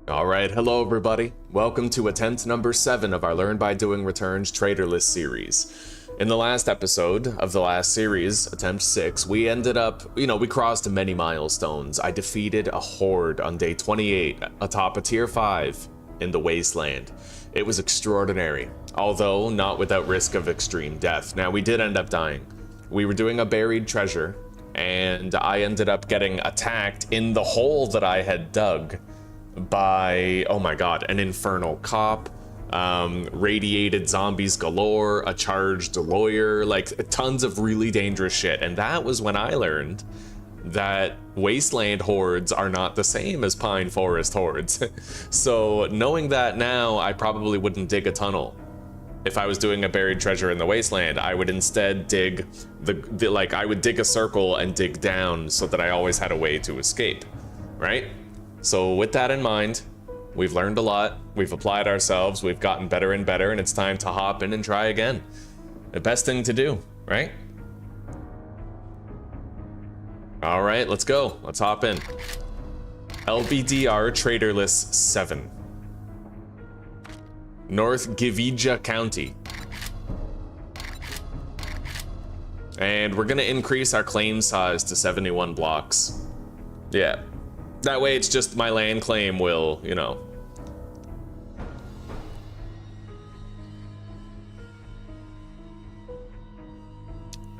Alright, hello everybody. Welcome to attempt number 7 of our Learn by Doing Returns Traderless series. In the last episode of the last series, attempt 6, we ended up, we crossed many milestones. I defeated a horde on day 28 atop a tier 5 in the wasteland. It was extraordinary, although not without risk of extreme death. Now, we did end up dying. We were doing a buried treasure, and I ended up getting attacked in the hole that I had dug by, oh my god, an infernal cop, radiated zombies galore, a charged lawyer, like tons of really dangerous shit. And that was when I learned that wasteland hordes are not the same as pine forest hordes. So knowing that now, I probably wouldn't dig a tunnel. If I was doing a buried treasure in the wasteland, I would instead dig I would dig a circle and dig down so that I always had a way to escape, right? So with that in mind, we've learned a lot, we've applied ourselves, we've gotten better and better, and it's time to hop in and try again. The best thing to do, right? All right, let's go. Let's hop in. LBDR Traderless 7. North Givija County. And we're gonna increase our claim size to 71 blocks. Yeah. That way it's just my land claim will,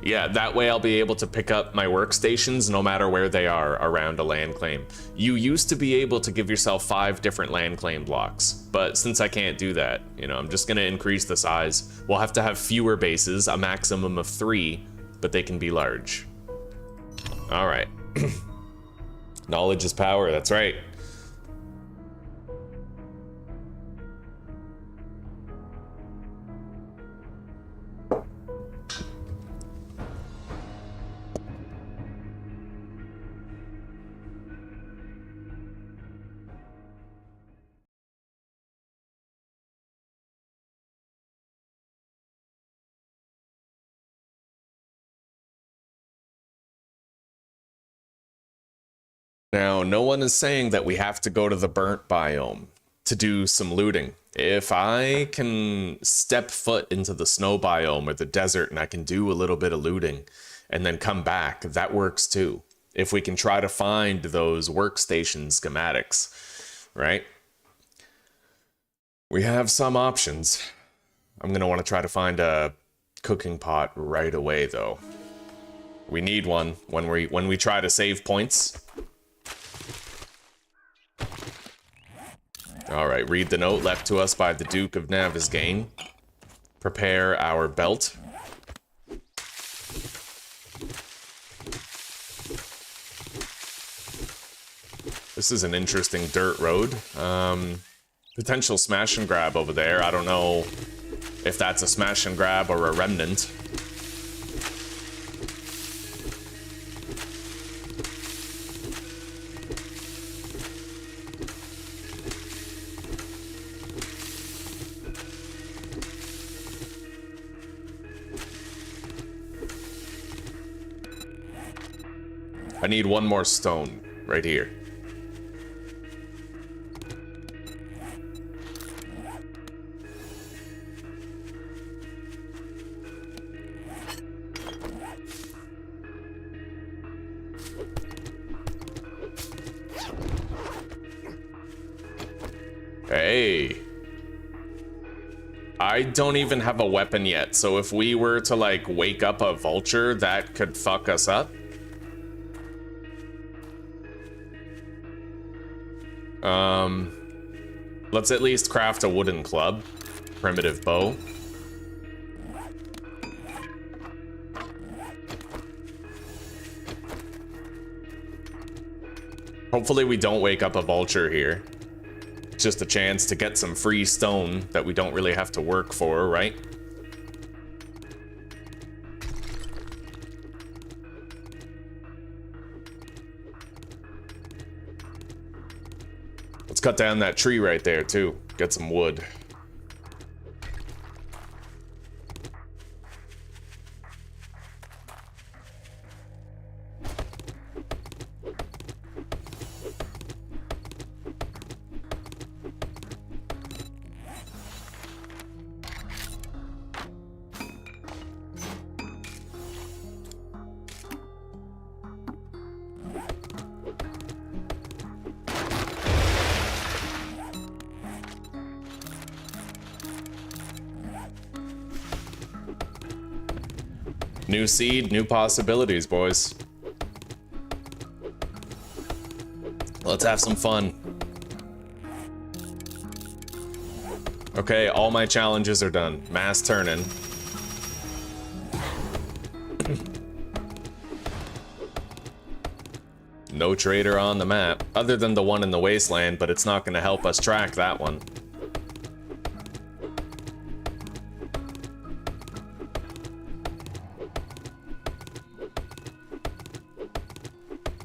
Yeah, that way I'll be able to pick up my workstations no matter where they are around a land claim. You used to be able to give yourself 5 different land claim blocks, but since I can't do that, I'm just gonna increase the size. We'll have to have fewer bases, a maximum of 3, but they can be large. All right. Knowledge is power, that's right. Now, no one is saying that we have to go to the burnt biome to do some looting. If I can step foot into the snow biome or the desert and I can do a little bit of looting and then come back, that works too. If we can try to find those workstation schematics, right? We have some options. I'm gonna want to try to find a cooking pot right away though. We need one when we try to save points. Alright, read the note left to us by the Duke of Navisgain. Prepare our belt. This is an interesting dirt road. Potential smash and grab over there. I don't know if that's a smash and grab or a remnant. I need one more stone right here. Hey. I don't even have a weapon yet, so if we were to wake up a vulture, that could fuck us up. Let's at least craft a wooden club. Primitive bow. Hopefully we don't wake up a vulture here. It's just a chance to get some free stone that we don't really have to work for, right? Let's cut down that tree right there, too. Get some wood. New seed, new possibilities, boys. Let's have some fun. Okay, all my challenges are done. Mass turn-in. No trader on the map, other than the one in the wasteland, but it's not going to help us track that one.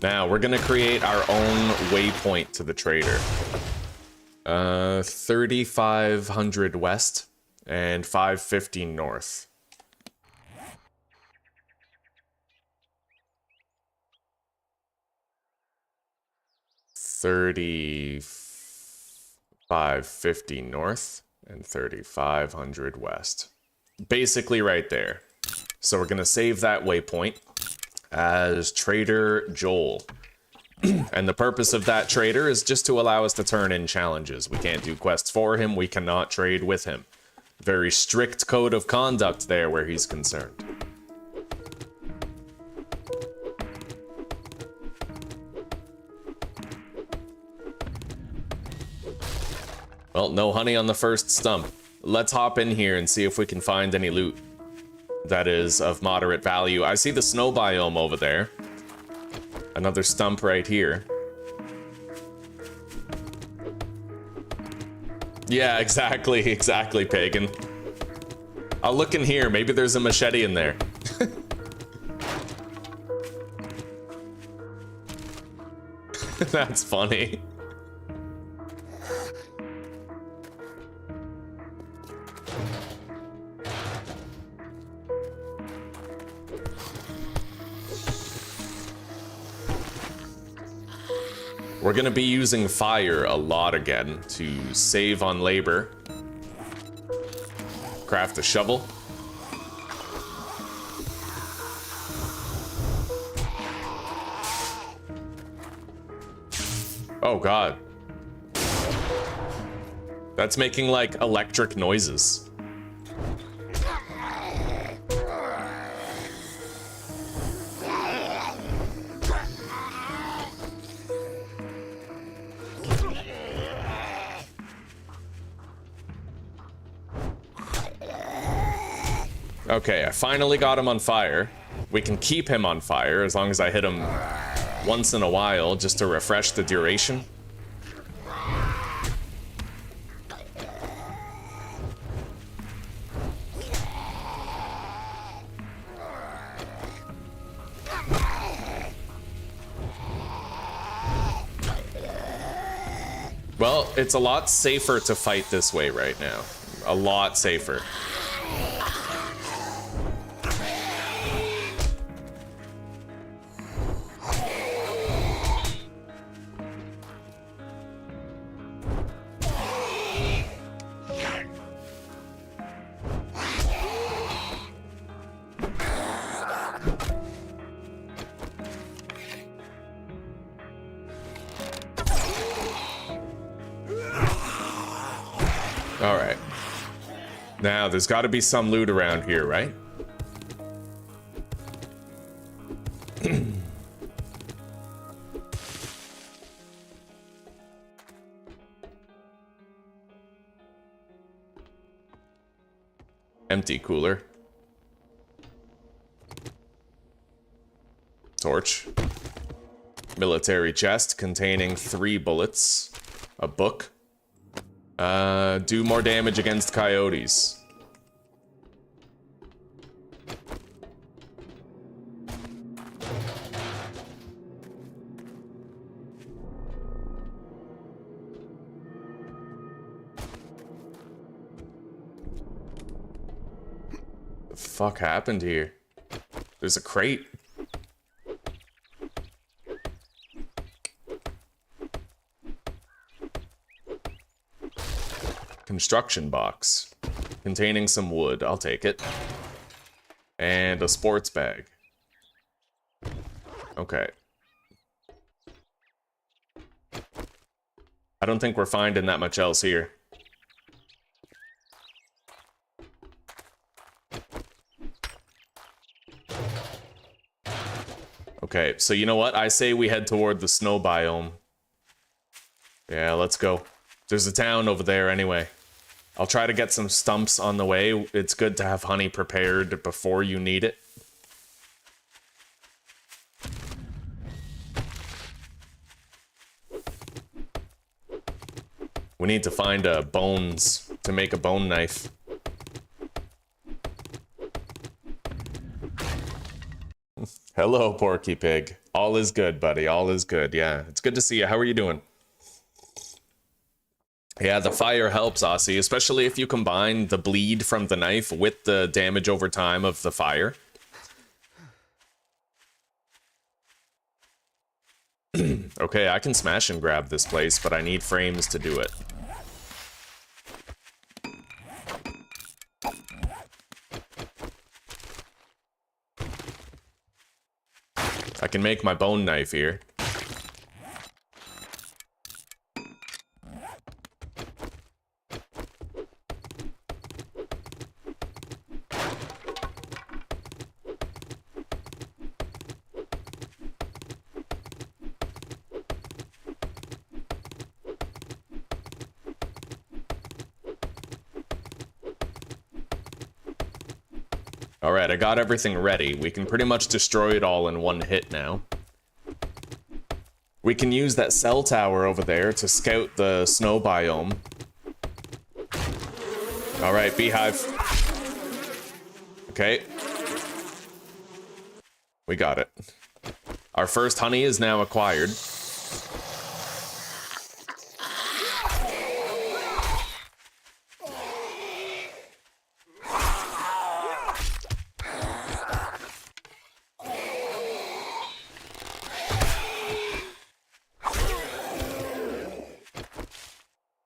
Now, we're going to create our own waypoint to the trader. 3,500 west and 550 north. $3,550 north and 3,500 west. Basically right there. So we're going to save that waypoint as Trader Joel. And the purpose of that trader is just to allow us to turn in challenges. We can't do quests for him, we cannot trade with him. Very strict code of conduct there where he's concerned. Well, no honey on the first stump. Let's hop in here and see if we can find any loot that is of moderate value. I see the snow biome over there. Another stump right here. Yeah, exactly, Pagan. I'll look in here, maybe there's a machete in there. That's funny. We're gonna be using fire a lot again to save on labor. Craft a shovel. Oh god. That's making like electric noises. Okay, I finally got him on fire. We can keep him on fire as long as I hit him once in a while just to refresh the duration. Well, it's a lot safer to fight this way right now. A lot safer. Alright. Now, there's got to be some loot around here, right? Empty cooler. Torch. Military chest containing 3 bullets. A book. Do more damage against coyotes. The fuck happened here? There's a crate. Construction box containing some wood. I'll take it. And a sports bag. Okay. I don't think we're finding that much else here. Okay, so you know what? I say we head toward the snow biome. Yeah, let's go. There's a town over there anyway. I'll try to get some stumps on the way. It's good to have honey prepared before you need it. We need to find bones to make a bone knife. Hello, Porky Pig. All is good, buddy. All is good. Yeah, it's good to see you. How are you doing? Yeah, the fire helps, Aussie, especially if you combine the bleed from the knife with the damage over time of the fire. Okay, I can smash and grab this place, but I need frames to do it. I can make my bone knife here. Alright, I got everything ready. We can pretty much destroy it all in one hit now. We can use that cell tower over there to scout the snow biome. Alright, beehive. Okay. We got it. Our first honey is now acquired.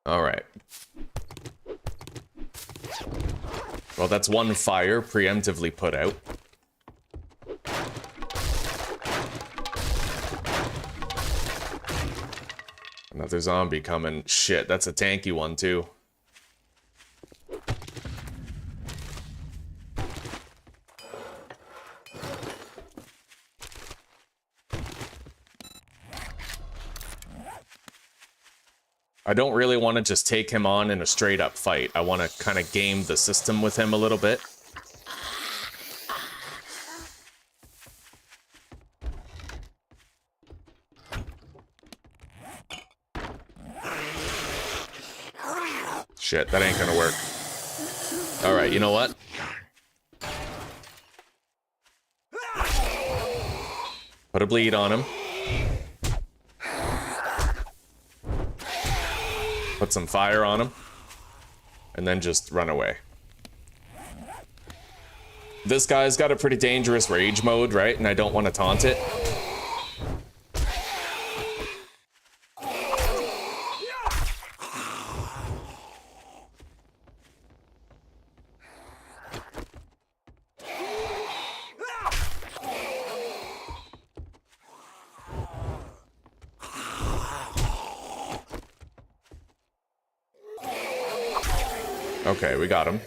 Alright. Well, that's one fire preemptively put out. Another zombie coming. Shit, that's a tanky one too. I don't really want to just take him on in a straight up fight. I want to kind of game the system with him a little bit. Shit, that ain't gonna work. Alright, you know what? Put a bleed on him. Put some fire on him. And then just run away. This guy's got a pretty dangerous rage mode, right? And I don't want to taunt it. Okay, we got him.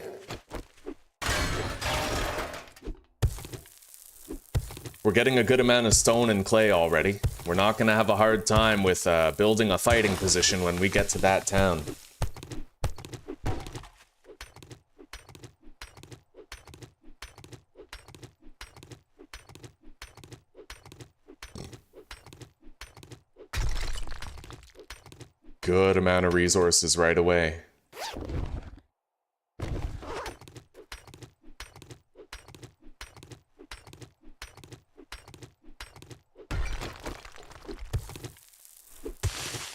We're getting a good amount of stone and clay already. We're not gonna have a hard time with building a fighting position when we get to that town. Good amount of resources right away.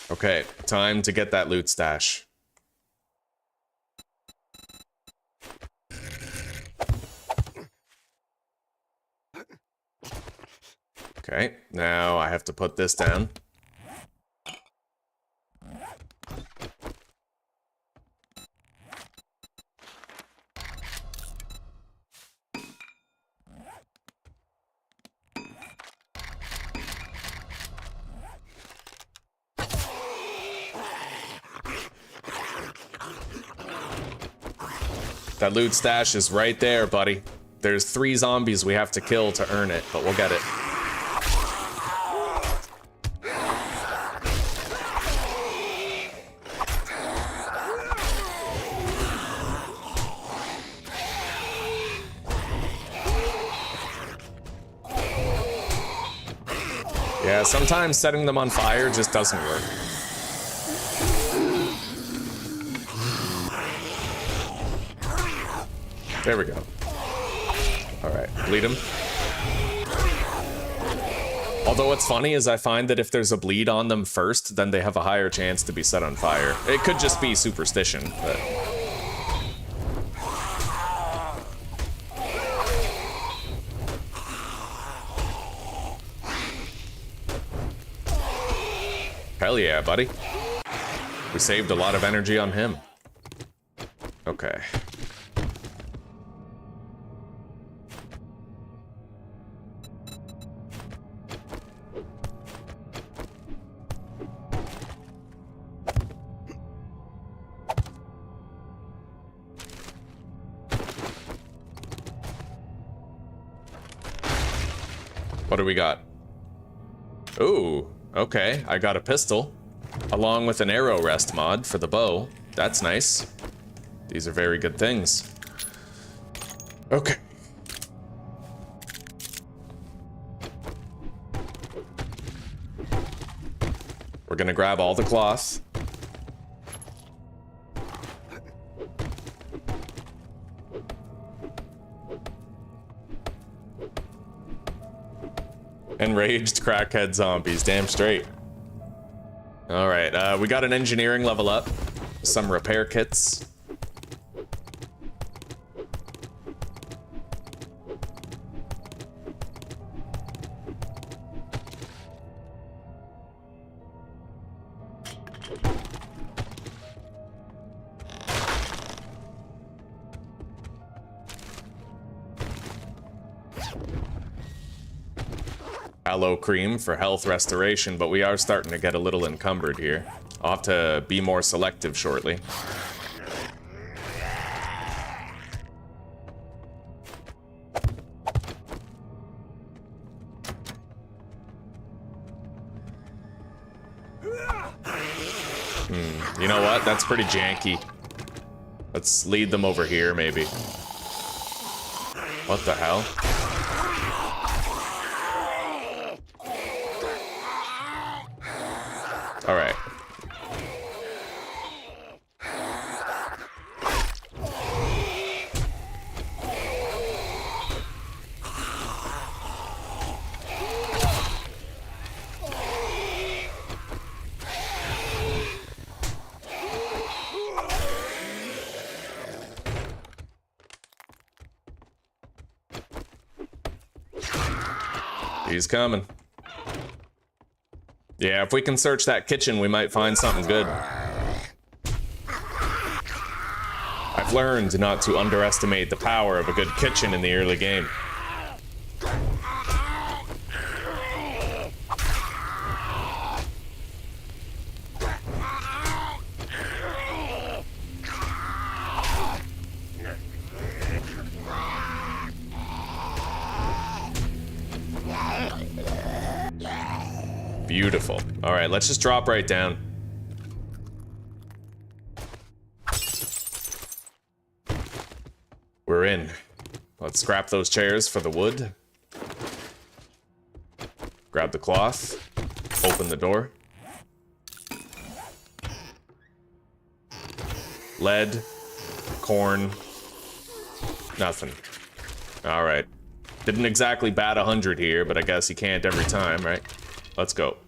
Okay, time to get that loot stash. Okay, now I have to put this down. That loot stash is right there, buddy. There's 3 zombies we have to kill to earn it, but we'll get it. sometimes setting them on fire just doesn't work. There we go. Alright, bleed him. Although what's funny is I find that if there's a bleed on them first, then they have a higher chance to be set on fire. It could just be superstition, but... Hell yeah, buddy. We saved a lot of energy on him. Okay. What do we got? Ooh, okay, I got a pistol, along with an arrow rest mod for the bow. That's nice. These are very good things. Okay. We're gonna grab all the cloth. Enraged crackhead zombies, damn straight. Alright, we got an engineering level up. Some repair kits. Aloe cream for health restoration, but we are starting to get a little encumbered here. I'll have to be more selective shortly. You know what? That's pretty janky. Let's lead them over here, maybe. What the hell? All right. He's coming. Yeah, if we can search that kitchen, we might find something good. I've learned not to underestimate the power of a good kitchen in the early game. Beautiful. All right, let's just drop right down. We're in. Let's scrap those chairs for the wood. Grab the cloth. Open the door. Lead. Corn. Nothing. All right. Didn't exactly bat 100 here, but I guess you can't every time, right? Let's go.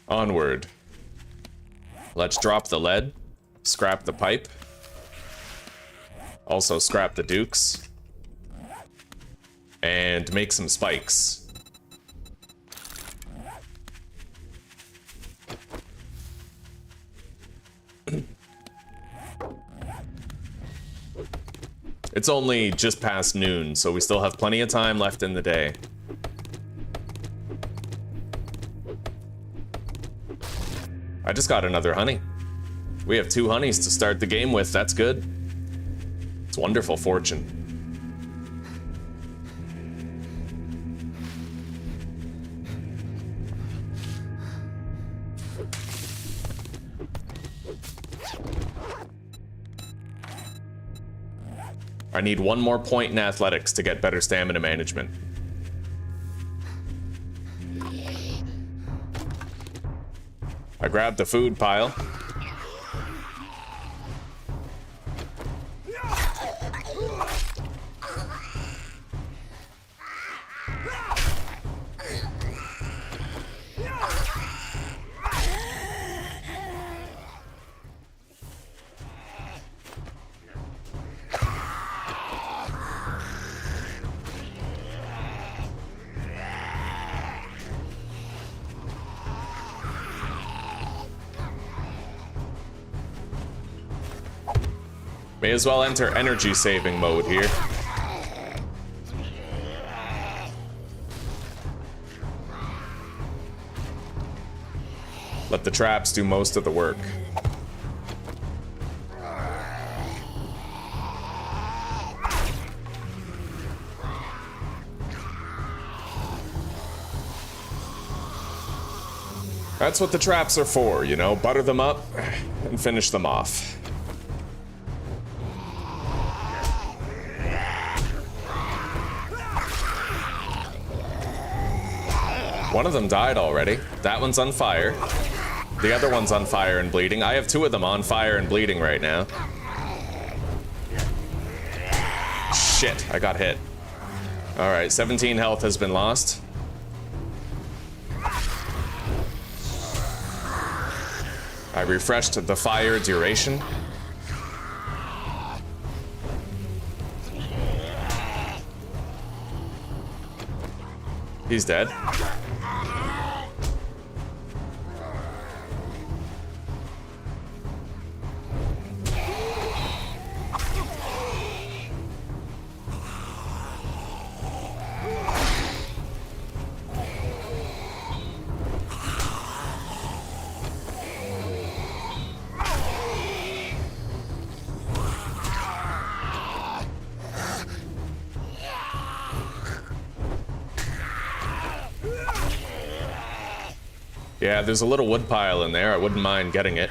Onward. Let's drop the lead, scrap the pipe, also scrap the dukes, and make some spikes. It's only just past noon, so we still have plenty of time left in the day. I just got another honey. We have 2 honeys to start the game with, that's good. It's wonderful fortune. I need 1 more point in athletics to get better stamina management. I grabbed the food pile. May as well enter energy saving mode here. Let the traps do most of the work. That's what the traps are for, you know, butter them up and finish them off. One of them died already. That one's on fire. The other one's on fire and bleeding. I have 2 of them on fire and bleeding right now. Shit, I got hit. Alright, 17 health has been lost. I refreshed the fire duration. He's dead. Yeah, there's a little wood pile in there. I wouldn't mind getting it.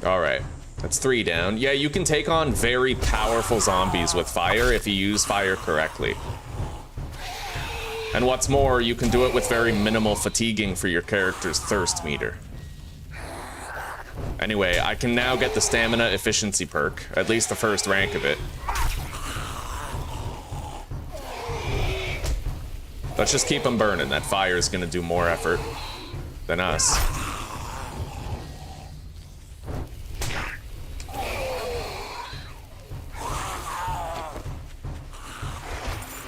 Alright, that's 3 down. Yeah, you can take on very powerful zombies with fire if you use fire correctly. And what's more, you can do it with very minimal fatiguing for your character's thirst meter. Anyway, I can now get the stamina efficiency perk, at least the first rank of it. Let's just keep them burning. That fire is gonna do more effort than us.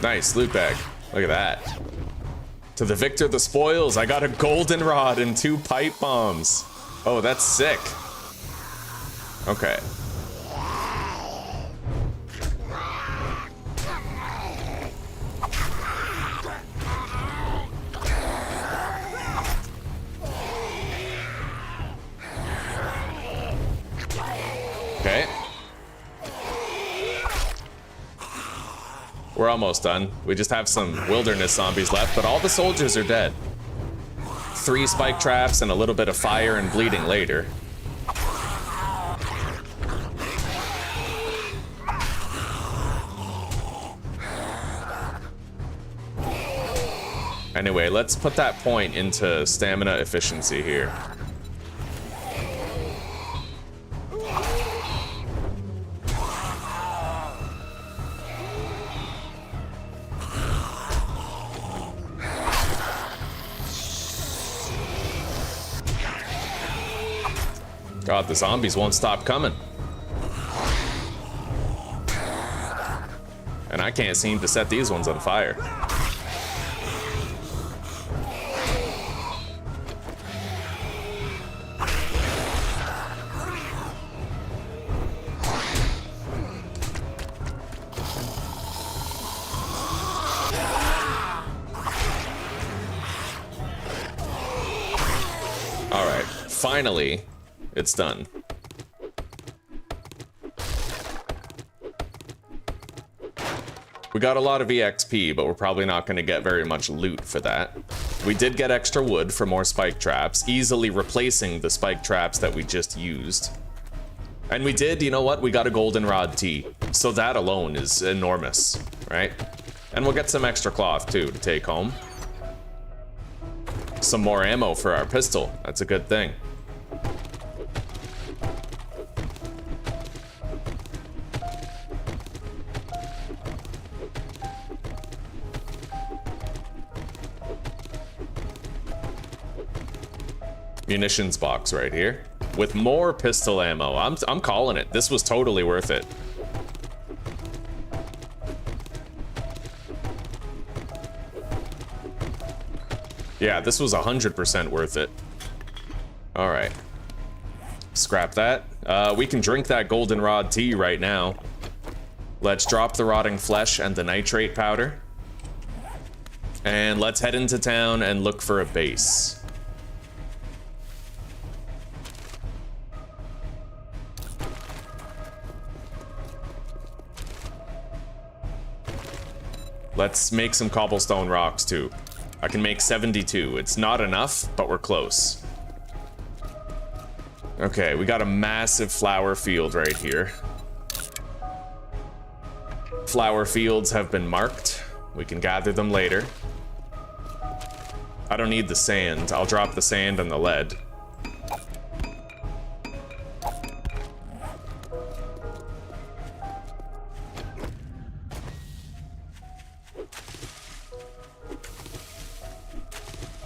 Nice, loot bag. Look at that. To the victor the spoils. I got a goldenrod and 2 pipe bombs. Oh, that's sick. Okay. Okay. We're almost done. We just have some wilderness zombies left, but all the soldiers are dead. 3 spike traps and a little bit of fire and bleeding later. Anyway, let's put that point into stamina efficiency here. God, the zombies won't stop coming. And I can't seem to set these ones on fire. All right, finally. It's done. We got a lot of EXP, but we're probably not going to get very much loot for that. We did get extra wood for more spike traps, easily replacing the spike traps that we just used. And we did, you know what? We got a goldenrod tee. So that alone is enormous, right? And we'll get some extra cloth too to take home. Some more ammo for our pistol. That's a good thing. Munitions box right here with more pistol ammo. I'm calling it. This was totally worth it. Yeah, this was 100% worth it. All right. Scrap that. We can drink that goldenrod tea right now. Let's drop the rotting flesh and the nitrate powder. And let's head into town and look for a base. Let's make some cobblestone rocks too. I can make 72. It's not enough, but we're close. Okay, we got a massive flower field right here. Flower fields have been marked. We can gather them later. I don't need the sand. I'll drop the sand and the lead.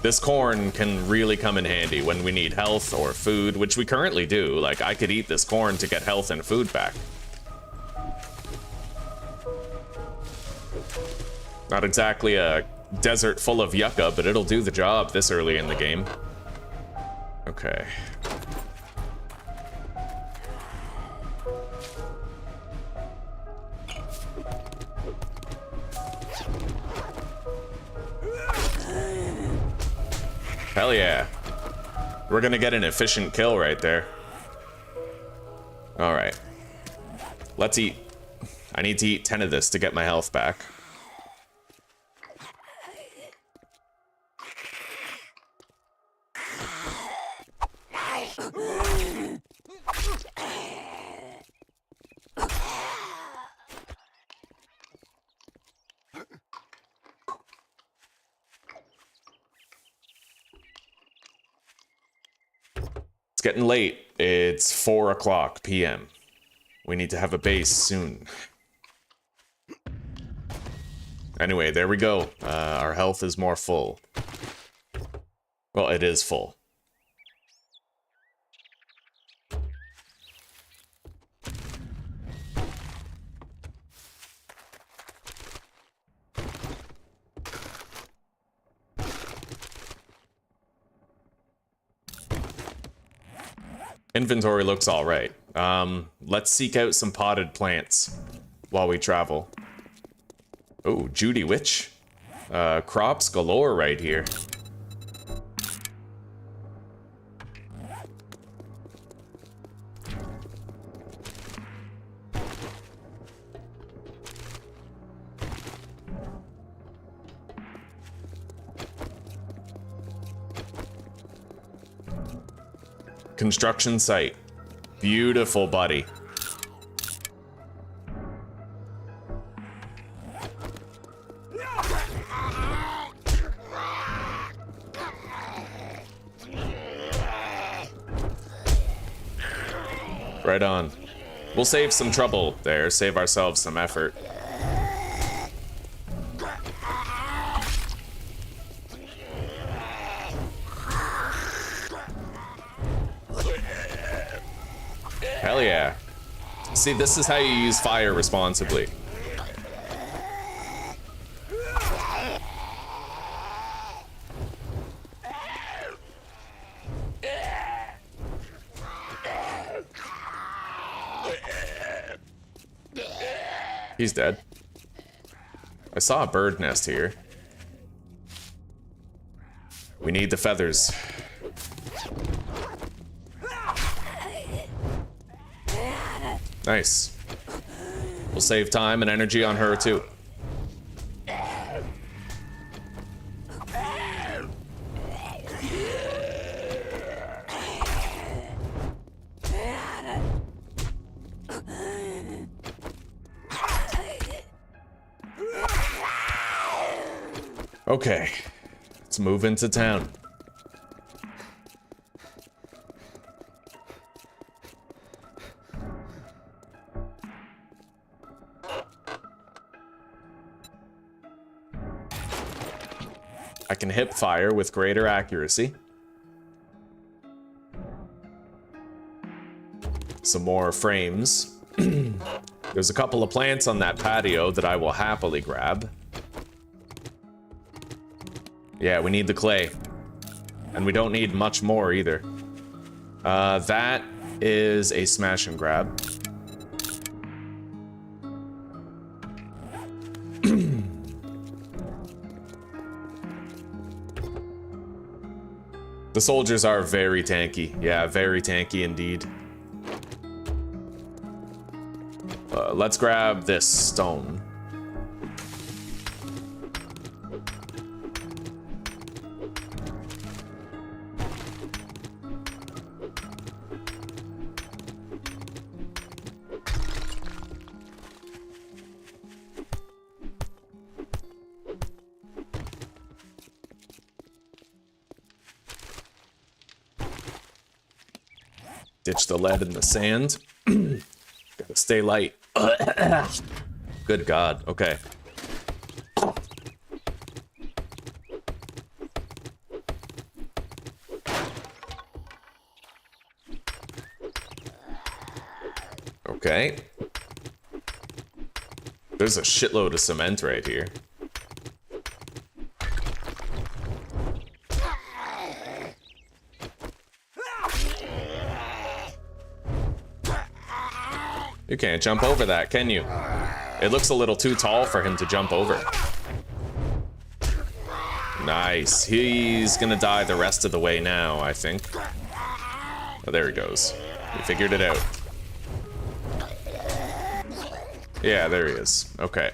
This corn can really come in handy when we need health or food, which we currently do. Like, I could eat this corn to get health and food back. Not exactly a desert full of yucca, but it'll do the job this early in the game. Okay. Hell yeah. We're gonna get an efficient kill right there. All right. Let's eat. I need to eat 10 of this to get my health back. It's getting late. It's 4 p.m. We need to have a base soon. Anyway, there we go. Our health is more full. Well, it is full. Inventory looks all right. Let's seek out some potted plants while we travel. Oh, Judy Witch. Crops galore right here. Construction site. Beautiful, buddy. Right on. We'll save some trouble there, save ourselves some effort. Hell yeah. See, this is how you use fire responsibly. He's dead. I saw a bird nest here. We need the feathers. Nice. We'll save time and energy on her too. Okay, let's move into town. I can hip fire with greater accuracy. Some more frames. There's a couple of plants on that patio that I will happily grab. Yeah, we need the clay. And we don't need much more either. That is a smash and grab. The soldiers are very tanky. Yeah, very tanky indeed. Let's grab this stone. Ditch the lead in the sand. Gotta stay light. Good God. Okay. Okay. There's a shitload of cement right here. You can't jump over that, can you? It looks a little too tall for him to jump over. Nice. He's gonna die the rest of the way now, I think. Oh, there he goes. He figured it out. Yeah, there he is. Okay.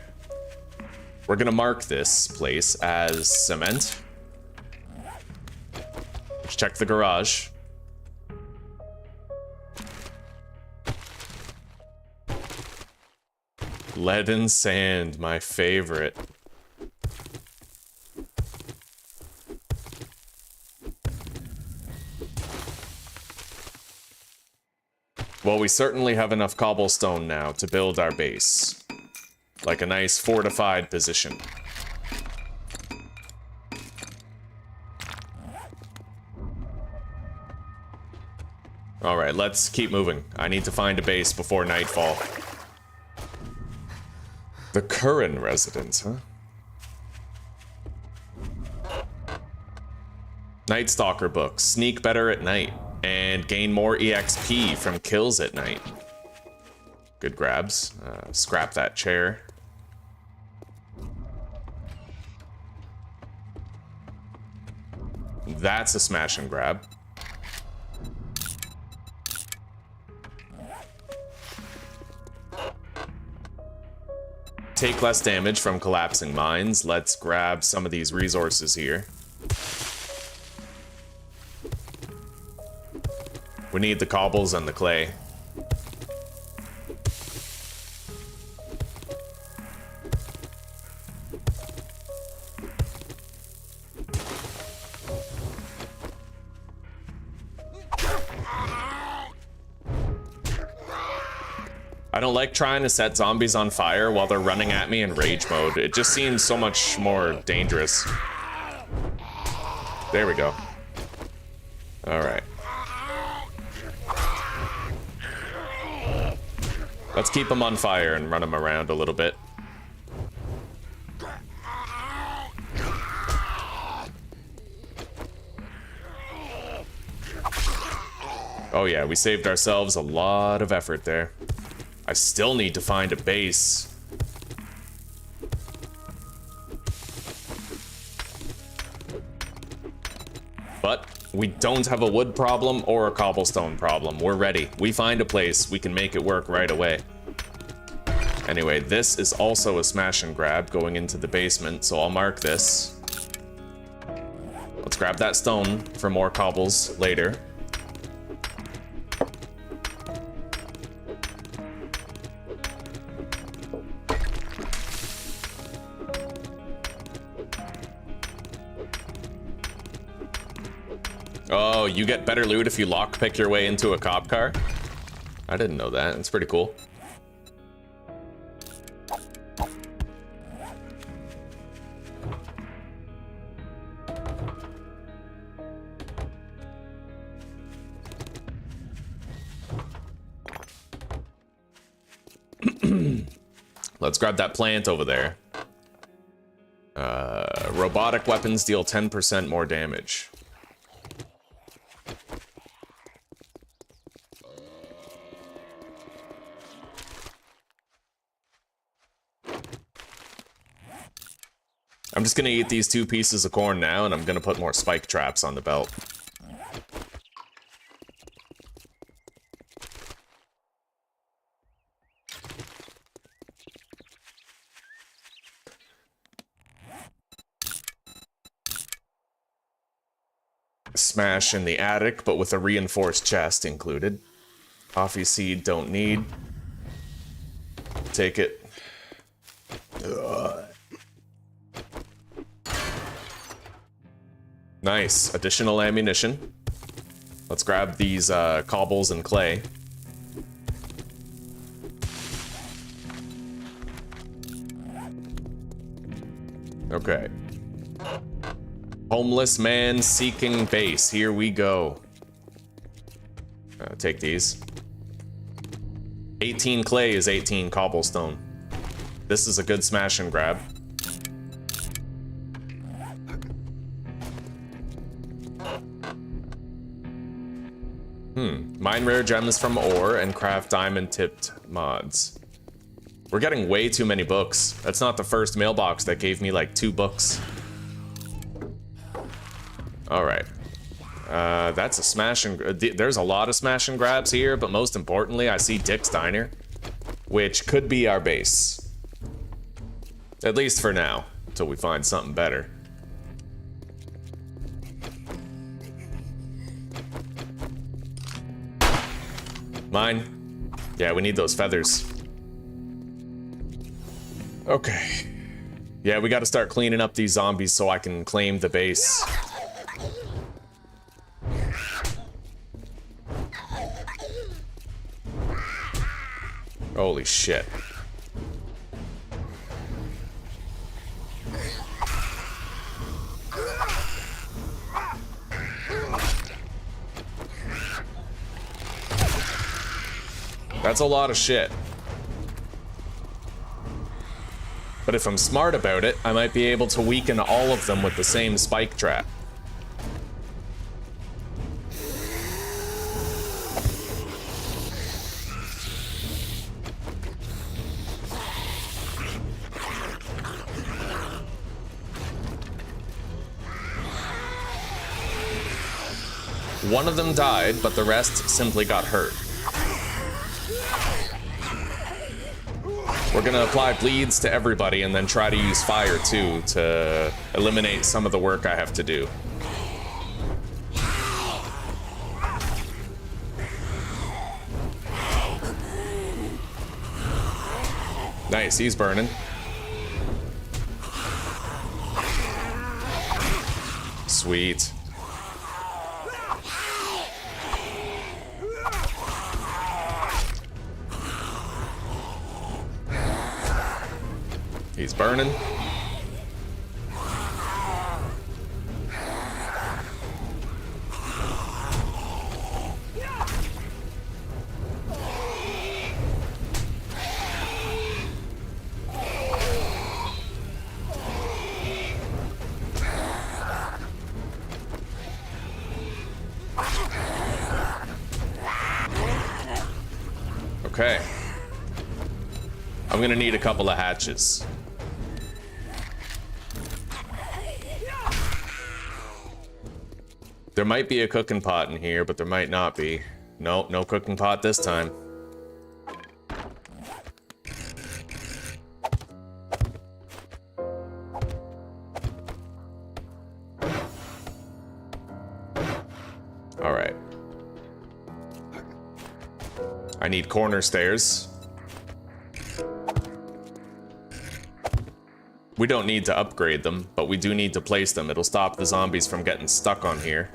We're gonna mark this place as cement. Let's check the garage. Lead and sand, my favorite. Well, we certainly have enough cobblestone now to build our base. Like a nice fortified position. Alright, let's keep moving. I need to find a base before nightfall. The Curran residence, huh? Night Stalker book. Sneak better at night. And gain more EXP from kills at night. Good grabs. Scrap that chair. That's a smash and grab. Take less damage from collapsing mines. Let's grab some of these resources here. We need the cobbles and the clay. I don't like trying to set zombies on fire while they're running at me in rage mode. It just seems so much more dangerous. There we go. Alright. Let's keep them on fire and run them around a little bit. Oh yeah, we saved ourselves a lot of effort there. I still need to find a base. But we don't have a wood problem or a cobblestone problem. We're ready. We find a place, we can make it work right away. Anyway, this is also a smash and grab going into the basement, so I'll mark this. Let's grab that stone for more cobbles later. Oh, you get better loot if you lockpick your way into a cop car? I didn't know that. It's pretty cool. Let's grab that plant over there. Robotic weapons deal 10% more damage. I'm just gonna eat these 2 pieces of corn now, and I'm gonna put more spike traps on the belt. Smash in the attic, but with a reinforced chest included. Coffee seed, don't need. Take it. Ugh. Nice. Additional ammunition. Let's grab these cobbles and clay. Okay. Homeless man seeking base. Here we go. Take these. 18 clay is 18 cobblestone. This is a good smash and grab. Mine rare gems from ore and craft diamond tipped mods. We're getting way too many books. That's not the first mailbox that gave me like 2 books. All right. That's a smash and... there's a lot of smash and grabs here, but most importantly, I see Dick's Diner, which could be our base. At least for now, until we find something better. Mine. Yeah, we need those feathers. Okay. Yeah, we gotta start cleaning up these zombies so I can claim the base. Holy shit. That's a lot of shit. But if I'm smart about it, I might be able to weaken all of them with the same spike trap. One of them died, but the rest simply got hurt. We're gonna apply bleeds to everybody and then try to use fire too to eliminate some of the work I have to do. Nice, he's burning. Sweet. He's burning. Okay. I'm gonna need a couple of hatches. There might be a cooking pot in here, but there might not be. Nope, no cooking pot this time. All right. I need corner stairs. We don't need to upgrade them, but we do need to place them. It'll stop the zombies from getting stuck on here.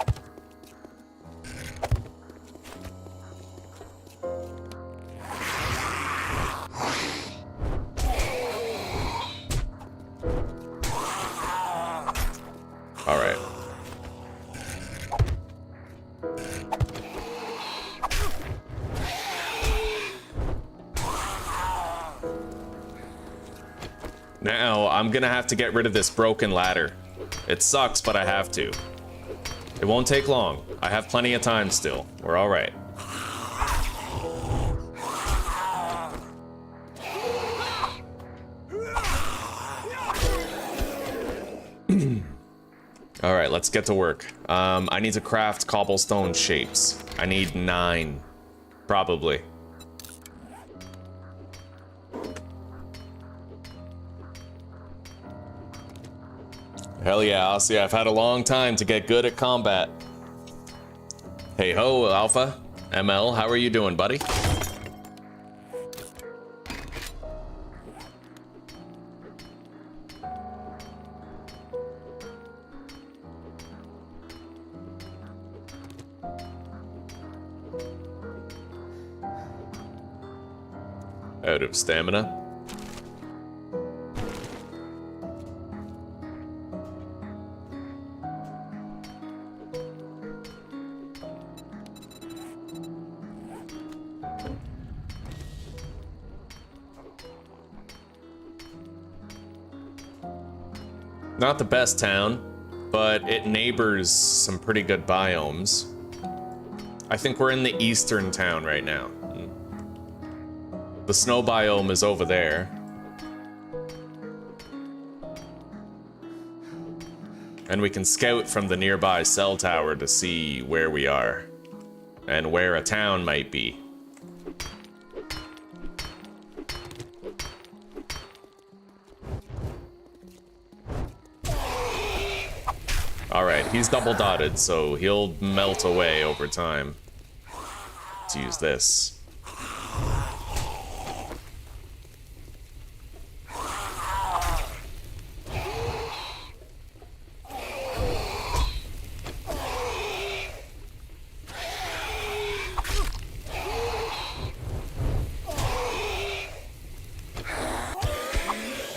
All right. Now, I'm gonna have to get rid of this broken ladder. It sucks, but I have to. It won't take long. I have plenty of time still. We're all right. All right, let's get to work. I need to craft cobblestone shapes. I need 9, probably. Hell yeah, Aussie, I've had a long time to get good at combat. Hey ho, Alpha. ML, how are you doing, buddy? Out of stamina. Not the best town, but it neighbors some pretty good biomes. I think we're in the eastern town right now. The snow biome is over there. And we can scout from the nearby cell tower to see where we are and where a town might be. Alright, he's double dotted, so he'll melt away over time. Let's use this.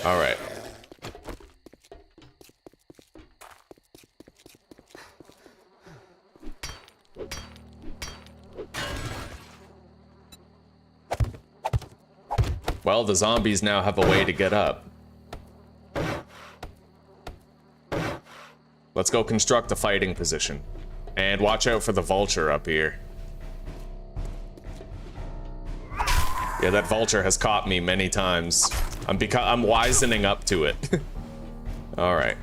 Alright. Well, the zombies now have a way to get up. Let's go construct a fighting position. And watch out for the vulture up here. Yeah, that vulture has caught me many times. I'm wisening up to it. All right.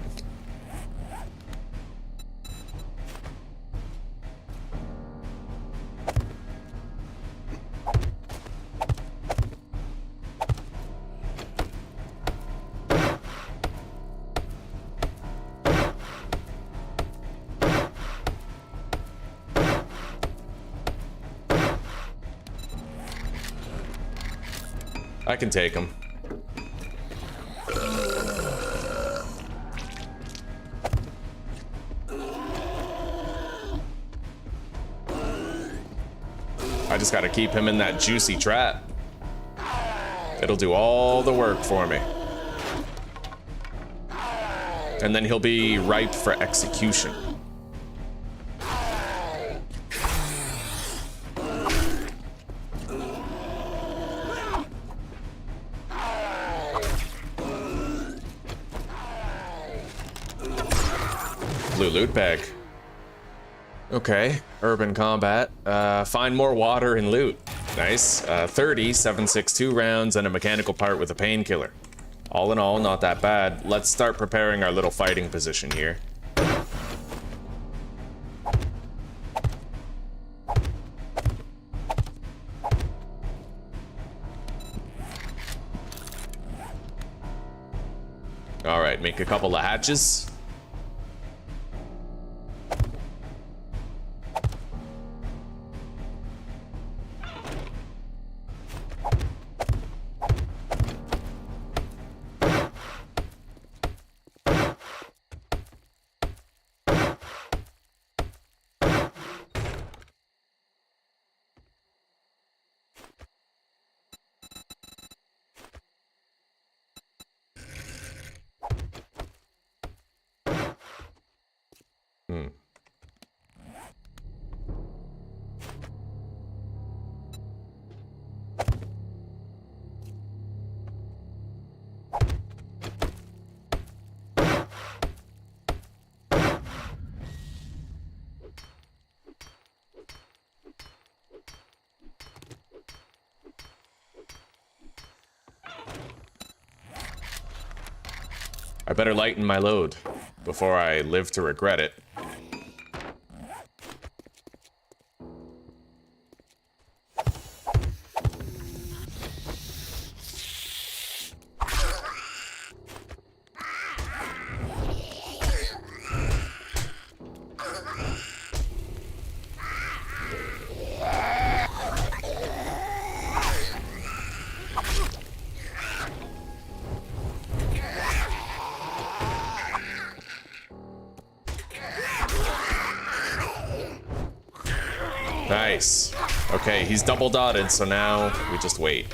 I can take him. I just gotta keep him in that juicy trap. It'll do all the work for me. And then he'll be ripe for execution. Blue loot bag. Okay, urban combat. Find more water and loot. Nice. 30 7.62 rounds and a mechanical part with a painkiller. All in all, not that bad. Let's start preparing our little fighting position here. All right, make a couple of hatches. I better lighten my load before I live to regret it. Nice. Okay, he's double dotted, so now we just wait.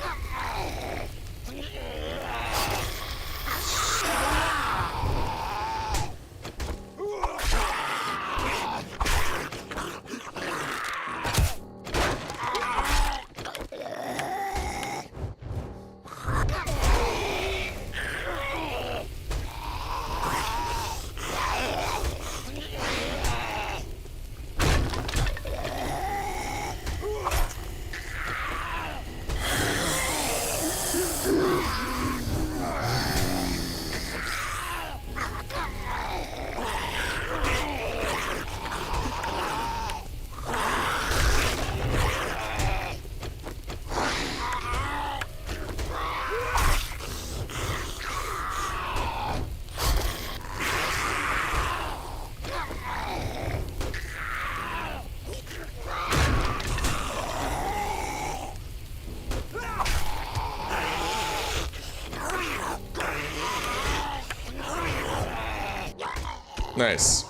Nice.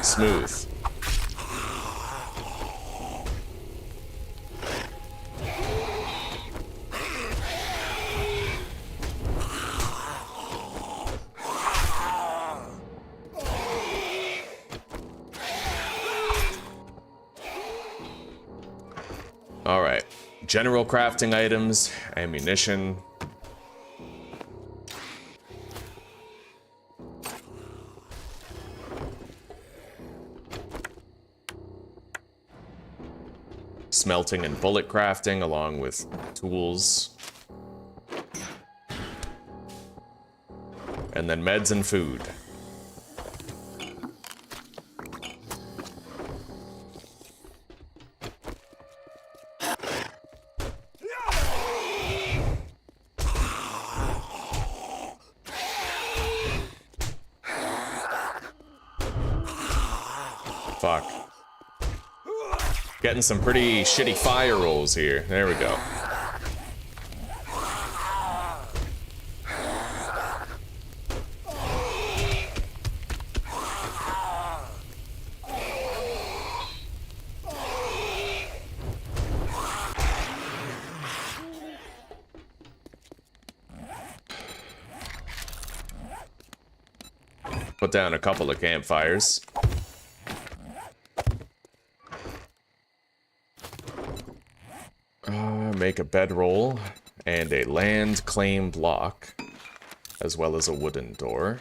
Smooth. All right. General crafting items, ammunition. Smelting and bullet crafting, along with tools. And then meds and food. Fuck. Getting some pretty shitty fire rolls here. There we go. Put down a couple of campfires. Make a bedroll and a land claim block, as well as a wooden door.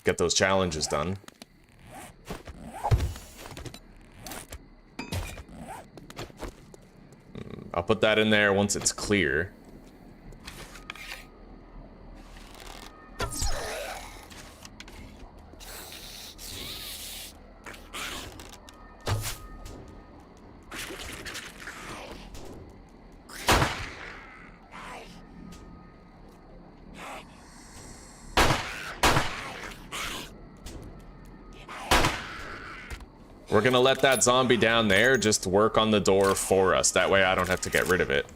Get those challenges done. I'll put that in there once it's clear. We're gonna let that zombie down there just work on the door for us. That way I don't have to get rid of it.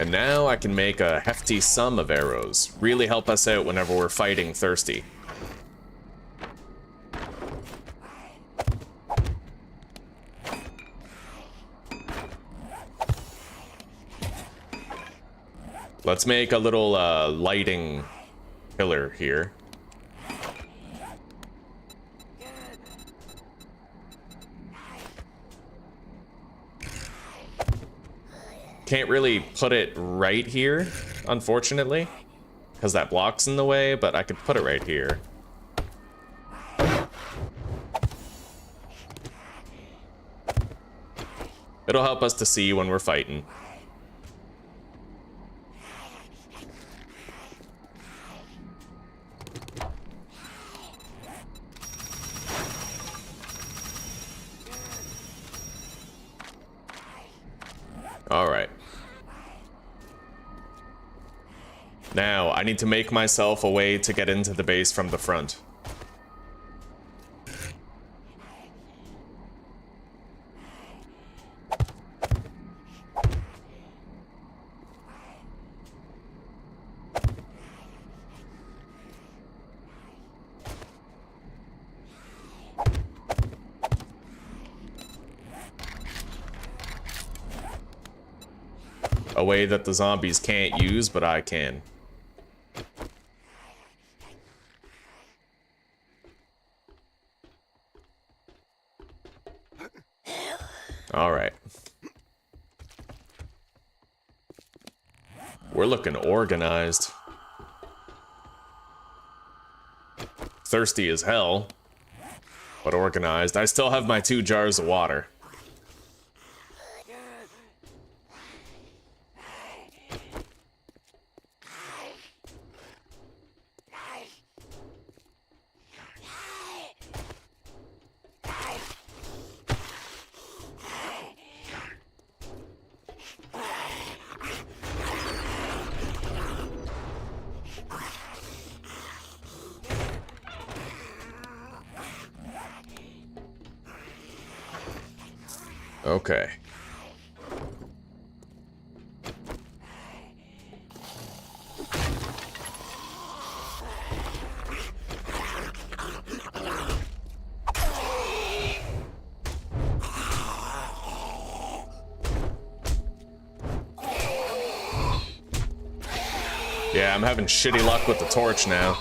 And now I can make a hefty sum of arrows. Really help us out whenever we're fighting thirsty. Let's make a little lighting pillar here. Can't really put it right here, unfortunately, because that block's in the way, but I could put it right here. It'll help us to see when we're fighting. All right. Now, I need to make myself a way to get into the base from the front. A way that the zombies can't use, but I can. All right. We're looking organized. Thirsty as hell, but organized. I still have my 2 jars of water. Okay. Yeah, I'm having shitty luck with the torch now.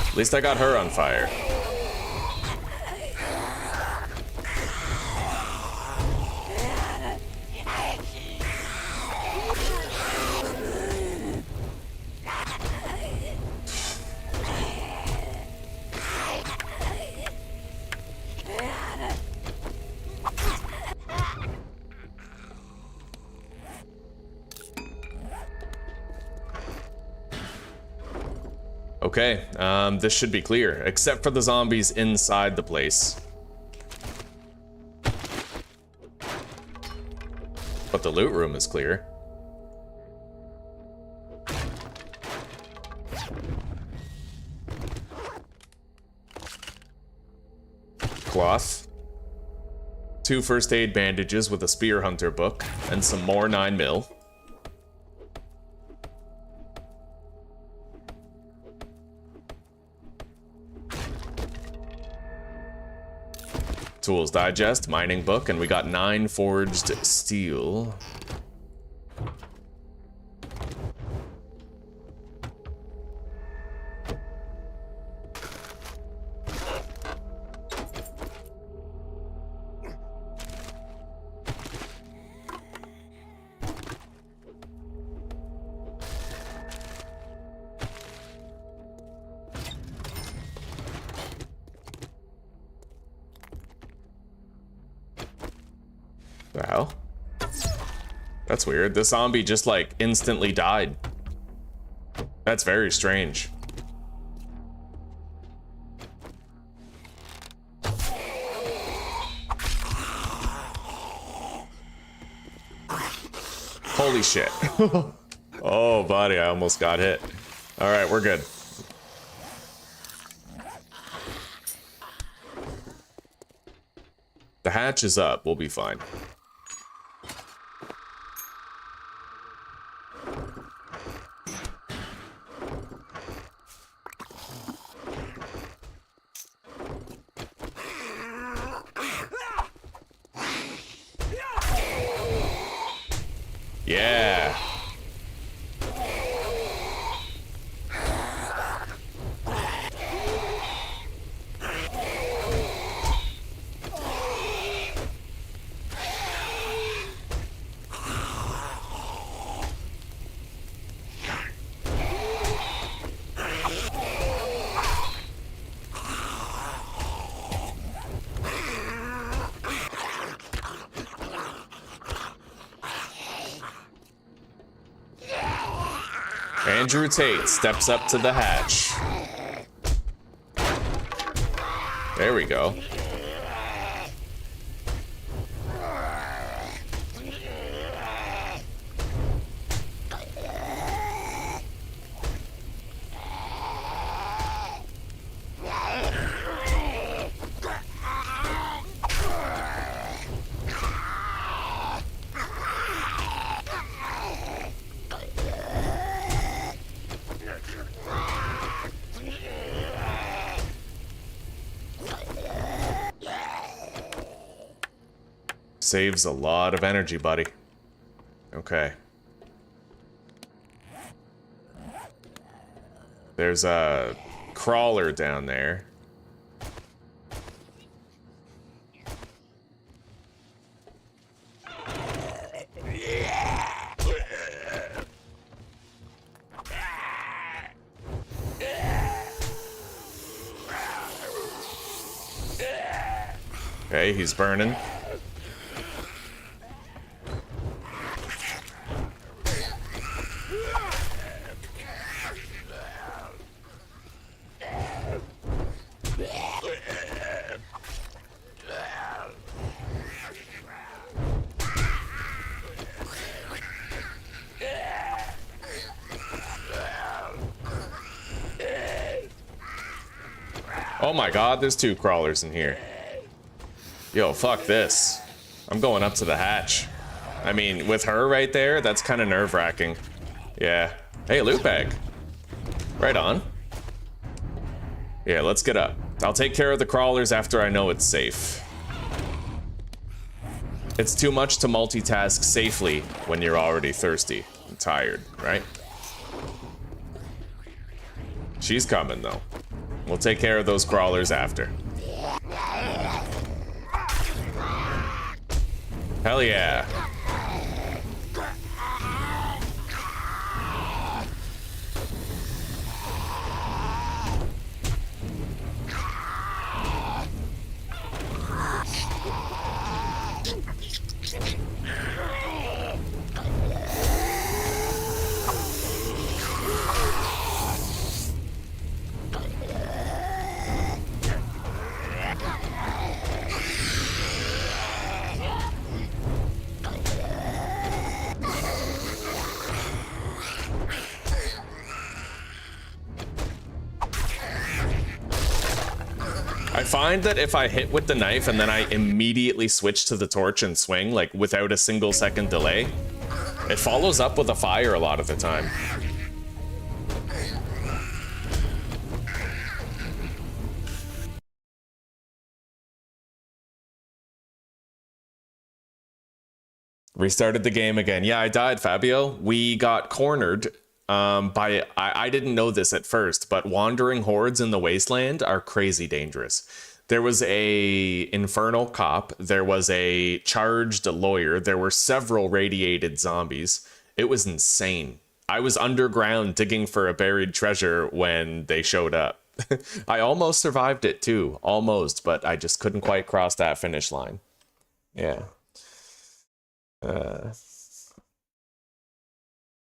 At least I got her on fire. Okay, this should be clear, except for the zombies inside the place. But the loot room is clear. Cloth. 2 first aid bandages with a spear hunter book, and some more 9mm. Tools Digest, mining book, and we got 9 forged steel. The hell? That's weird. The zombie just like instantly died. That's very strange. Holy shit. Oh, buddy, I almost got hit. All right, we're good. The hatch is up. We'll be fine. Yeah. Andrew Tate steps up to the hatch. There we go. Saves a lot of energy, buddy. Okay. There's a crawler down there. Okay, he's burning. Oh my god, there's two crawlers in here. Yo, fuck this. I'm going up to the hatch. I mean, with her right there, that's kind of nerve-wracking. Yeah. Hey, loot bag. Right on. Yeah, let's get up. I'll take care of the crawlers after I know it's safe. It's too much to multitask safely when you're already thirsty and tired, right? She's coming, though. We'll take care of those crawlers after. Hell yeah. I find that if I hit with the knife and then I immediately switch to the torch and swing, like without a single second delay, it follows up with a fire a lot of the time. Restarted the game again. Yeah, I died, Fabio. We got cornered by, I didn't know this at first, but wandering hordes in the wasteland are crazy dangerous. There was a infernal cop, there was a charged lawyer, there were several radiated zombies. It was insane. I was underground digging for a buried treasure when they showed up. I almost survived it too, almost, but I just couldn't quite cross that finish line. Yeah.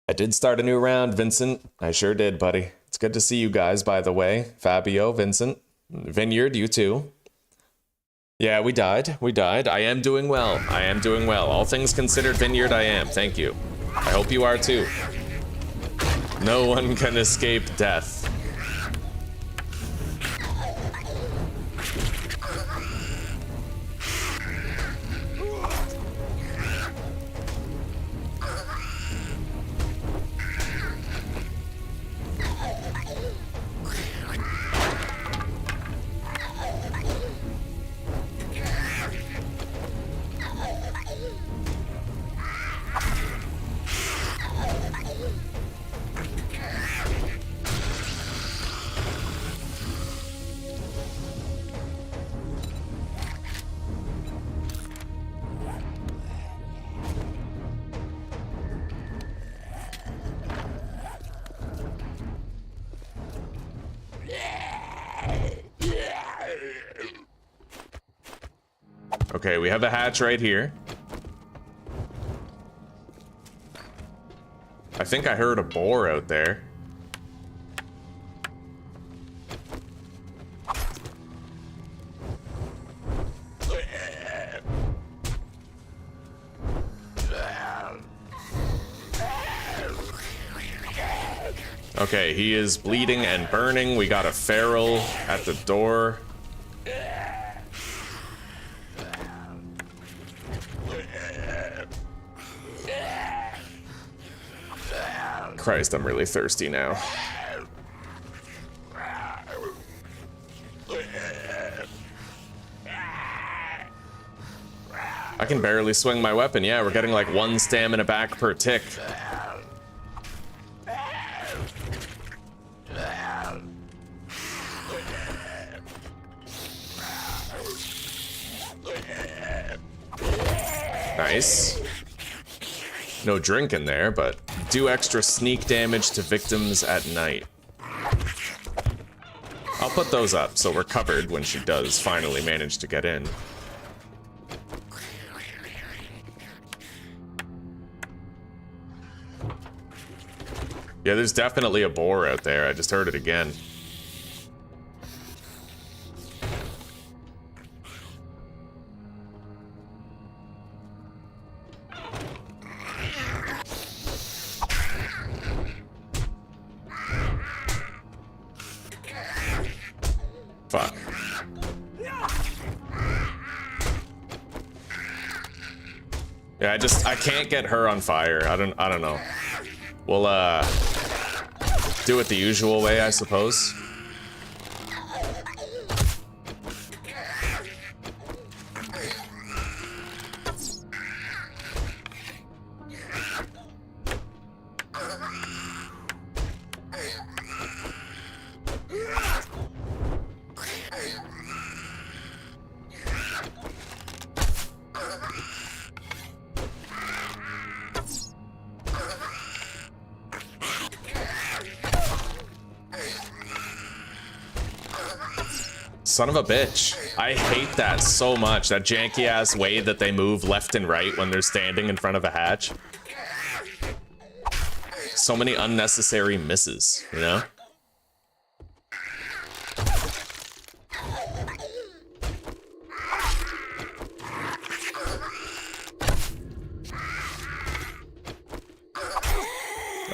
I did start a new round, Vincent. I sure did, buddy. It's good to see you guys, by the way. Fabio, Vincent, Vineyard, you too. Yeah, we died. We died. I am doing well. I am doing well. All things considered, Vineyard, I am. Thank you. I hope you are too. No one can escape death. Okay, we have a hatch right here. I think I heard a boar out there. Okay, he is bleeding and burning. We got a feral at the door. Christ, I'm really thirsty now. I can barely swing my weapon. Yeah, we're getting like 1 stamina back per tick. Nice. No drink in there, but do extra sneak damage to victims at night. I'll put those up so we're covered when she does finally manage to get in. Yeah, there's definitely a boar out there. I just heard it again. Fuck. Yeah, I can't get her on fire. I don't know. We'll do it the usual way, I suppose. Son of a bitch. I hate that so much, that janky ass way that they move left and right when they're standing in front of a hatch. So many unnecessary misses, you know?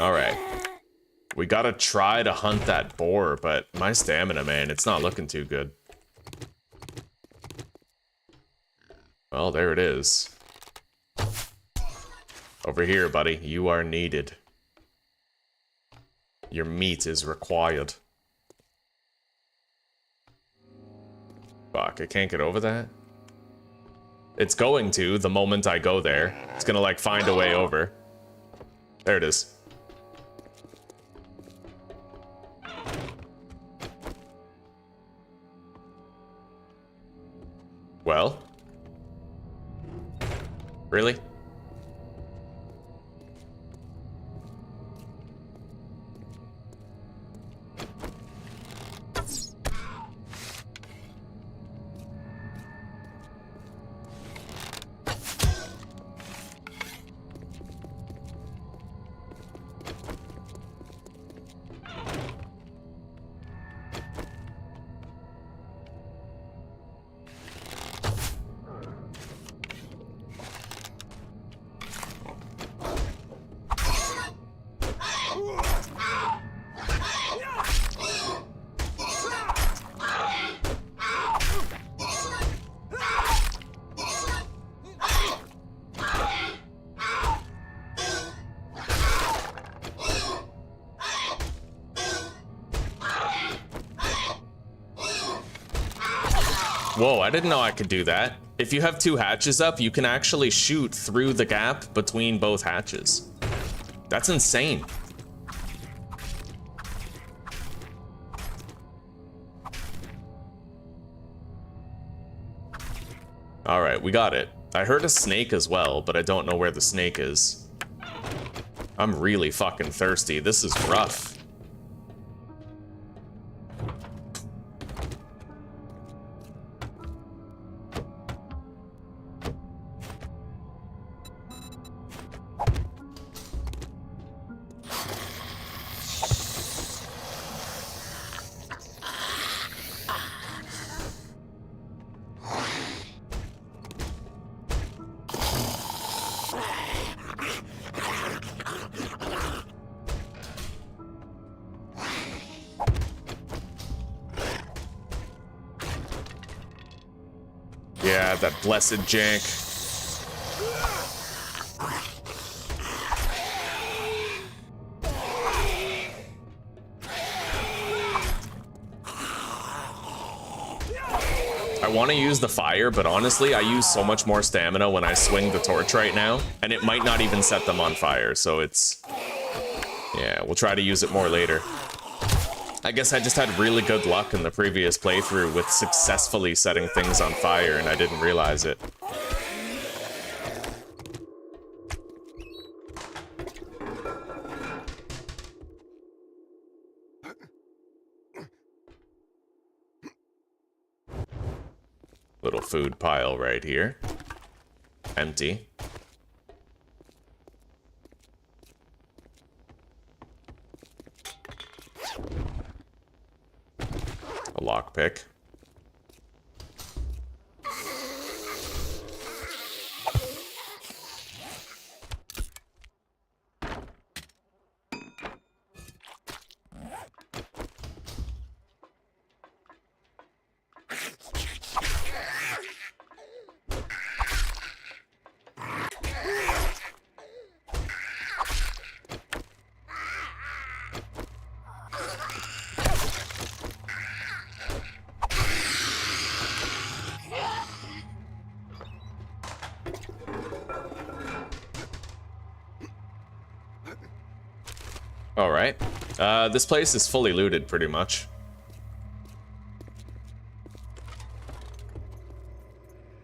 Alright. We gotta try to hunt that boar, but my stamina, man, it's not looking too good. Well, there it is. Over here, buddy. You are needed. Your meat is required. Fuck, I can't get over that? It's going to, the moment I go there. It's gonna, like, find a way over. There it is. Well? Really? Whoa, I didn't know I could do that. If you have 2 hatches up, you can actually shoot through the gap between both hatches. That's insane. Alright, we got it. I heard a snake as well, but I don't know where the snake is. I'm really fucking thirsty. This is rough. Yeah, that blessed jank. I want to use the fire, but honestly, I use so much more stamina when I swing the torch right now, and it might not even set them on fire, so it's... Yeah, we'll try to use it more later. I guess I just had really good luck in the previous playthrough with successfully setting things on fire, and I didn't realize it. Little food pile right here. Empty. A lockpick. Alright. This place is fully looted, pretty much.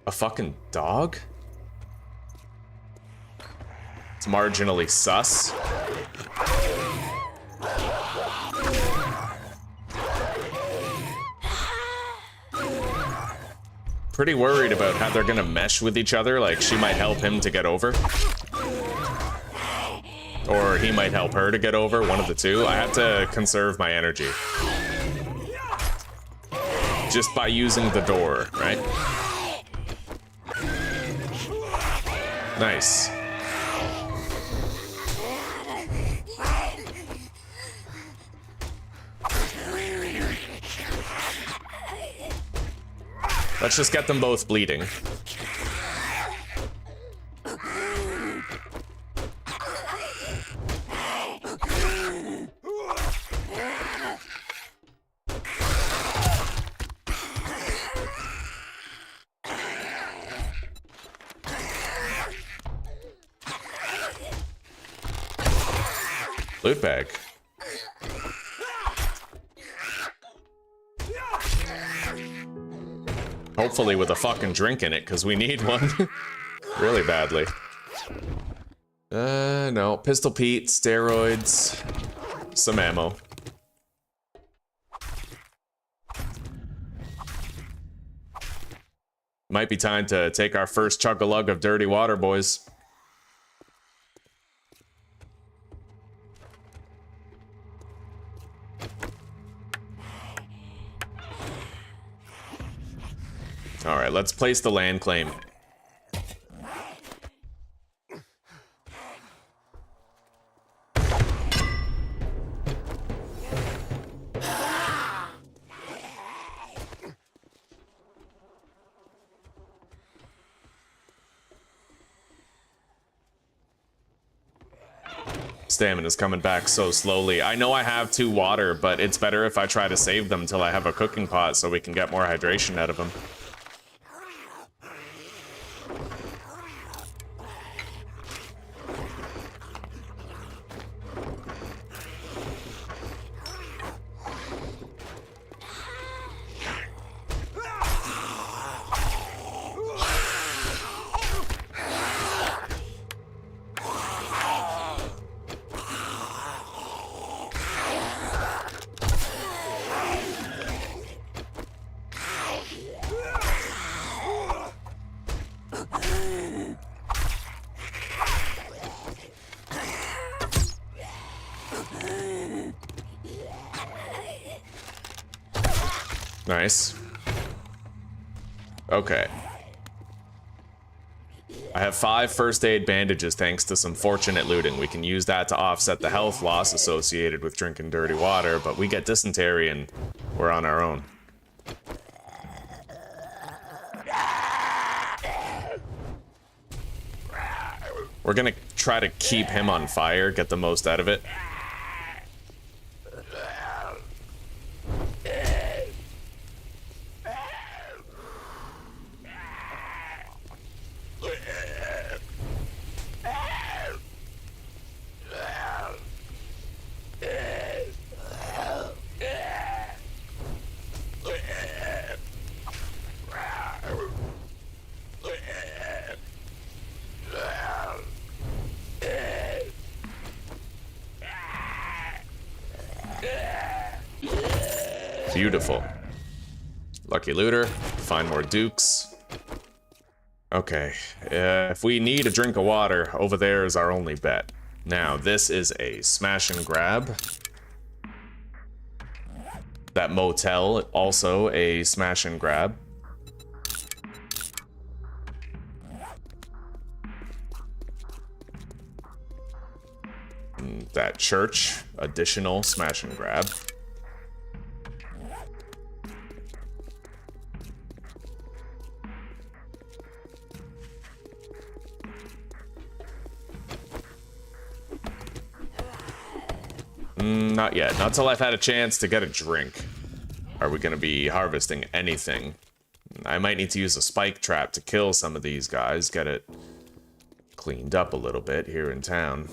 A fucking dog? It's marginally sus. Pretty worried about how they're gonna mesh with each other, like she might help him to get over. Or he might help her to get over, one of the two. I have to conserve my energy. Just by using the door, right? Nice. Let's just get them both bleeding. Loot bag. Hopefully with a fucking drink in it, because we need one. Really badly. No. Pistol Pete, steroids, some ammo. Might be time to take our first chug-a-lug of dirty water, boys. Alright, let's place the land claim. Stamina's coming back so slowly. I know I have 2 water, but it's better if I try to save them till I have a cooking pot so we can get more hydration out of them. Nice. Okay. I have 5 first aid bandages thanks to some fortunate looting. We can use that to offset the health loss associated with drinking dirty water, but we get dysentery and we're on our own. We're gonna try to keep him on fire, get the most out of it. Beautiful. Lucky looter. Find more dukes. Okay. If we need a drink of water, over there is our only bet. Now, this is a smash and grab. That motel, also a smash and grab. That church, additional smash and grab. Not yet. Not till I've had a chance to get a drink. Are we going to be harvesting anything? I might need to use a spike trap to kill some of these guys, get it cleaned up a little bit here in town.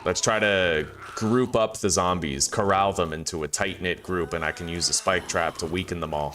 Let's try to group up the zombies, corral them into a tight-knit group, and I can use a spike trap to weaken them all.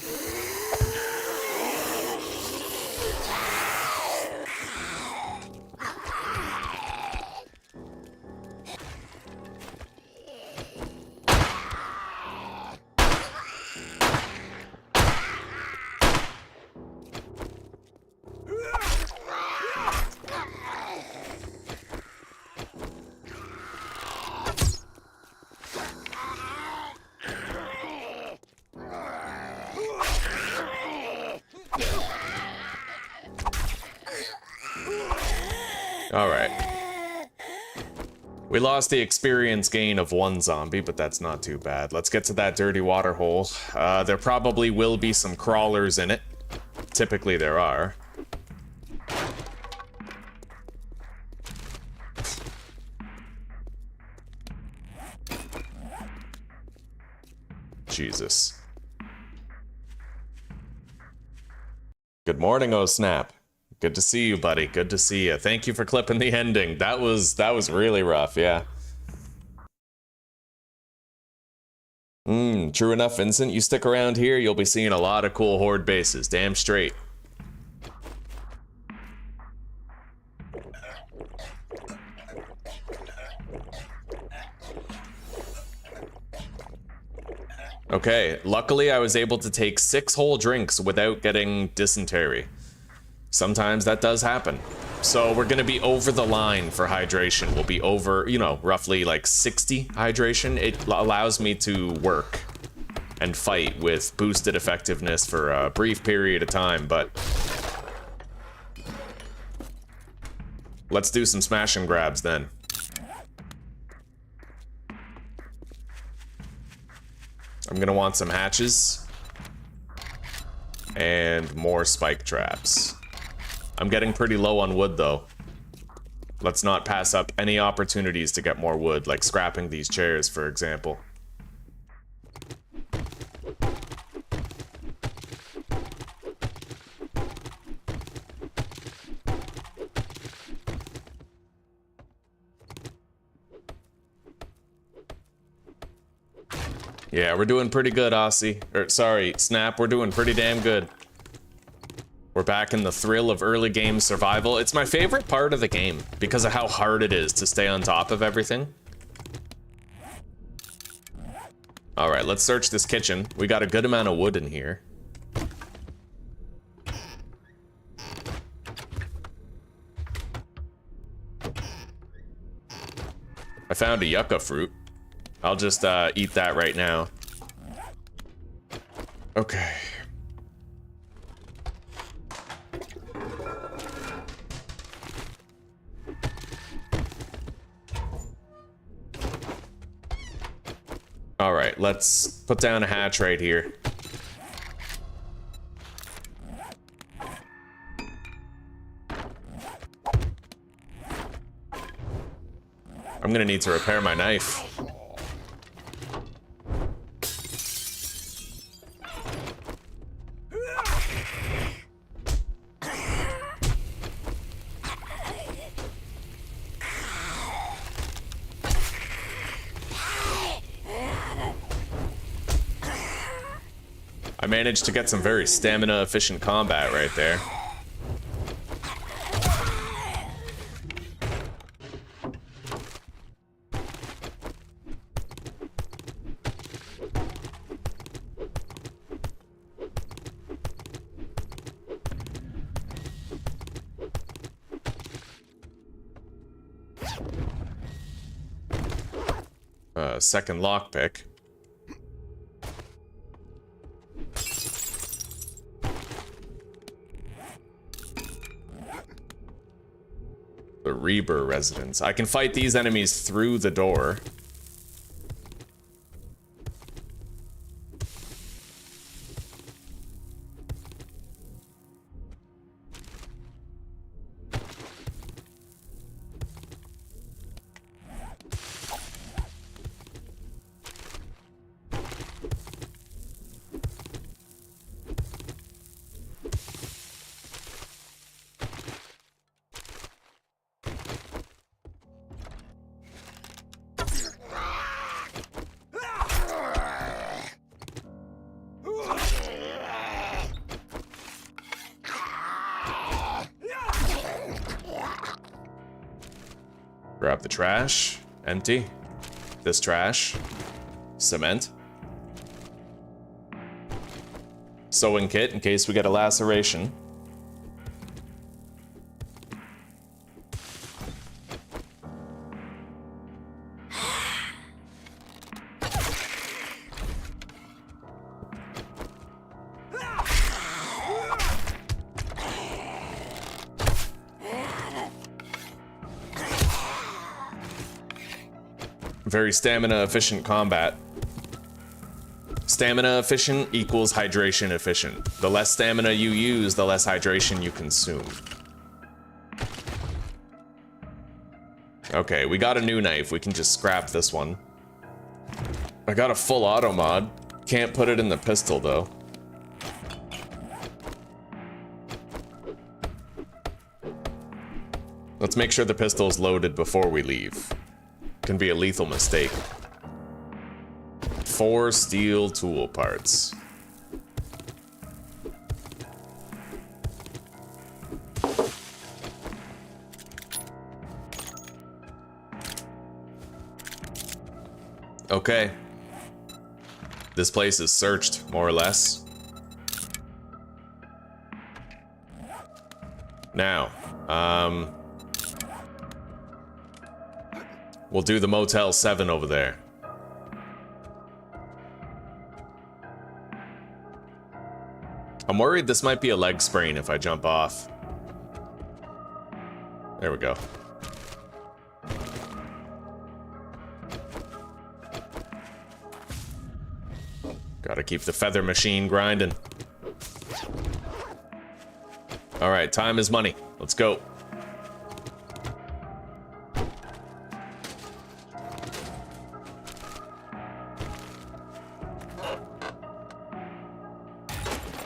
Alright. We lost the experience gain of one zombie, but that's not too bad. Let's get to that dirty water hole. There probably will be some crawlers in it. Typically there are. Jesus. Good morning, oh snap. Good to see you, buddy. Good to see you. Thank you for clipping the ending. That was really rough, yeah. True enough, Vincent. You stick around here, you'll be seeing a lot of cool horde bases. Damn straight. Okay, luckily I was able to take 6 whole drinks without getting dysentery. Sometimes that does happen. So we're gonna be over the line for hydration. We'll be over, you know, roughly like 60 hydration. It allows me to work and fight with boosted effectiveness for a brief period of time, but let's do some smash and grabs then. I'm gonna want some hatches and more spike traps. I'm getting pretty low on wood, though. Let's not pass up any opportunities to get more wood, like scrapping these chairs, for example. Yeah, we're doing pretty good, Aussie. Or, sorry, Snap, we're doing pretty damn good. We're back in the thrill of early game survival. It's my favorite part of the game because of how hard it is to stay on top of everything. All right, let's search this kitchen. We got a good amount of wood in here. I found a yucca fruit. I'll just eat that right now. Okay. All right, let's put down a hatch right here. I'm gonna need to repair my knife. I managed to get some very stamina-efficient combat right there. Second lockpick. The Reaper residence. I can fight these enemies through the door. Grab the trash. Empty. This trash. Cement. Sewing kit in case we get a laceration. Very stamina efficient combat. Stamina efficient equals hydration efficient. The less stamina you use, the less hydration you consume. Okay, we got a new knife. We can just scrap this one. I got a full auto mod. Can't put it in the pistol though. Let's make sure the pistol is loaded before we leave. Can be a lethal mistake. 4 steel tool parts. Okay. This place is searched, more or less. Now, we'll do the Motel 7 over there. I'm worried this might be a leg sprain if I jump off. There we go. Gotta keep the feather machine grinding. Alright, time is money. Let's go.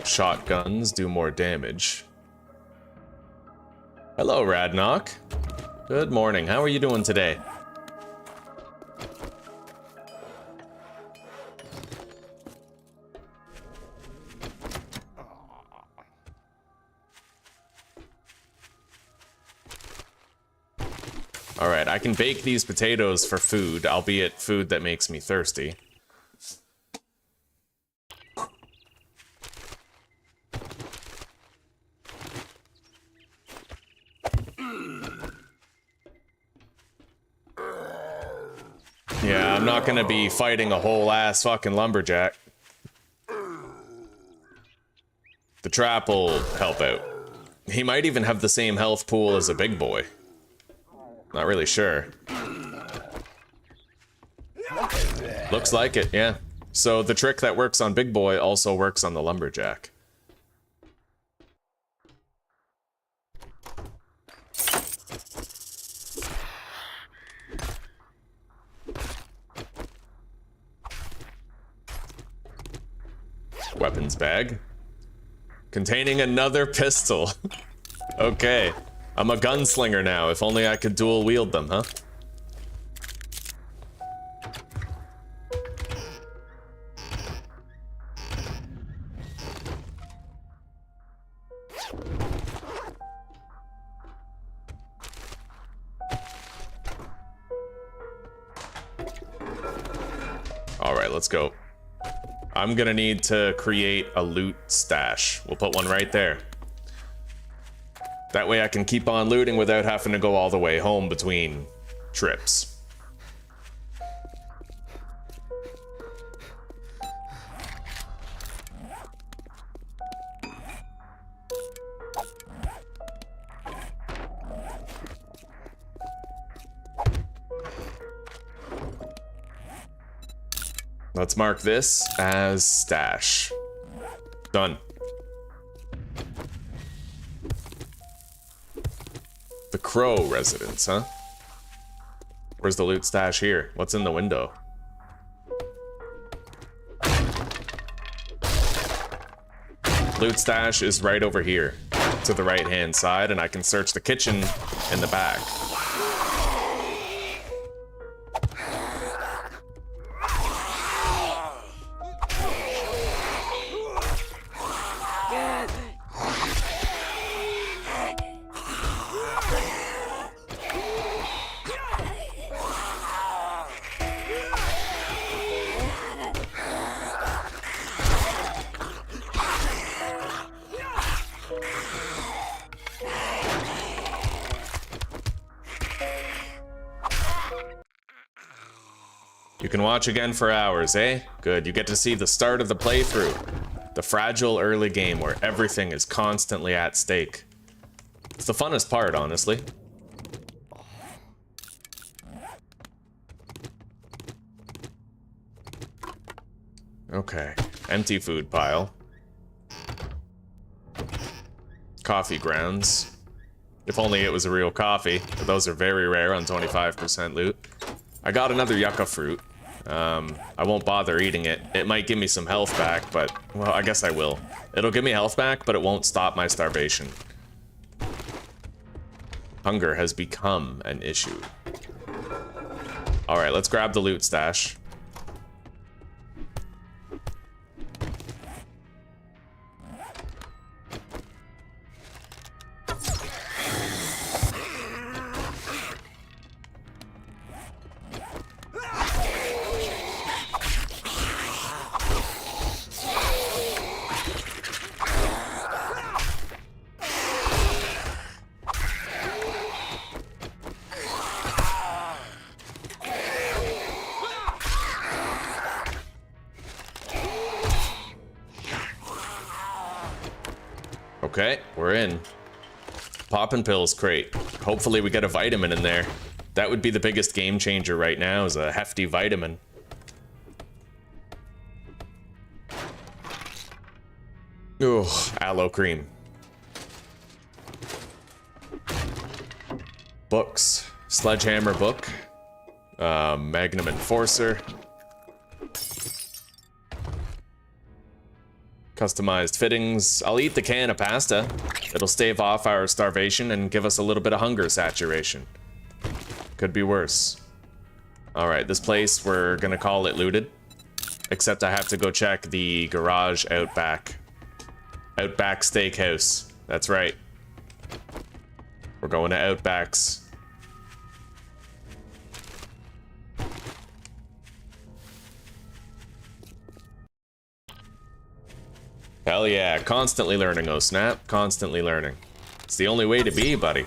Shotguns do more damage. Hello, Radnock. Good morning. How are you doing today? Alright, I can bake these potatoes for food, albeit food that makes me thirsty. Yeah, I'm not gonna be fighting a whole ass fucking lumberjack. The trap will help out. He might even have the same health pool as a big boy. Not really sure. Looks like it, yeah. So the trick that works on big boy also works on the lumberjack. Weapons bag. Containing another pistol. Okay. I'm a gunslinger now. If only I could dual wield them, huh? Alright, let's go. I'm gonna need to create a loot stash. We'll put one right there. That way I can keep on looting without having to go all the way home between trips. Let's mark this as stash. Done. The Crow residence, huh? Where's the loot stash here? What's in the window? Loot stash is right over here, to the right-hand side, and I can search the kitchen in the back. You can watch again for hours, eh? Good, you get to see the start of the playthrough. The fragile early game where everything is constantly at stake. It's the funnest part, honestly. Okay, empty food pile. Coffee grounds. If only it was a real coffee, but those are very rare on 25% loot. I got another yucca fruit. I won't bother eating it. It might give me some health back, but, well, I guess I will. It'll give me health back, but it won't stop my starvation. Hunger has become an issue. Alright, let's grab the loot stash. Okay, we're in. Poppin' pills crate. Hopefully we get a vitamin in there. That would be the biggest game changer right now, is a hefty vitamin. Ooh, aloe cream. Books. Sledgehammer book. Magnum Enforcer. Customized fittings. I'll eat the can of pasta. It'll stave off our starvation and give us a little bit of hunger saturation. Could be worse. Alright, this place, we're gonna call it looted. Except I have to go check the garage out back. Outback Steakhouse. That's right. We're going to Outbacks. Hell yeah, constantly learning, oh snap, constantly learning. It's the only way to be, buddy.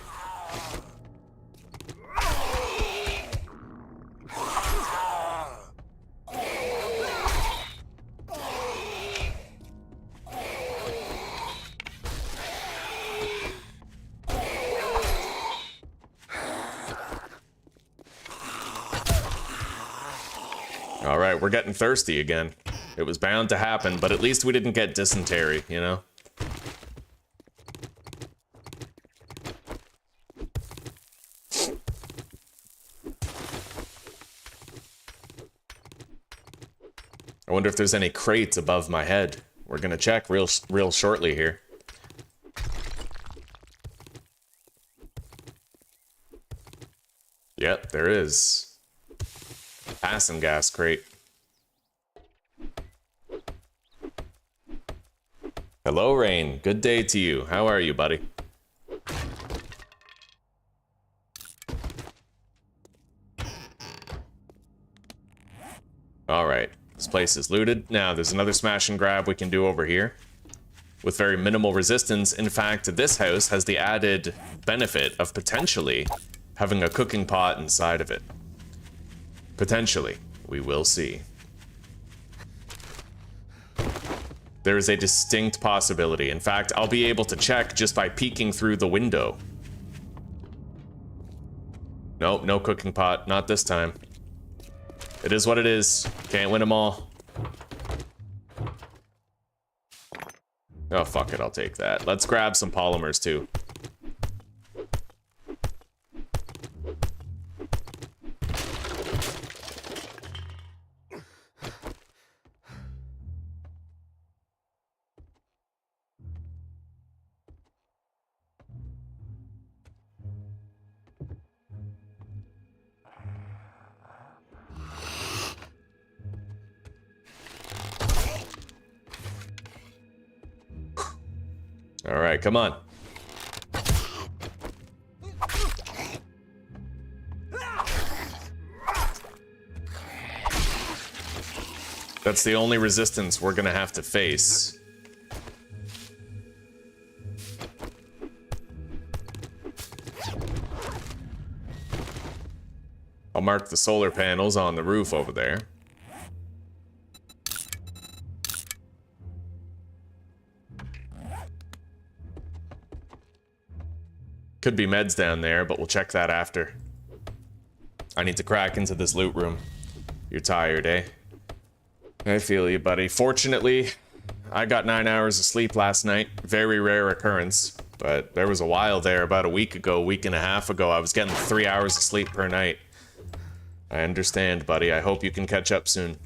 Alright, we're getting thirsty again. It was bound to happen, but at least we didn't get dysentery, you know? I wonder if there's any crates above my head. We're gonna check real shortly here. Yep, there is. Passing gas crate. Hello, Rain. Good day to you. How are you, buddy? Alright, this place is looted. Now, there's another smash and grab we can do over here. With very minimal resistance. In fact, this house has the added benefit of potentially having a cooking pot inside of it. Potentially. We will see. There is a distinct possibility. In fact, I'll be able to check just by peeking through the window. Nope, no cooking pot. Not this time. It is what it is. Can't win them all. Oh, fuck it. I'll take that. Let's grab some polymers, too. All right, come on. That's the only resistance we're gonna have to face. I'll mark the solar panels on the roof over there. Could be meds down there, but we'll check that after. I need to crack into this loot room. You're tired, eh? I feel you, buddy. Fortunately, I got 9 hours of sleep last night. Very rare occurrence. But there was a while there, about a week and a half ago, I was getting 3 hours of sleep per night. I understand, buddy. I hope you can catch up soon.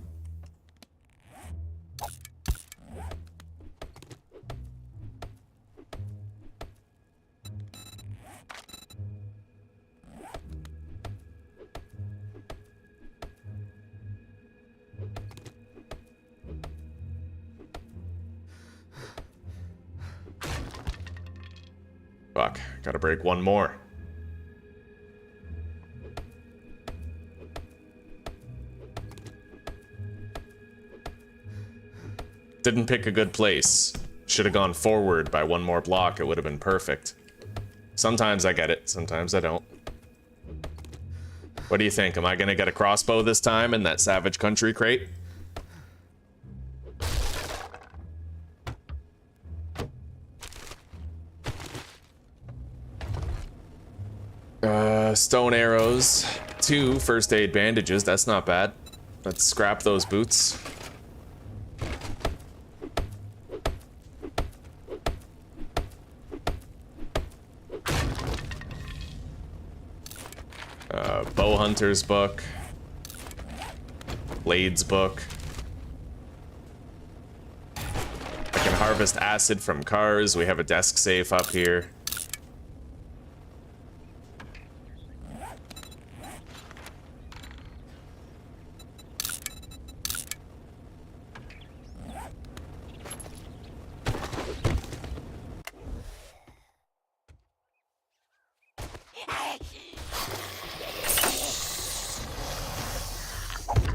Fuck, gotta break one more. Didn't pick a good place. Should have gone forward by one more block, it would have been perfect. Sometimes I get it, sometimes I don't. What do you think? Am I gonna get a crossbow this time in that Savage Country crate? Stone arrows, 2 first aid bandages, that's not bad. Let's scrap those boots. Bow Hunter's book. Blades book. I can harvest acid from cars, we have a desk safe up here.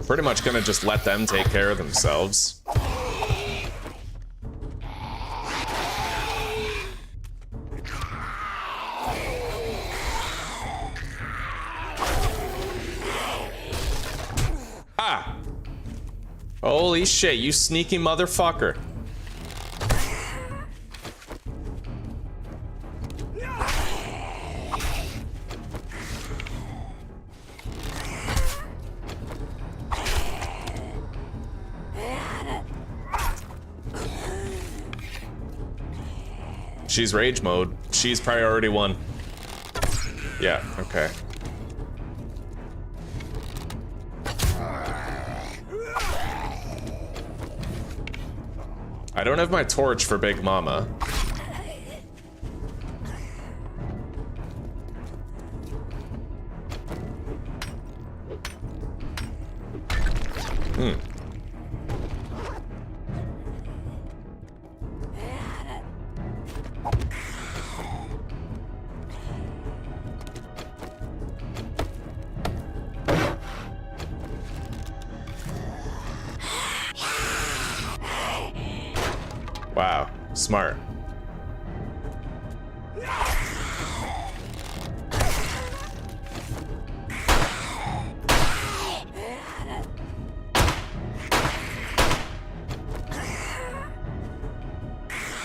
Pretty much gonna just let them take care of themselves. Ah! Holy shit, you sneaky motherfucker. She's rage mode. She's priority 1. Yeah, okay. I don't have my torch for Big Mama. Wow, smart.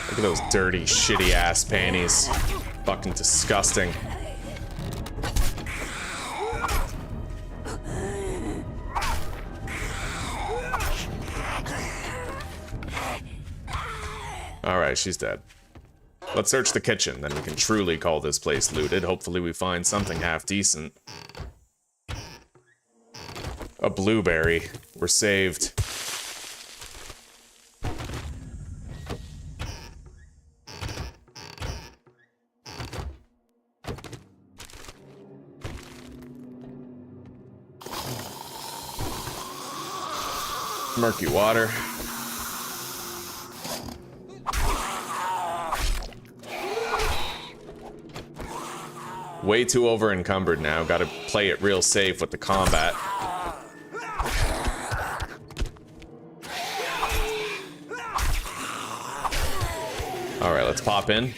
Look at those dirty, shitty ass panties. Fucking disgusting. Alright, she's dead. Let's search the kitchen, then we can truly call this place looted. Hopefully we find something half decent. A blueberry. We're saved. Murky water. Way too over encumbered now. Gotta play it real safe with the combat. Alright, let's pop in.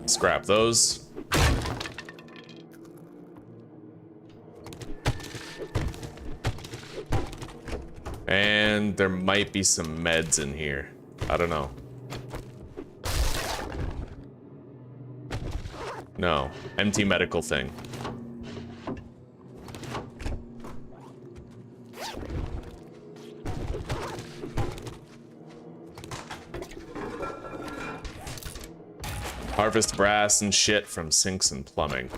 Scrap those. And there might be some meds in here. I don't know. No, empty medical thing. Harvest brass and shit from sinks and plumbing.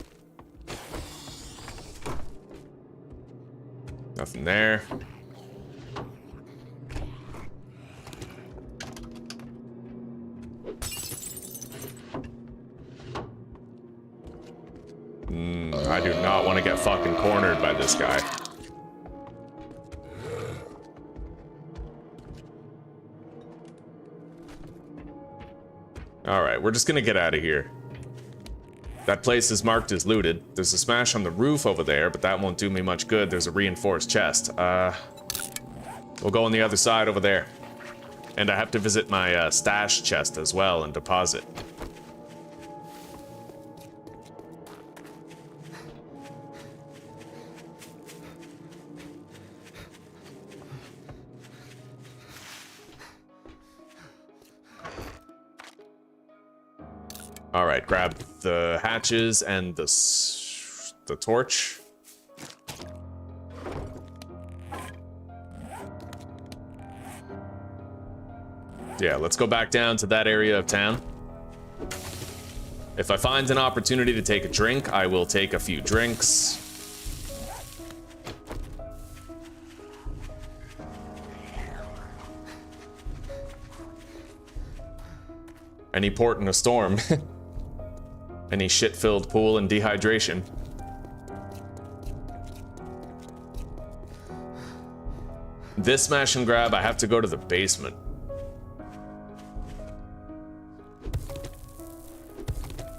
Nothing there. I do not want to get fucking cornered by this guy. Alright, we're just gonna get out of here. That place is marked as looted. There's a smash on the roof over there, but that won't do me much good. There's a reinforced chest. We'll go on the other side over there. And I have to visit my stash chest as well and deposit. Alright, grab the hatches and the torch. Yeah, let's go back down to that area of town. If I find an opportunity to take a drink, I will take a few drinks. Any port in a storm. Any shit-filled pool and dehydration. This smash and grab, I have to go to the basement.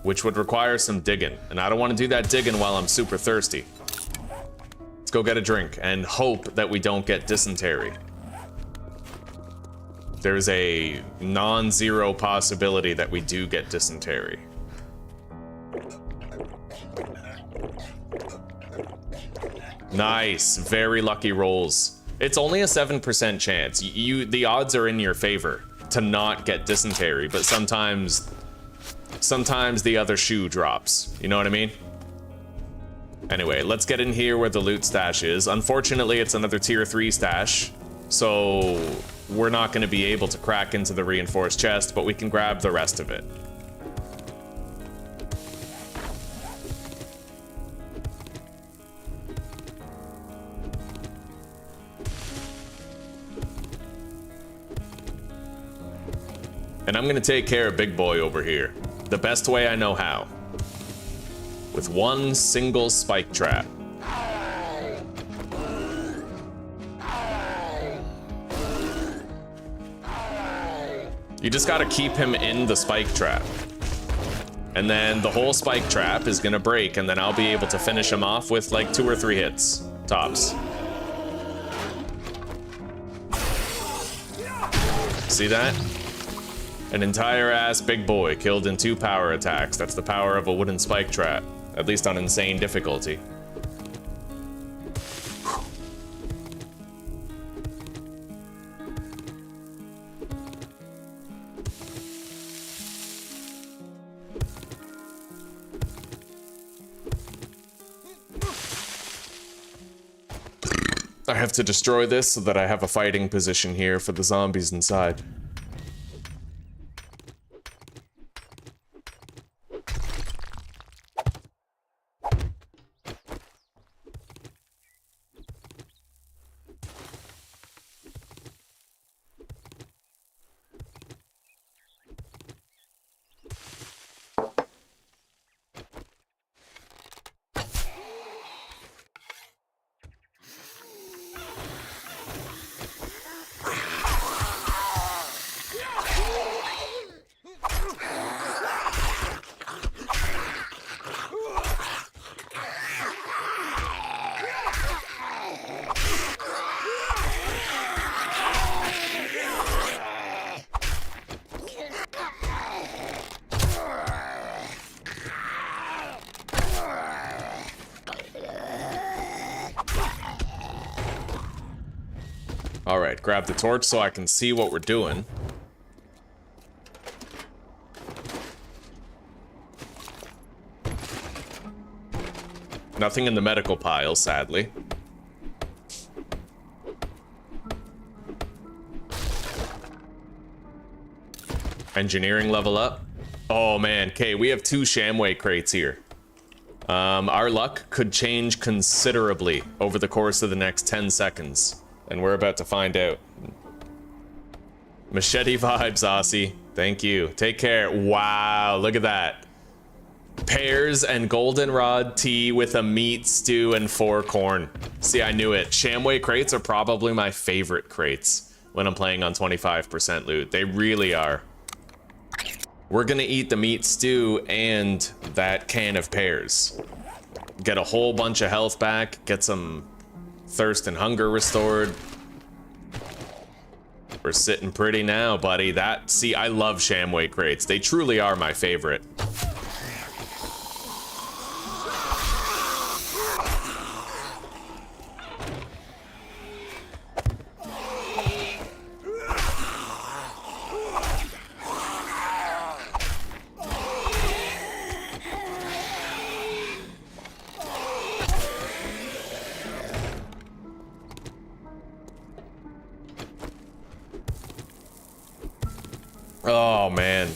Which would require some digging, and I don't want to do that digging while I'm super thirsty. Let's go get a drink and hope that we don't get dysentery. There's a non-zero possibility that we do get dysentery. Nice, very lucky rolls. It's only a 7% chance. The odds are in your favor to not get dysentery, but sometimes the other shoe drops. You know what I mean? Anyway, let's get in here where the loot stash is. Unfortunately, it's another tier 3 stash, so we're not going to be able to crack into the reinforced chest, but we can grab the rest of it. And I'm gonna take care of Big Boy over here, the best way I know how. With one single spike trap. You just gotta keep him in the spike trap. And then the whole spike trap is gonna break, and then I'll be able to finish him off with like 2 or 3 hits, tops. See that? An entire ass Big Boy killed in 2 power attacks. That's the power of a wooden spike trap, at least on insane difficulty. I have to destroy this so that I have a fighting position here for the zombies inside. Alright, grab the torch so I can see what we're doing. Nothing in the medical pile, sadly. Engineering level up. Oh man, okay, we have 2 Shamway crates here. Our luck could change considerably over the course of the next 10 seconds. And we're about to find out. Machete vibes, Aussie. Thank you. Take care. Wow, look at that. Pears and goldenrod tea with a meat stew and 4 corn. See, I knew it. Shamway crates are probably my favorite crates when I'm playing on 25% loot. They really are. We're gonna eat the meat stew and that can of pears. Get a whole bunch of health back, get some thirst and hunger restored. We're sitting pretty now, buddy. See, I love Shamway crates. They truly are my favorite. Oh, man.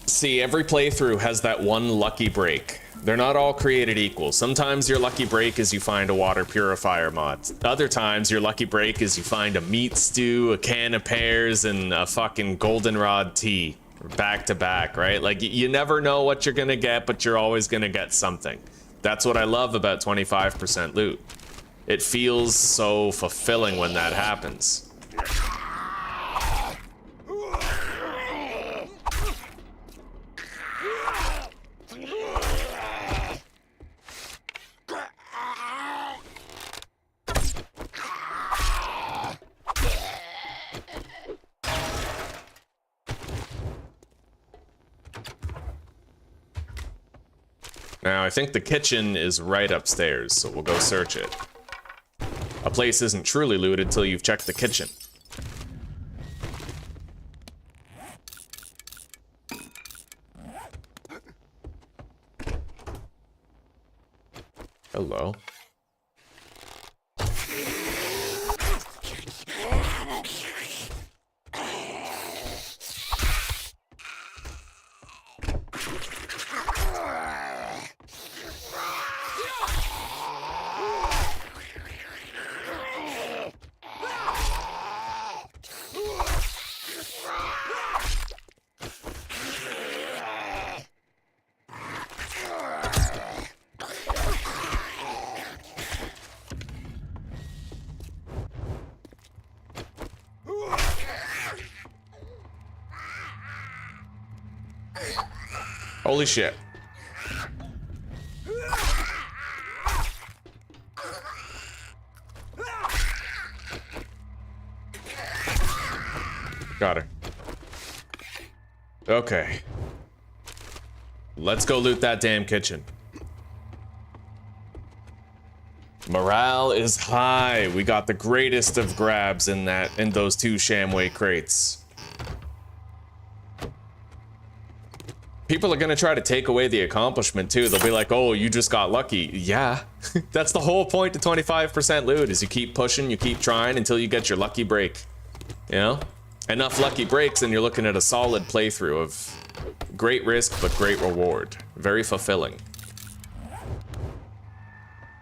See, every playthrough has that one lucky break. They're not all created equal. Sometimes your lucky break is you find a water purifier mod. Other times your lucky break is you find a meat stew, a can of pears, and a fucking goldenrod tea. Back to back, right? Like, you never know what you're gonna get, but you're always gonna get something. That's what I love about 25% loot. It feels so fulfilling when that happens. Now, I think the kitchen is right upstairs, so we'll go search it. A place isn't truly looted till you've checked the kitchen. Hello. Holy shit. Got her. Okay. Let's go loot that damn kitchen. Morale is high. We got the greatest of grabs in those 2 Shamway crates. People are gonna try to take away the accomplishment too. They'll be like, oh, you just got lucky. Yeah, that's the whole point to 25% loot, is you keep pushing, you keep trying until you get your lucky break. You know? Enough lucky breaks and you're looking at a solid playthrough of great risk but great reward. Very fulfilling.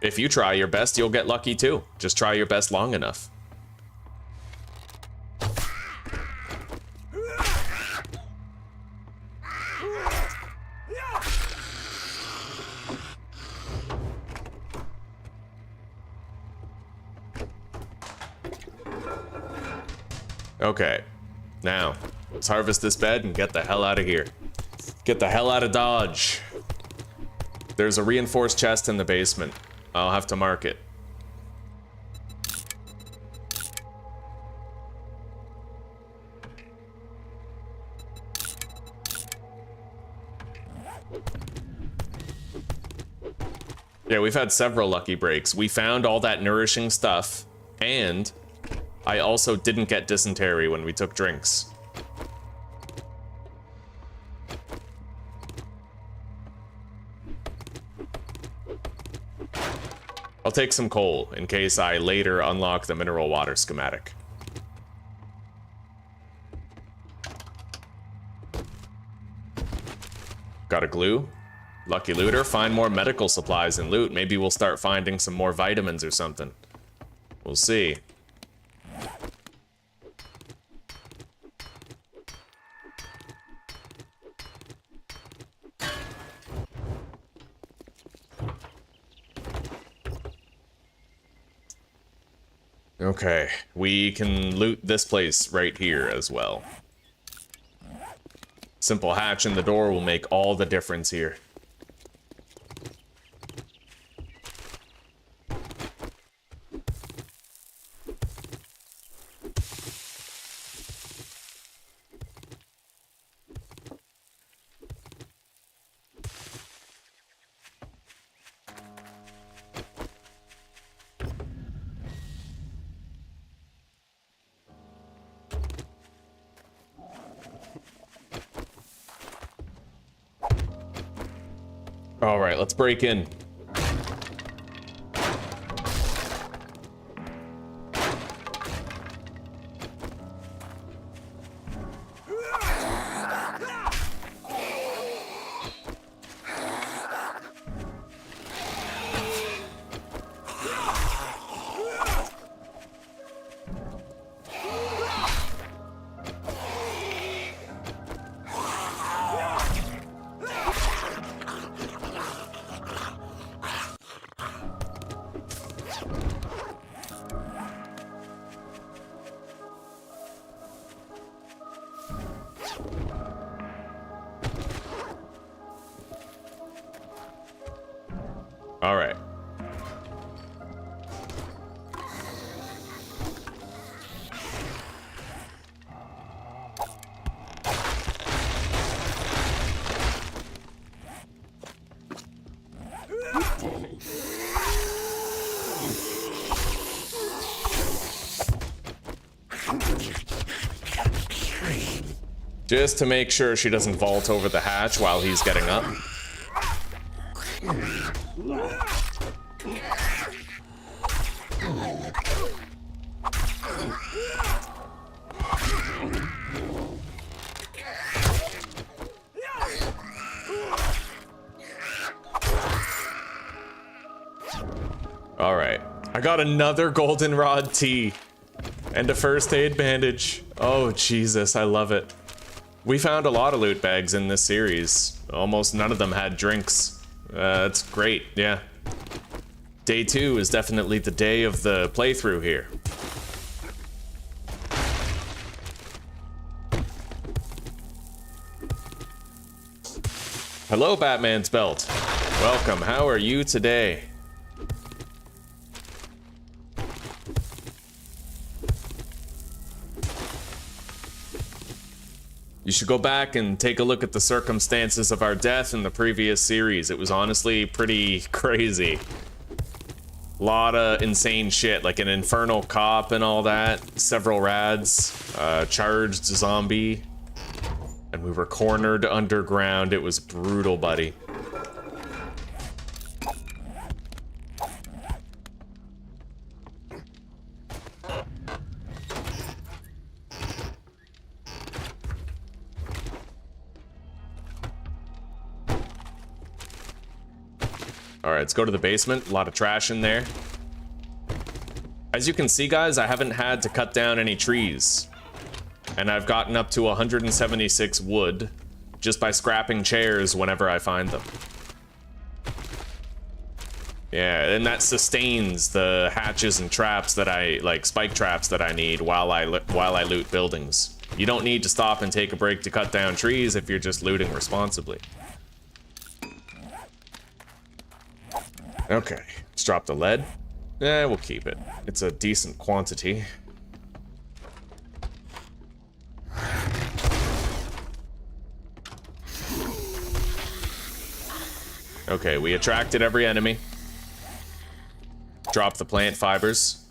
If you try your best, you'll get lucky too. Just try your best long enough. Okay, now let's harvest this bed and get the hell out of here. Get the hell out of Dodge. There's a reinforced chest in the basement. I'll have to mark it. Yeah, we've had several lucky breaks. We found all that nourishing stuff, and I also didn't get dysentery when we took drinks. I'll take some coal in case I later unlock the mineral water schematic. Got a glue? Lucky looter, find more medical supplies and loot. Maybe we'll start finding some more vitamins or something. We'll see. Okay, we can loot this place right here as well. Simple hatch in the door will make all the difference here. All right, let's break in. All right. Just to make sure she doesn't vault over the hatch while he's getting up. All right, I got another goldenrod tea and a first aid bandage. Oh, Jesus, I love it. We found a lot of loot bags in this series. Almost none of them had drinks. That's great, yeah. Day 2 is definitely the day of the playthrough here. Hello, Batman's belt. Welcome. How are you today? You should go back and take a look at the circumstances of our death in the previous series. It was honestly pretty crazy. Lot of insane shit, like an infernal cop and all that. Several rads, charged zombie. And we were cornered underground. It was brutal, buddy. All right, let's go to the basement. A lot of trash in there. As you can see, guys, I haven't had to cut down any trees. And I've gotten up to 176 wood just by scrapping chairs whenever I find them. Yeah, and that sustains the hatches and traps that like spike traps that I need while I loot buildings. You don't need to stop and take a break to cut down trees if you're just looting responsibly. Okay, let's drop the lead. We'll keep it. It's a decent quantity. Okay, we attracted every enemy. Drop the plant fibers.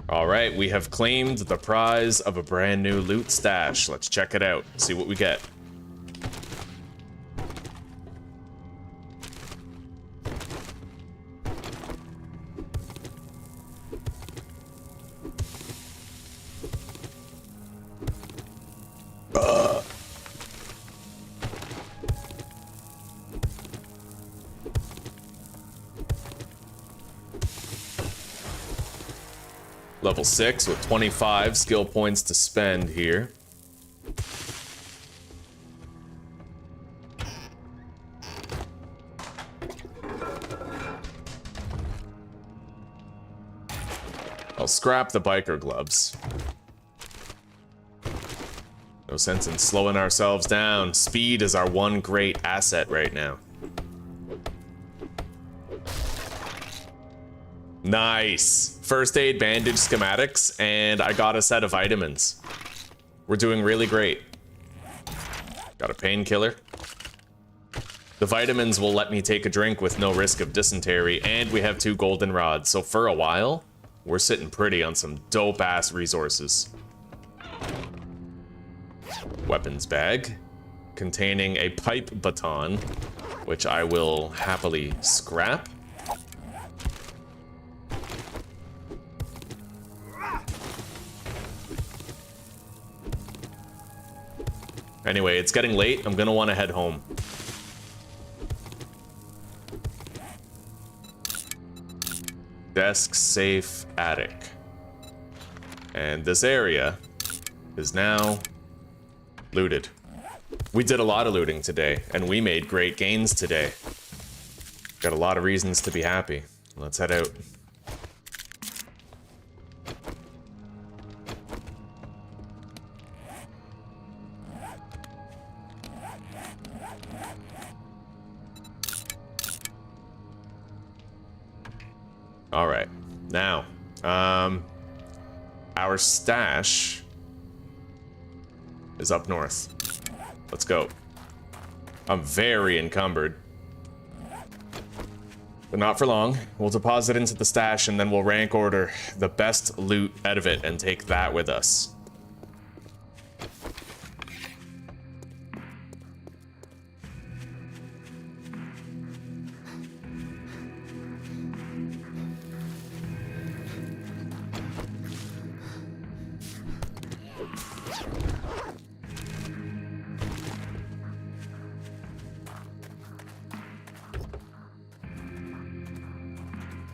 Alright, we have claimed the prize of a brand new loot stash. Let's check it out, see what we get. Level 6 with 25 skill points to spend here. I'll scrap the biker gloves. No sense in slowing ourselves down. Speed is our one great asset right now. Nice. First aid bandage schematics, and I got a set of vitamins. We're doing really great. Got a painkiller. The vitamins will let me take a drink with no risk of dysentery, and we have 2 golden rods. So for a while, we're sitting pretty on some dope-ass resources. Weapons bag, containing a pipe baton, which I will happily scrap. Anyway, it's getting late. I'm gonna want to head home. Desk, safe, attic. And this area is now looted. We did a lot of looting today, and we made great gains today. Got a lot of reasons to be happy. Let's head out. All right, now, our stash is up north. Let's go. I'm very encumbered. but not for long. We'll deposit into the stash and then we'll rank order the best loot out of it and take that with us.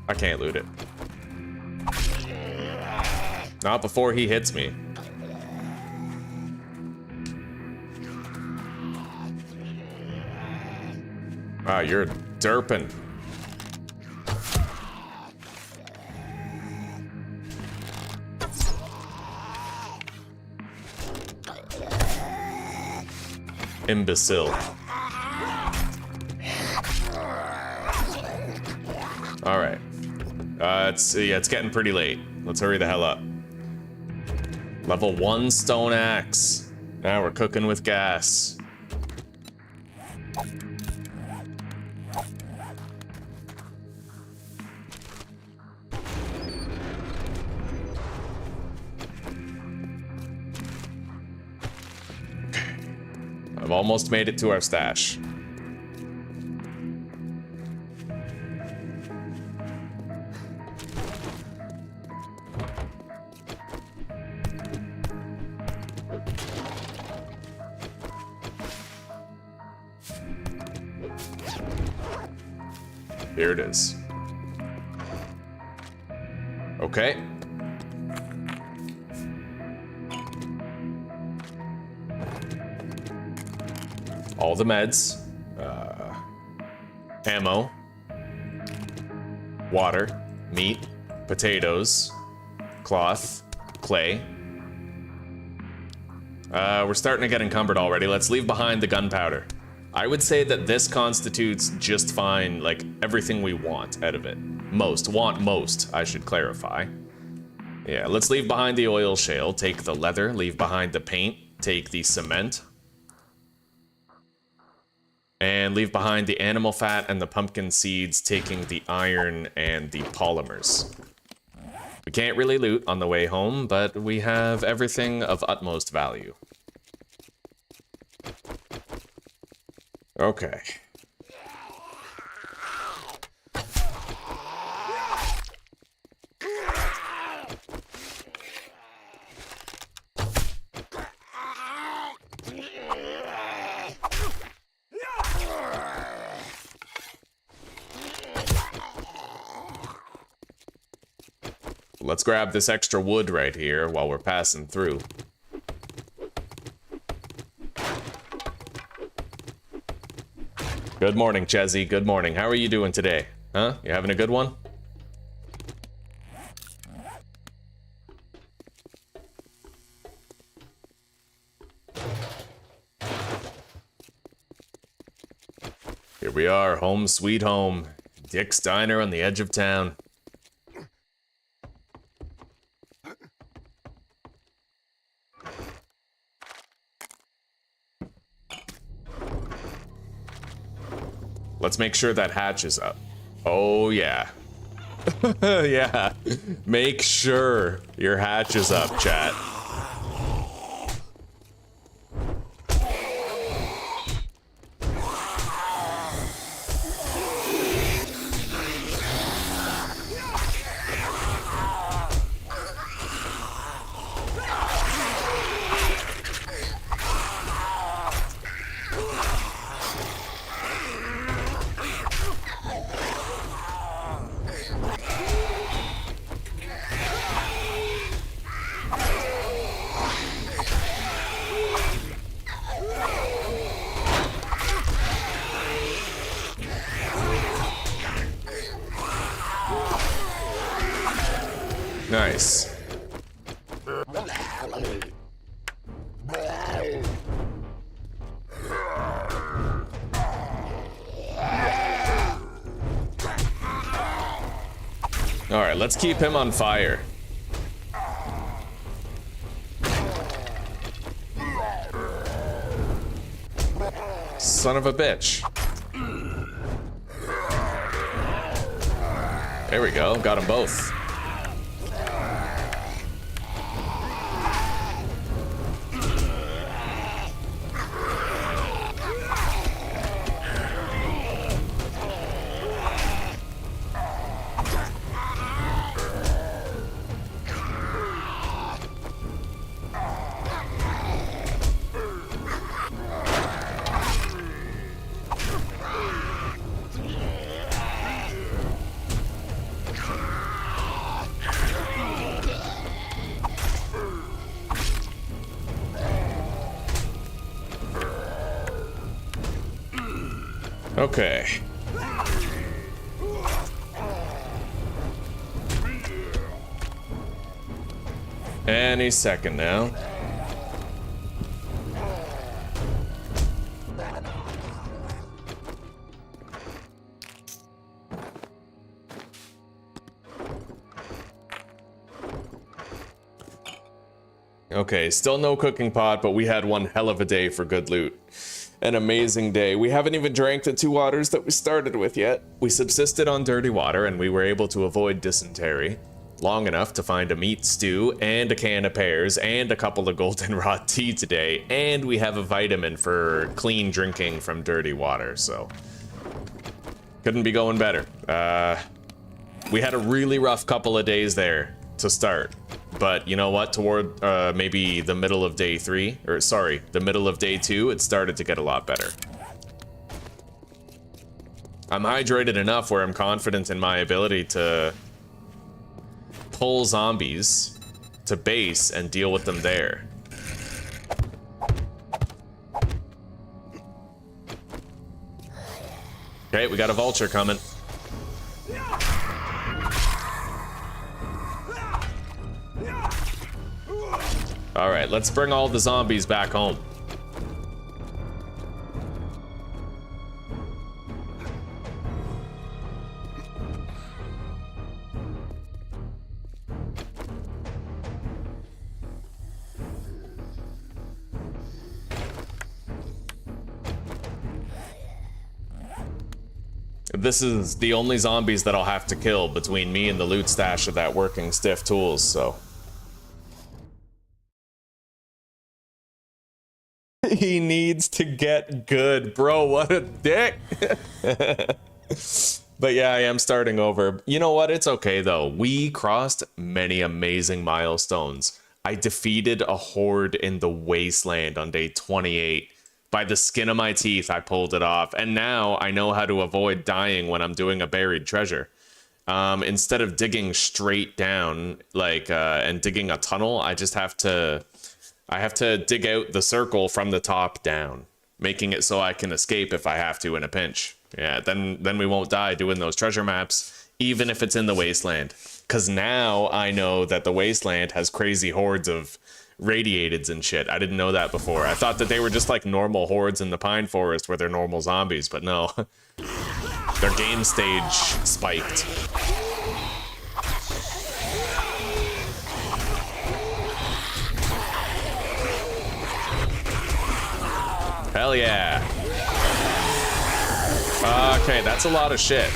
I can't loot it. Not before he hits me. Wow, you're derping. Imbecile. All right. It's getting pretty late. Let's hurry the hell up. Level 1 stone axe. Now we're cooking with gas. I've almost made it to our stash. Here it is. Okay. All the meds. Ammo. Water. Meat. Potatoes. Cloth. Clay. We're starting to get encumbered already. Let's leave behind the gunpowder. I would say that this constitutes just fine, like, everything we want out of it. Want most, I should clarify. Yeah, let's leave behind the oil shale, take the leather, leave behind the paint, take the cement. And leave behind the animal fat and the pumpkin seeds, taking the iron and the polymers. We can't really loot on the way home, but we have everything of utmost value. Okay. Let's grab this extra wood right here while we're passing through. Good morning, Chezzy. Good morning. How are you doing today? Huh? You having a good one? Here we are, home sweet home. Dick's Diner on the edge of town. Let's make sure that hatch is up. Oh, yeah. Yeah. Make sure your hatch is up, chat. Nice. All right, let's keep him on fire. Son of a bitch. There we go. Got them both. Okay. Any second now. Okay, still no cooking pot, but we had one hell of a day for good loot. An amazing day. We haven't even drank the 2 waters that we started with yet. We subsisted on dirty water and we were able to avoid dysentery long enough to find a meat stew and a can of pears and a couple of goldenrod tea today, and we have a vitamin for clean drinking from dirty water, so couldn't be going better. We had a really rough couple of days there to start, but you know what, toward maybe the middle of day 3, or sorry, the middle of day 2, it started to get a lot better. I'm hydrated enough where I'm confident in my ability to pull zombies to base and deal with them there. Okay, we got a vulture coming. All right, let's bring all the zombies back home. This is the only zombies that I'll have to kill between me and the loot stash of that working stiff tools, so. He needs to get good, bro. What a dick. But yeah, I am starting over. You know what? It's okay though. We crossed many amazing milestones. I defeated a horde in the wasteland on day 28. By the skin of my teeth, I pulled it off. And now I know how to avoid dying when I'm doing a buried treasure. Instead of digging straight down, like, and digging a tunnel, I have to dig out the circle from the top down, making it so I can escape if I have to in a pinch. Yeah, then we won't die doing those treasure maps, even if it's in the wasteland. Because now I know that the wasteland has crazy hordes of radiateds and shit. I didn't know that before. I thought that they were just like normal hordes in the pine forest where they're normal zombies, but no. Their game stage spiked. Hell yeah. Okay, that's a lot of shit.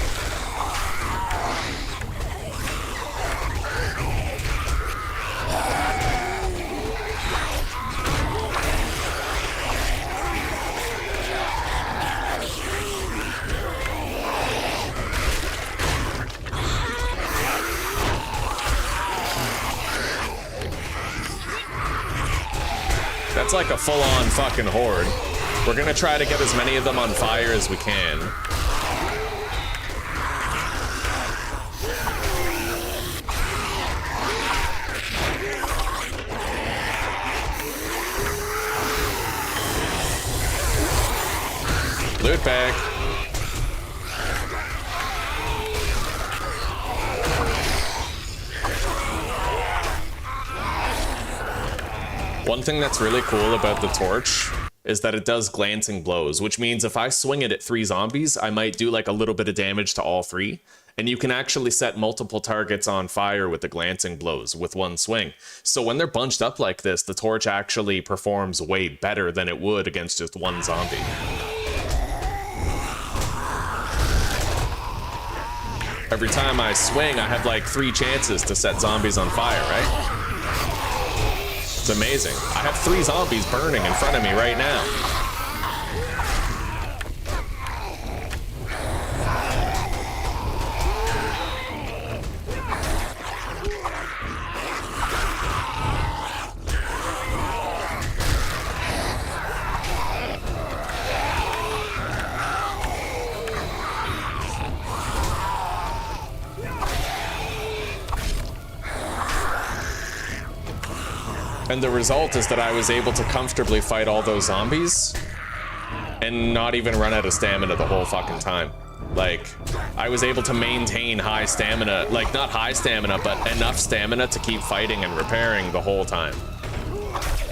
That's like a full-on fucking horde. We're gonna try to get as many of them on fire as we can. Loot bag. One thing that's really cool about the torch is that it does glancing blows, which means if I swing it at 3 zombies, I might do like a little bit of damage to all 3. And you can actually set multiple targets on fire with the glancing blows with one swing. So when they're bunched up like this, the torch actually performs way better than it would against just one zombie. I Every time I swing, I have like 3 chances to set zombies on fire, right? It's amazing. I have 3 zombies burning in front of me right now. And the result is that I was able to comfortably fight all those zombies and not even run out of stamina the whole fucking time. Like, I was able to maintain high stamina, like not high stamina, but enough stamina to keep fighting and repairing the whole time.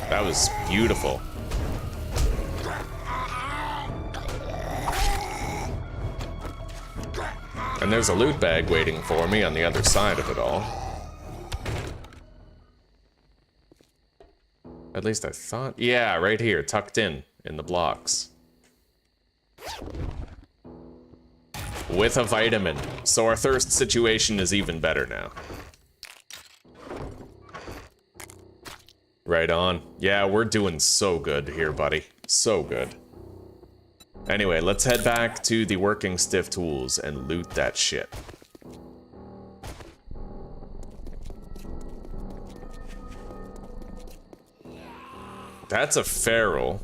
That was beautiful. And there's a loot bag waiting for me on the other side of it all. At least I thought. Yeah, right here, tucked in the blocks. With a vitamin. So our thirst situation is even better now. Right on. Yeah, we're doing so good here, buddy. So good. Anyway, let's head back to the working stiff tools and loot that shit. That's a feral.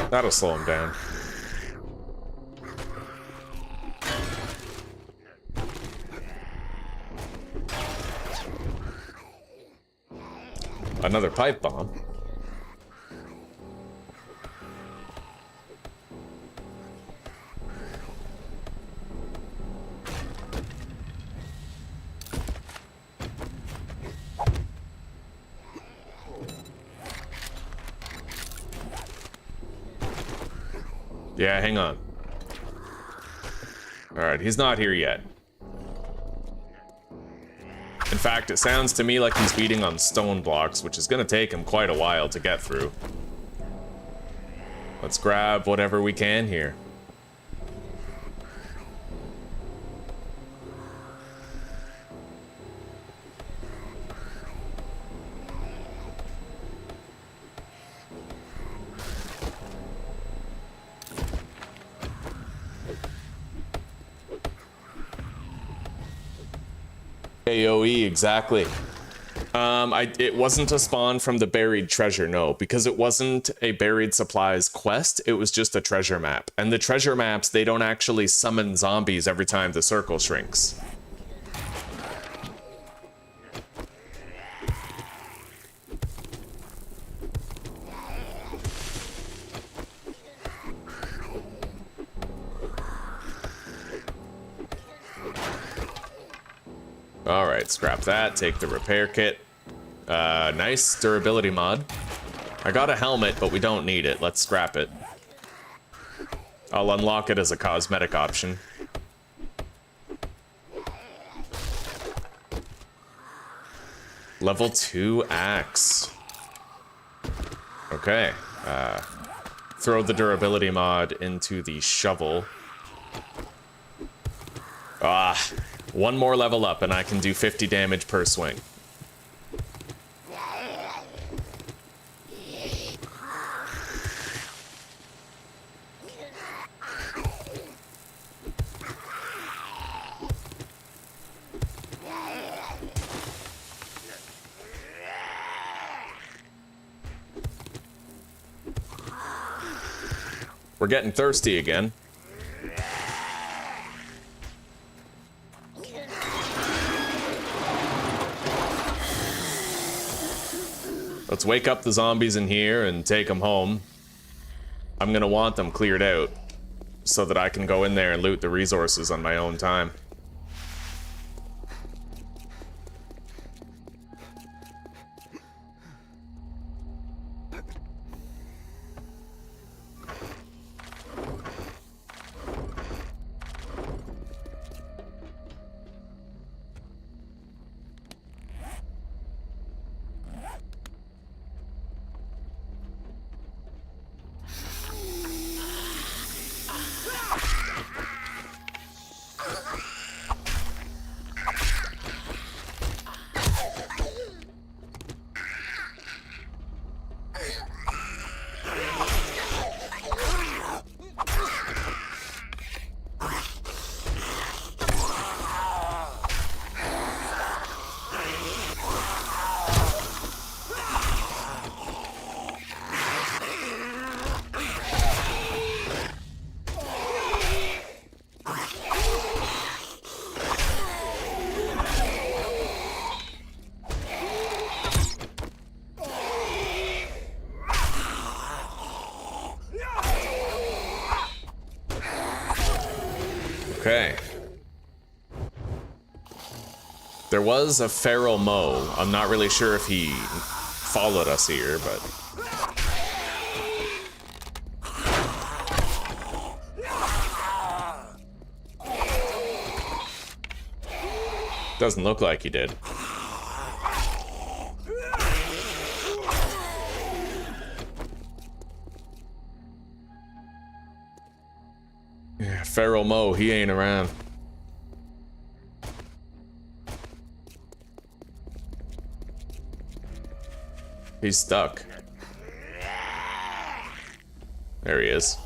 That'll slow him down. Another pipe bomb. Yeah, hang on. All right, he's not here yet. In fact, it sounds to me like he's feeding on stone blocks, which is gonna take him quite a while to get through. Let's grab whatever we can here. AoE, exactly. It wasn't a spawn from the buried treasure, no, because it wasn't a buried supplies quest, it was just a treasure map. And the treasure maps, they don't actually summon zombies every time the circle shrinks. Alright, scrap that, take the repair kit. Nice durability mod. I got a helmet, but we don't need it. Let's scrap it. I'll unlock it as a cosmetic option. Level 2 axe. Okay. Throw the durability mod into the shovel. Ah. One more level up and I can do 50 damage per swing. We're getting thirsty again. Let's wake up the zombies in here and take them home. I'm gonna want them cleared out so that I can go in there and loot the resources on my own time. There was a feral Mo. I'm not really sure if he followed us here, but... Doesn't look like he did. Yeah, feral Mo, he ain't around. He's stuck. There he is.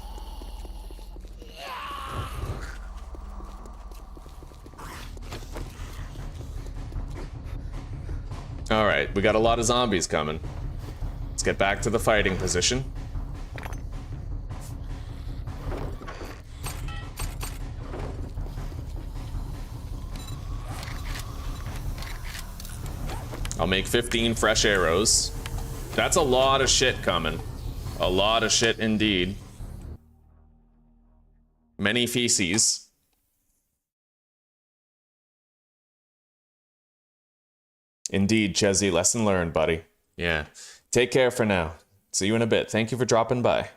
Alright, we got a lot of zombies coming. Let's get back to the fighting position. I'll make 15 fresh arrows. That's a lot of shit coming. A lot of shit indeed. Many feces. Indeed, Chezzy, lesson learned, buddy. Yeah. Take care for now. See you in a bit. Thank you for dropping by.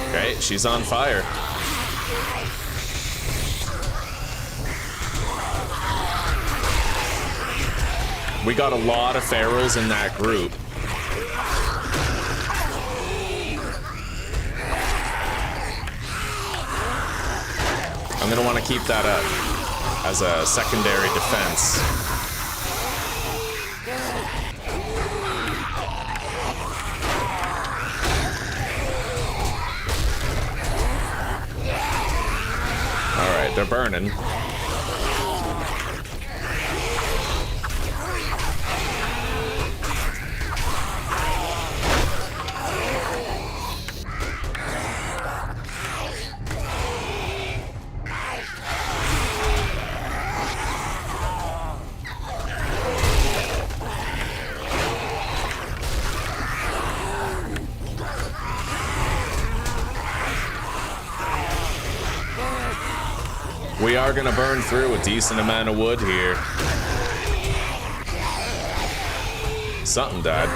Okay, she's on fire. We got a lot of ferals in that group. I'm gonna want to keep that up as a secondary defense. All right, they're burning. We are gonna burn through a decent amount of wood here. Something died.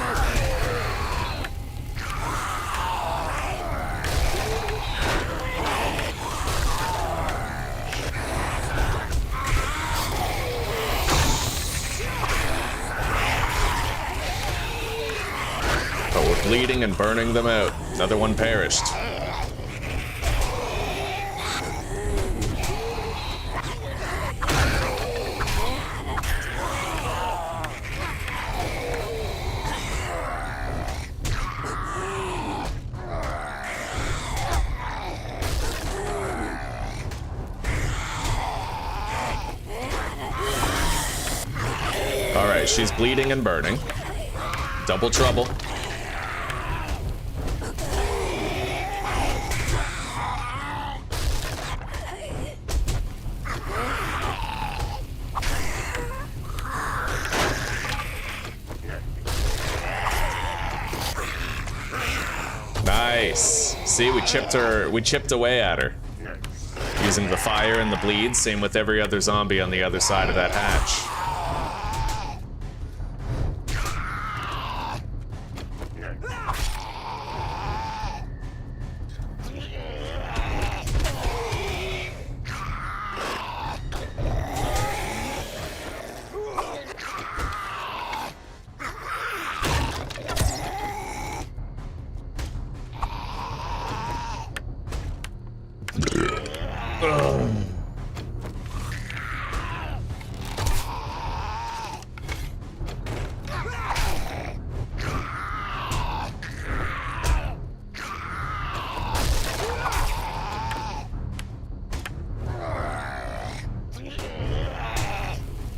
But we're bleeding and burning them out. Another one perished. She's bleeding and burning. Double trouble. Nice. See, we chipped away at her. Using the fire and the bleed, same with every other zombie on the other side of that hatch.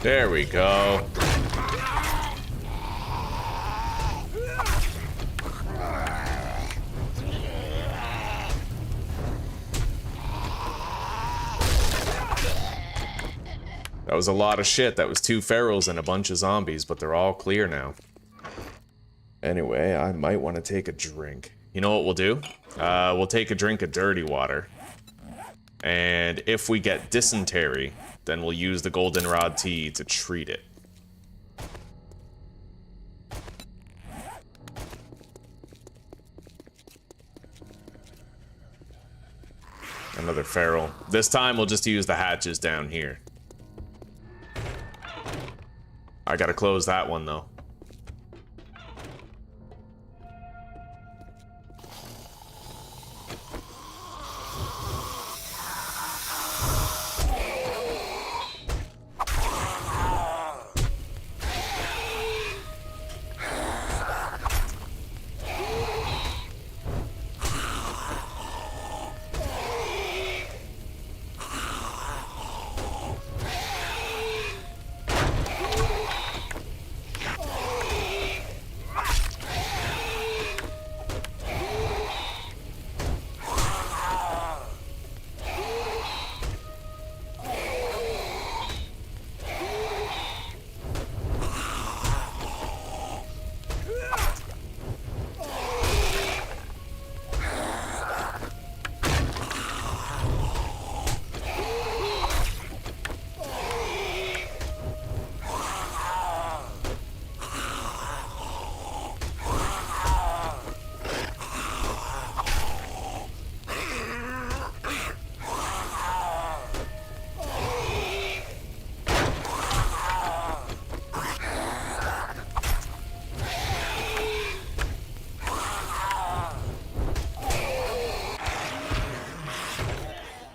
There we go. That was a lot of shit. That was 2 ferals and a bunch of zombies, but they're all clear now. Anyway, I might want to take a drink. You know what we'll do? We'll take a drink of dirty water. And if we get dysentery, then we'll use the goldenrod tea to treat it. Another feral. This time we'll just use the hatches down here. I gotta close that one though.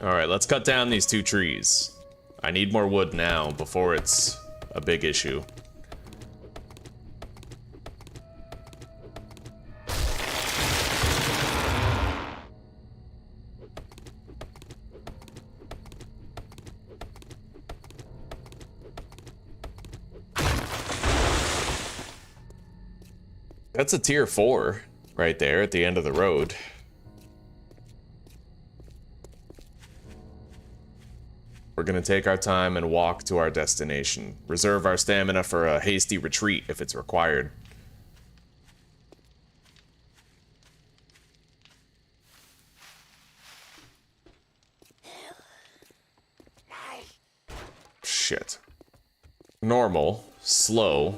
Alright, let's cut down these 2 trees. I need more wood now before it's a big issue. That's a tier 4 right there at the end of the road. We're gonna take our time and walk to our destination. Reserve our stamina for a hasty retreat if it's required. Shit. Normal, slow.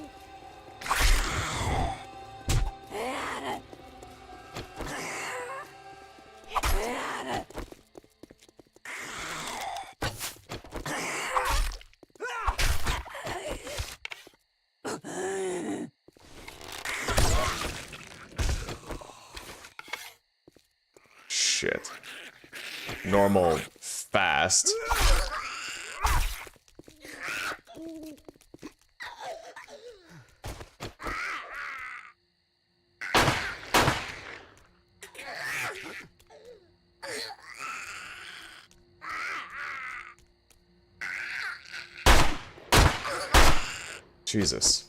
Shit. Normal, fast. Jesus.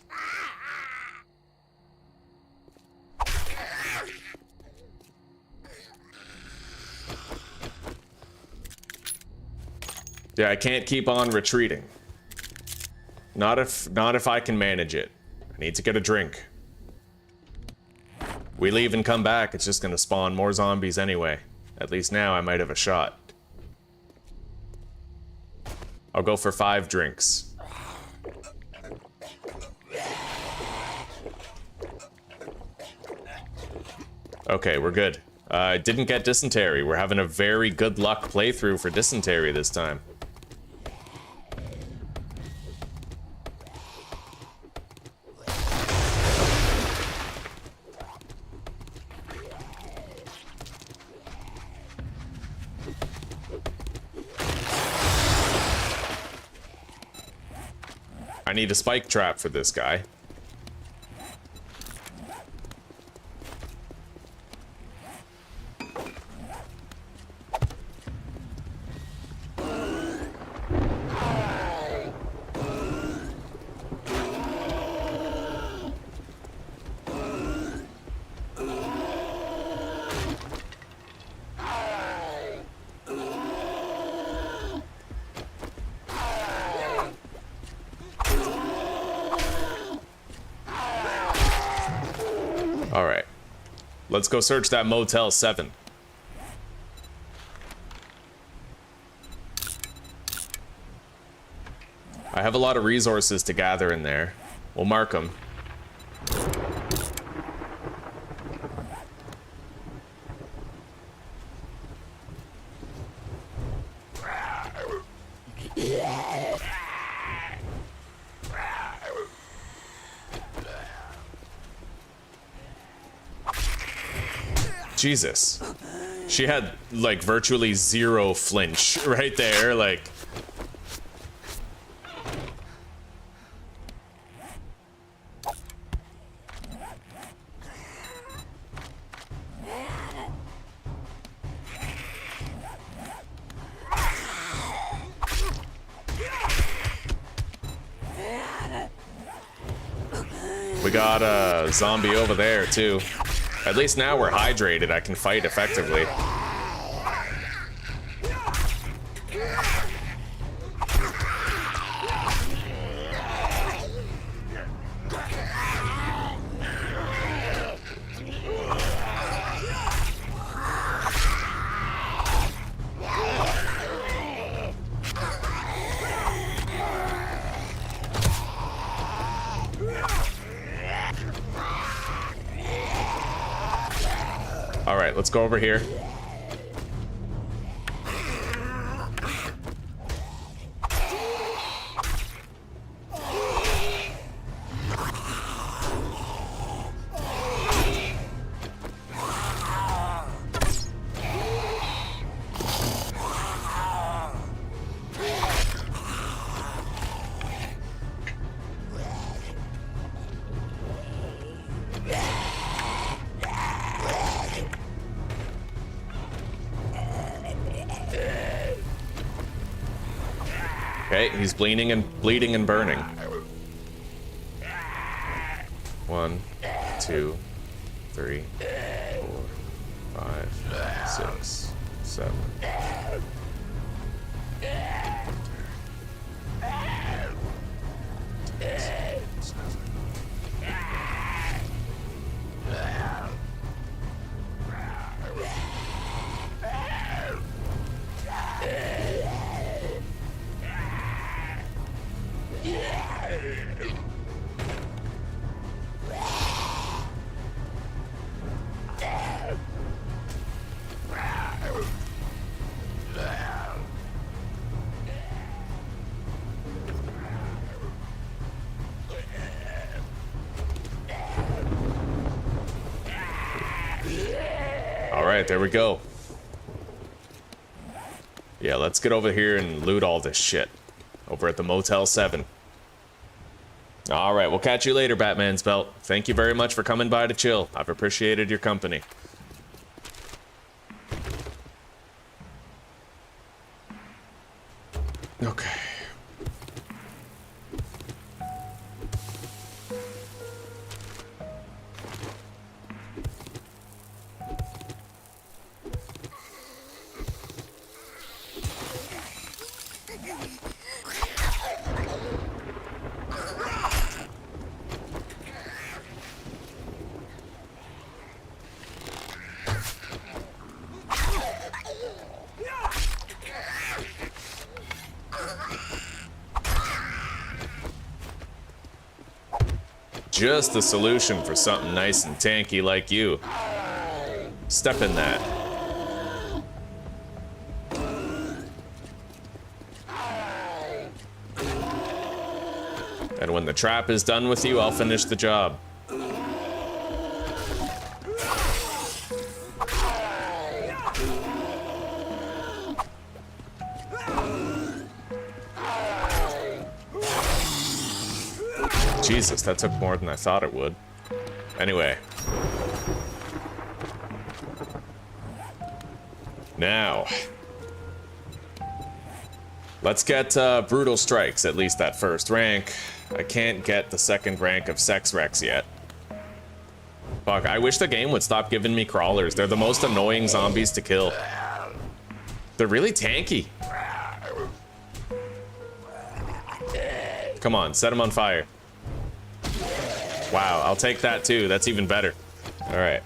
Yeah, I can't keep on retreating. Not if I can manage it. I need to get a drink. We leave and come back, it's just gonna spawn more zombies anyway. At least now I might have a shot. I'll go for 5 drinks. Okay, we're good. I didn't get dysentery. We're having a very good luck playthrough for dysentery this time. I need a spike trap for this guy. Alright. Let's go search that Motel 7. I have a lot of resources to gather in there. We'll mark them. Jesus. She had, like, virtually zero flinch right there, like... We got a zombie over there, too. At least now we're hydrated, I can fight effectively. All right, let's go over here. Okay, he's bleeding and burning. 1, 2, 3, 4, 5, 6, 7. Alright, there we go. Yeah, let's get over here and loot all this shit. Over at the Motel 7. Alright, we'll catch you later, Batman's Belt. Thank you very much for coming by to chill. I've appreciated your company. Okay. Just the solution for something nice and tanky like you. Step in that. And when the trap is done with you, I'll finish the job. Jesus, that took more than I thought it would. Anyway. Now. Let's get Brutal Strikes, at least that first rank. I can't get the second rank of Sex Rex yet. Fuck, I wish the game would stop giving me crawlers. They're the most annoying zombies to kill. They're really tanky. Come on, set them on fire. Wow, I'll take that too. That's even better. All right.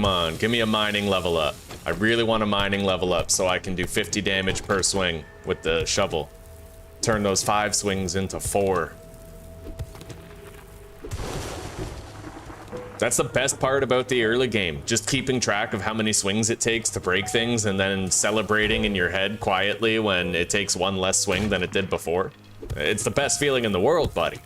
come on. Give me a mining level up. I really want a mining level up so I can do 50 damage per swing with the shovel. Turn those 5 swings into 4. That's the best part about the early game. Just keeping track of how many swings it takes to break things and then celebrating in your head quietly when it takes 1 less swing than it did before. It's the best feeling in the world, buddy.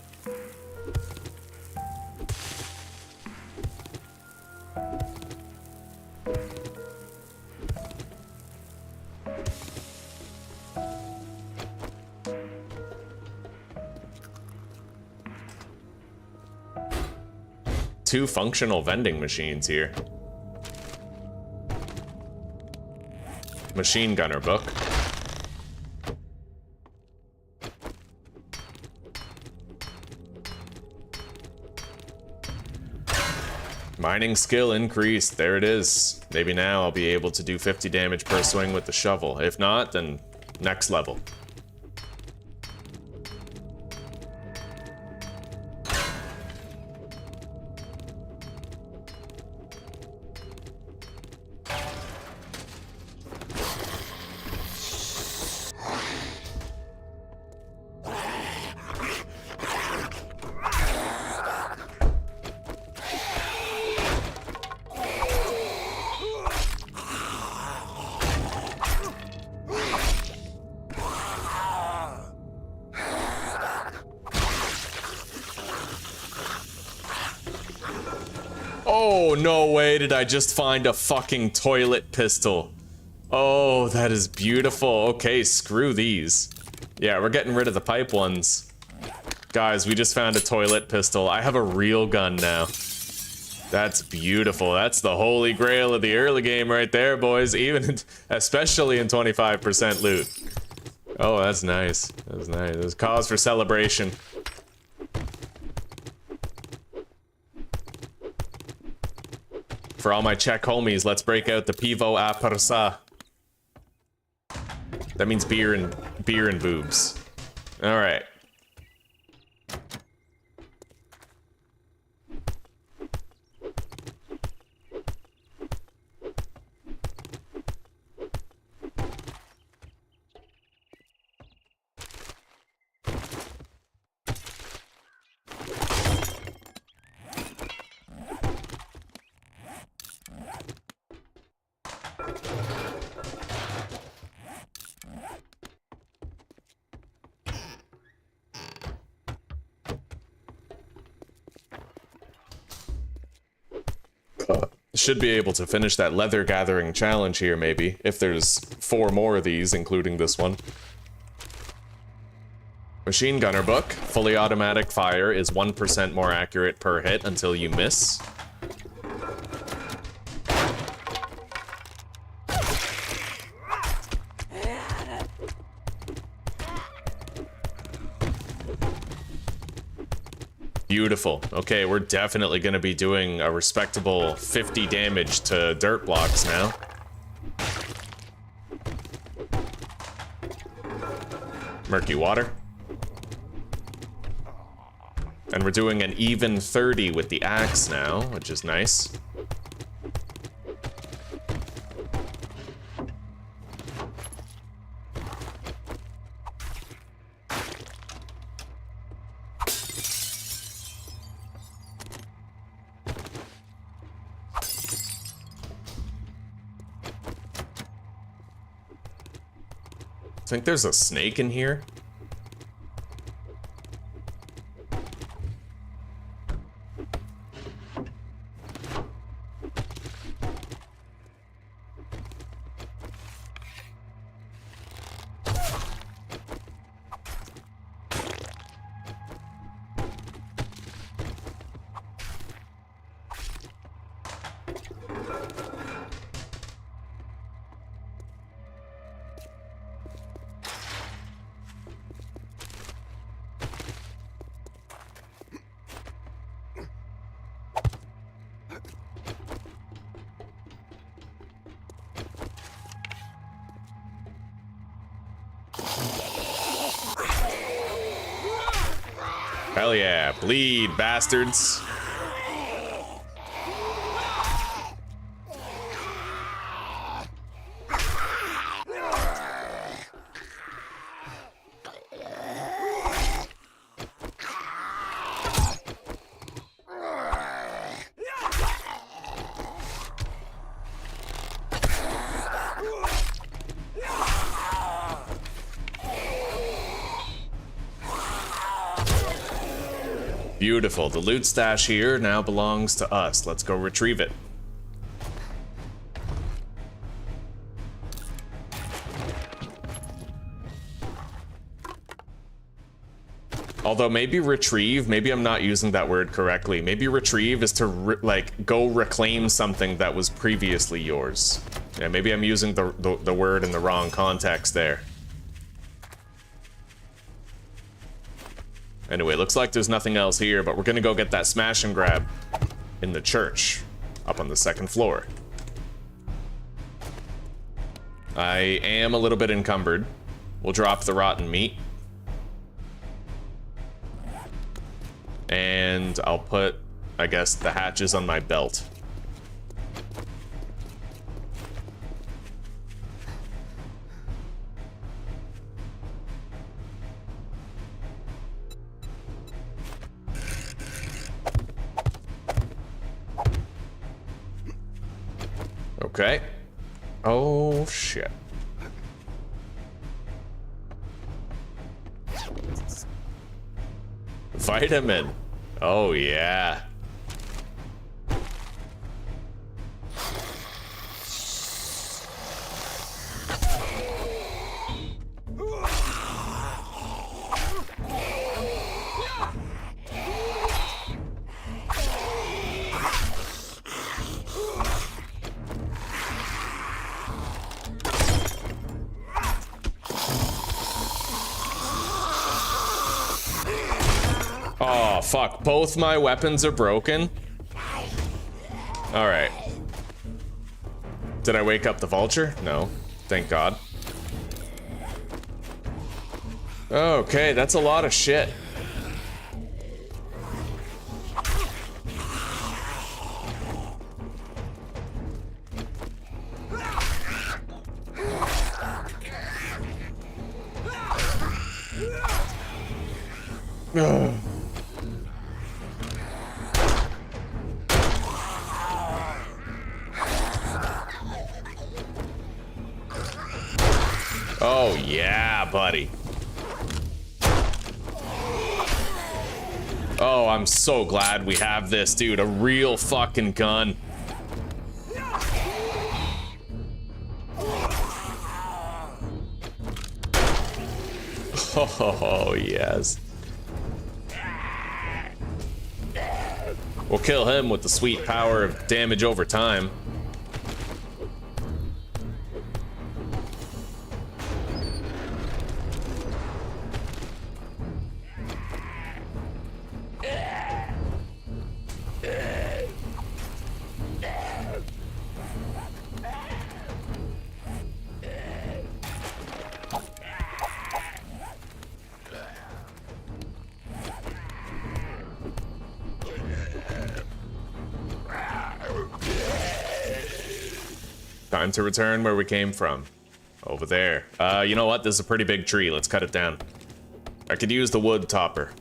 Two functional vending machines here. Machine gunner book. Mining skill increased. There it is. Maybe now I'll be able to do 50 damage per swing with the shovel. If not, then next level. Oh, no way did I just find a fucking toilet pistol. Oh, that is beautiful. Okay, screw these. Yeah, we're getting rid of the pipe ones. Guys, we just found a toilet pistol. I have a real gun now. That's beautiful. That's the holy grail of the early game right there, boys. Even, especially in 25% loot. Oh, that's nice. That's nice. There's cause for celebration. For all my Czech homies, let's break out the pivo a prsa. That means beer and boobs. All right. Should be able to finish that leather gathering challenge here, maybe, if there's 4 more of these, including this one. Machine gunner book. Fully automatic fire is 1% more accurate per hit until you miss. Beautiful. Okay, we're definitely going to be doing a respectable 50 damage to dirt blocks now. Murky water. And we're doing an even 30 with the axe now, which is nice. I think there's a snake in here. Hell yeah, bleed, bastards. Beautiful. The loot stash here now belongs to us. Let's go retrieve it. Although maybe retrieve, maybe I'm not using that word correctly. Maybe retrieve is to like go reclaim something that was previously yours. Yeah, maybe I'm using the word in the wrong context there. Anyway, looks like there's nothing else here, but we're gonna go get that smash and grab in the church up on the second floor. I am a little bit encumbered. We'll drop the rotten meat. And I'll put, I guess, the hatches on my belt. Okay. Oh, shit. Vitamin. Oh, yeah. Oh, fuck. Both my weapons are broken? Alright. Did I wake up the vulture? No. Thank God. Okay, that's a lot of shit. Ugh. Oh, yeah, buddy. Oh, I'm so glad we have this, dude. A real fucking gun. Oh, yes. We'll kill him with the sweet power of damage over time. Time to return where we came from. Over there. You know what? This is a pretty big tree. Let's cut it down. I could use the wood topper.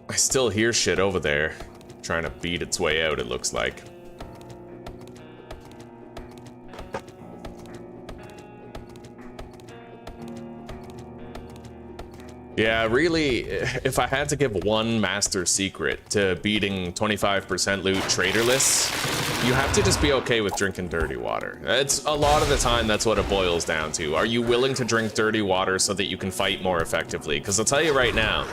I still hear shit over there. Trying to beat its way out, it looks like. Yeah, really, if I had to give one master secret to beating 25% loot traderless, you have to just be okay with drinking dirty water. It's a lot of the time, that's what it boils down to. Are you willing to drink dirty water so that you can fight more effectively? Because I'll tell you right now,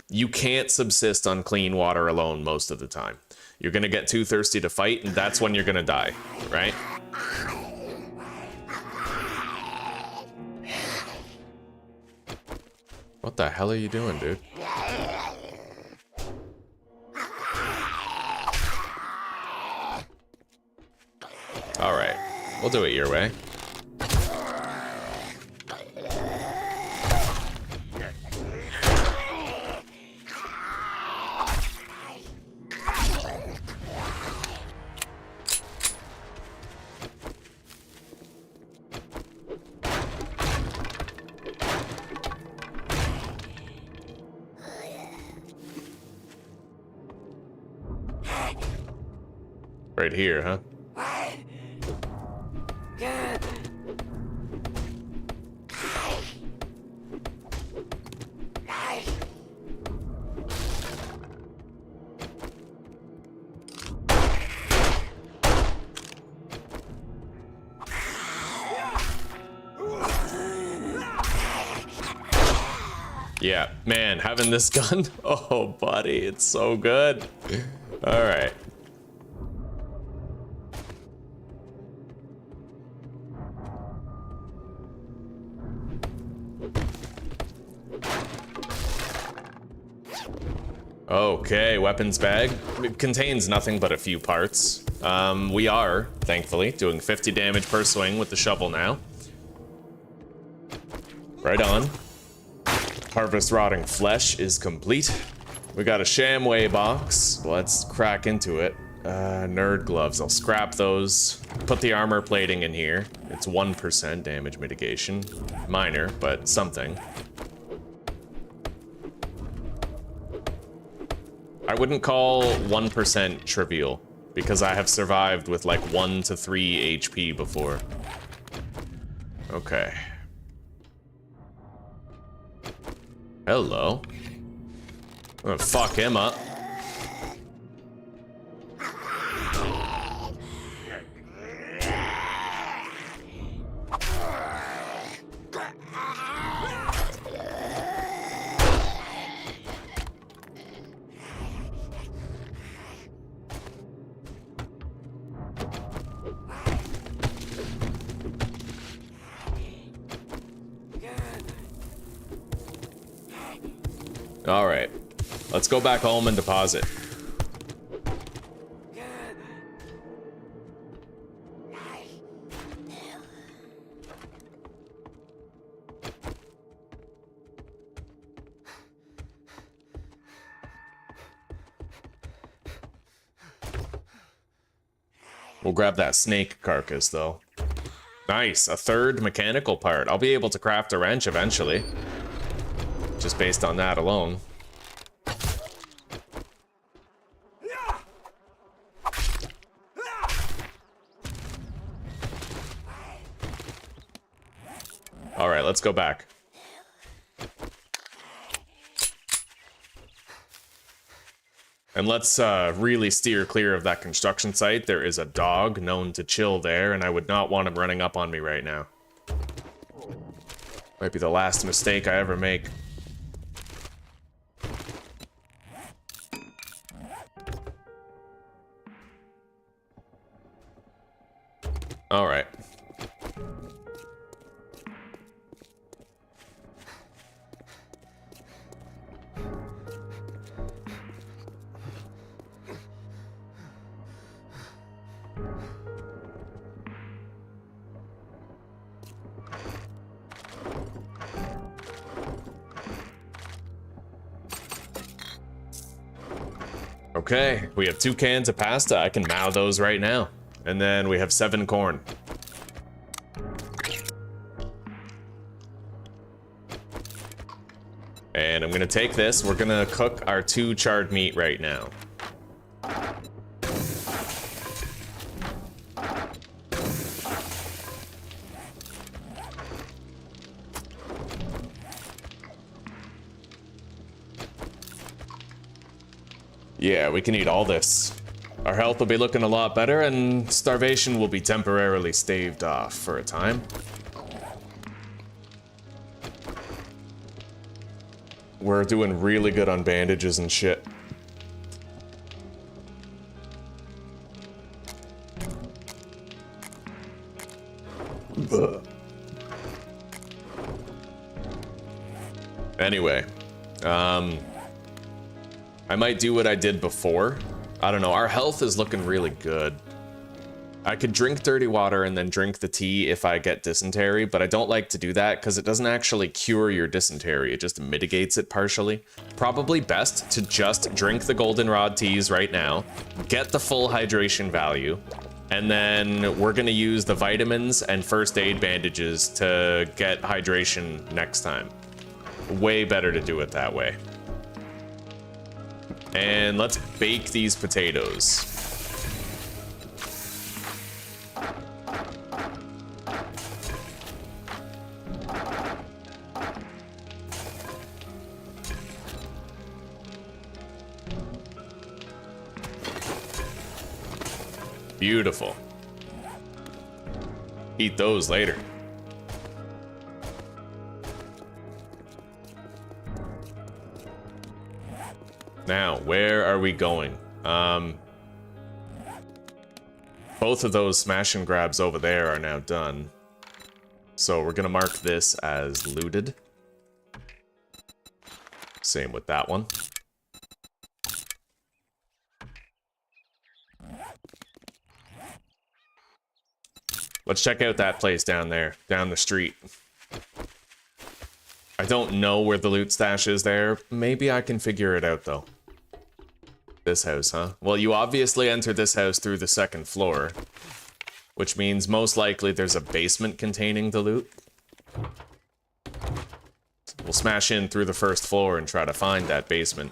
you can't subsist on clean water alone most of the time. You're gonna get too thirsty to fight, and that's when you're gonna die, right? What the hell are you doing, dude? All right, we'll do it your way. Right here, huh? Yeah, man, having this gun, oh, buddy, it's so good. All right. Okay, weapons bag. It contains nothing but a few parts. We are, thankfully, doing 50 damage per swing with the shovel now. Right on. Harvest rotting flesh is complete. We got a Shamway box. Let's crack into it. Nerd gloves. I'll scrap those. Put the armor plating in here. It's 1% damage mitigation. Minor, but something. I wouldn't call 1% trivial, because I have survived with like 1 to 3 HP before. Okay. Hello. I'm gonna fuck him up. All right, let's go back home and deposit. We'll grab that snake carcass though. Nice, a third mechanical part. I'll be able to craft a wrench eventually. Just based on that alone. All right, let's go back. And let's really steer clear of that construction site. There is a dog known to chill there, and I would not want him running up on me right now. Might be the last mistake I ever make. All right. Okay, we have 2 cans of pasta. I can mow those right now. And then we have 7 corn. And I'm gonna take this. We're gonna cook our 2 charred meat right now. Yeah, we can eat all this. Our health will be looking a lot better, and starvation will be temporarily staved off for a time. We're doing really good on bandages and shit. Ugh. Anyway, I might do what I did before. I don't know, our health is looking really good. I could drink dirty water and then drink the tea if I get dysentery, but I don't like to do that because it doesn't actually cure your dysentery, it just mitigates it partially. Probably best to just drink the goldenrod teas right now, get the full hydration value, and then we're gonna use the vitamins and first aid bandages to get hydration next time. Way better to do it that way. And let's bake these potatoes. Beautiful. Eat those later. Now, where are we going? Both of those smash and grabs over there are now done. So we're gonna mark this as looted. Same with that one. Let's check out that place down there, down the street. I don't know where the loot stash is there. Maybe I can figure it out, though. This house, huh? Well, you obviously entered this house through the second floor, which means most likely there's a basement containing the loot. We'll smash in through the first floor and try to find that basement.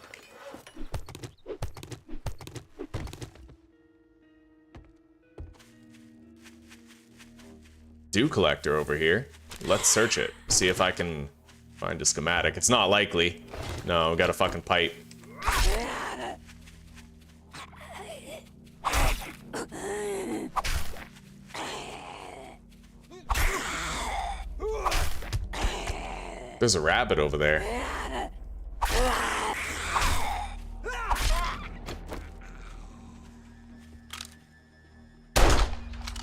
Dew collector over here. Let's search it. See if I can find a schematic. It's not likely. No, we got a fucking pipe. There's a rabbit over there.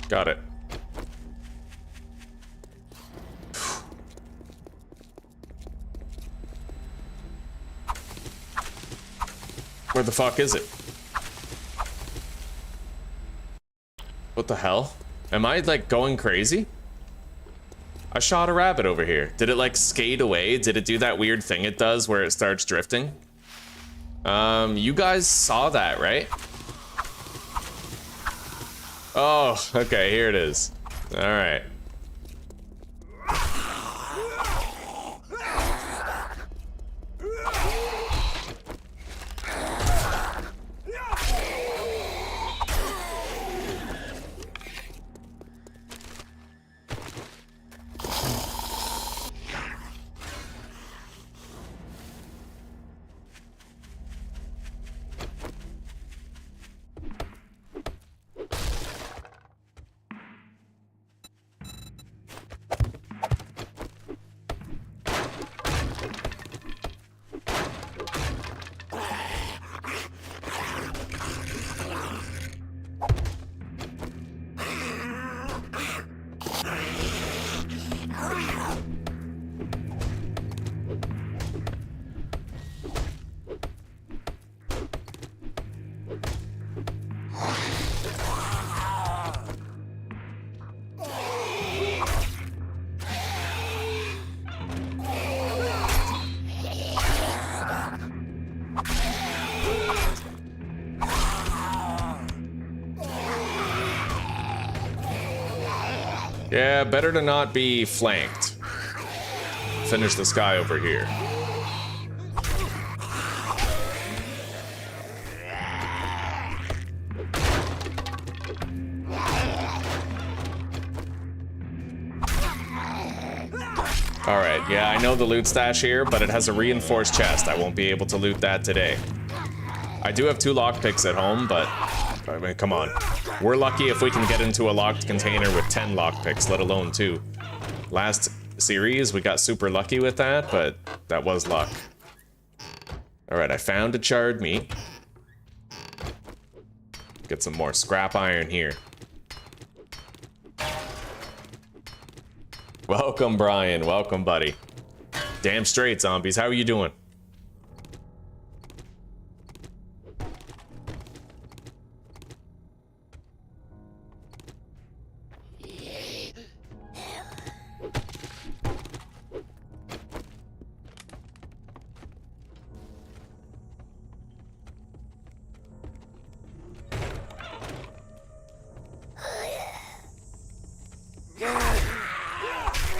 Got it. Where the fuck is it? What the hell? Am I, like, going crazy? I shot a rabbit over here. Did it, like, skate away? Did it do that weird thing it does where it starts drifting? You guys saw that, right? Oh, okay, here it is. All right. Yeah, better to not be flanked. Finish this guy over here. Alright, yeah, I know the loot stash here, but it has a reinforced chest. I won't be able to loot that today. I do have 2 lockpicks at home, but I mean, come on. We're lucky if we can get into a locked container with 10 lockpicks, let alone 2. Last series, we got super lucky with that, but that was luck. Alright, I found a charred meat. Get some more scrap iron here. Welcome, Brian. Welcome, buddy. Damn straight, zombies. How are you doing?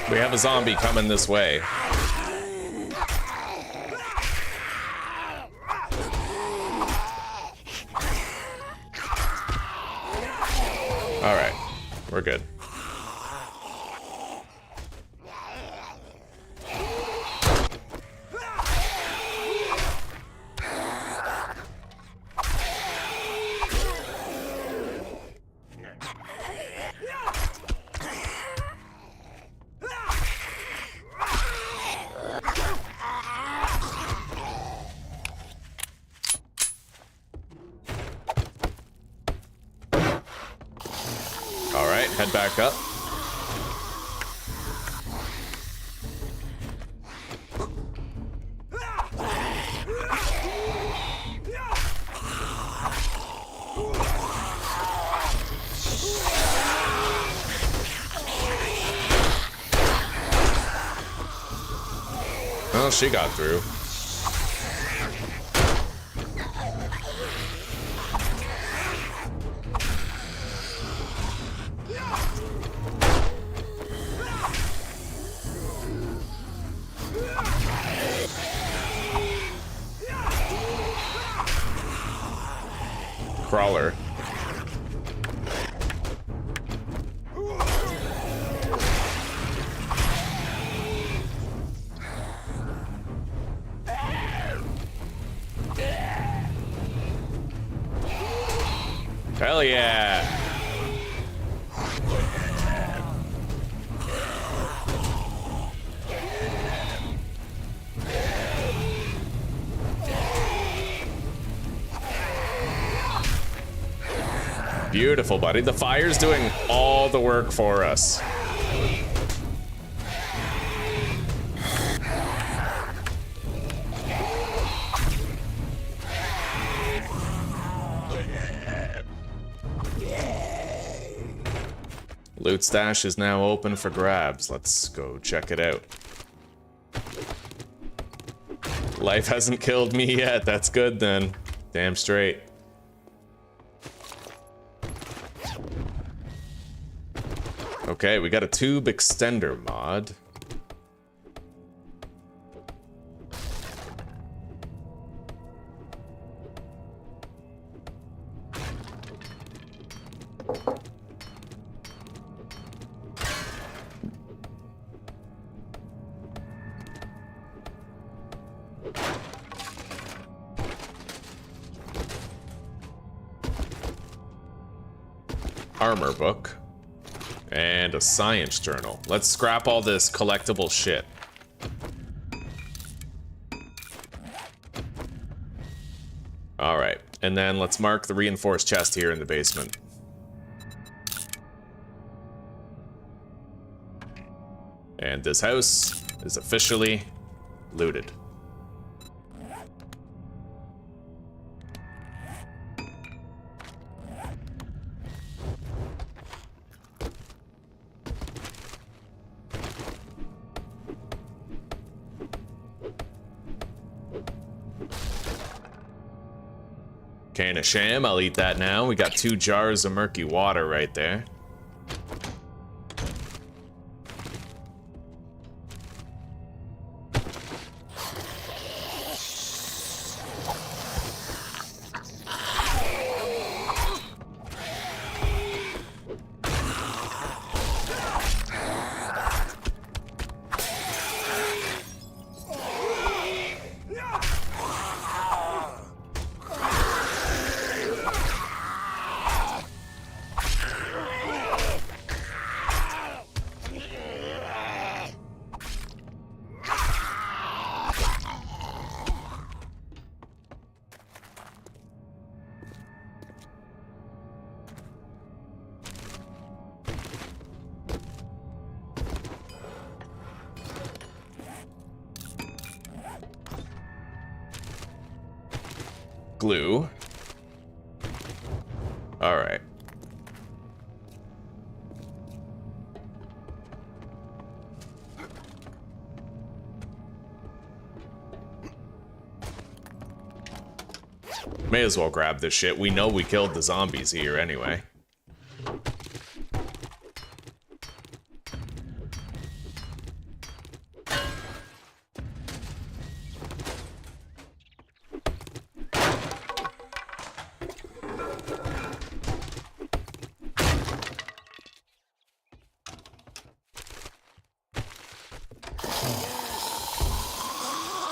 We have a zombie coming this way. All right, we're good. slide back up. Well, she got through. Crawler. Hell yeah. Beautiful, buddy. The fire's doing all the work for us. Loot stash is now open for grabs. Let's go check it out. Life hasn't killed me yet. That's good then. Damn straight. Okay, we got a tube extender mod. Armor book. And a science journal. Let's scrap all this collectible shit. Alright, and then let's mark the reinforced chest here in the basement. And this house is officially looted. Can of sham, I'll eat that now. We got 2 jars of murky water right there. Glue. All right. May as well grab this shit. We know we killed the zombies here anyway.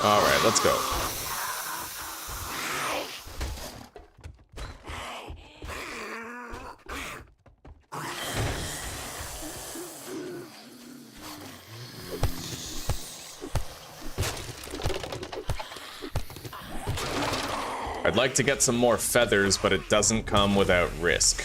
All right, let's go. I'd like to get some more feathers, but it doesn't come without risk.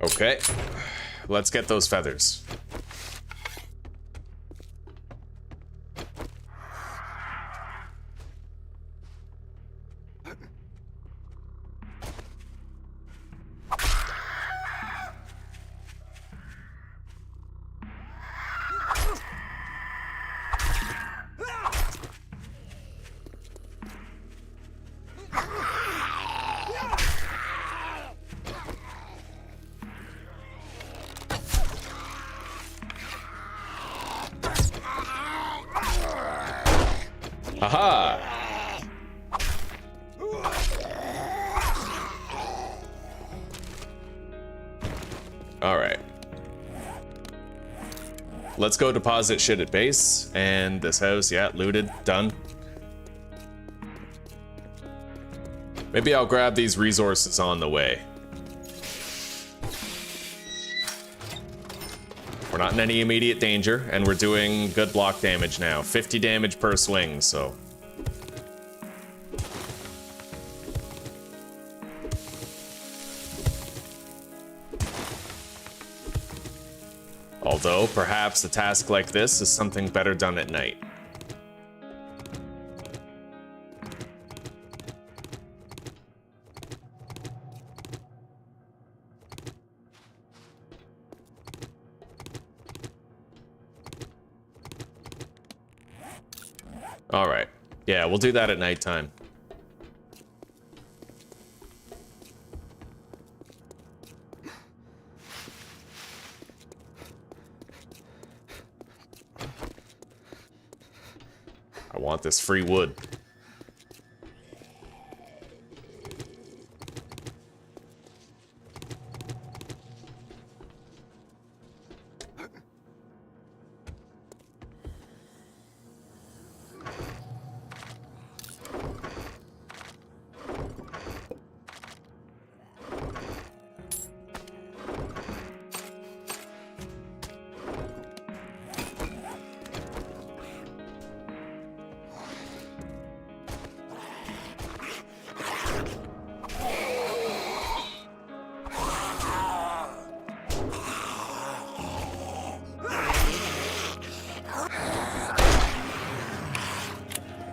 Okay, let's get those feathers. Aha! Alright. Let's go deposit shit at base. And this house, yeah, looted, done. Maybe I'll grab these resources on the way. We're not in any immediate danger, and we're doing good block damage now. 50 damage per swing, so. Although, perhaps a task like this is something better done at night. All right. Yeah, we'll do that at nighttime. I want this free wood.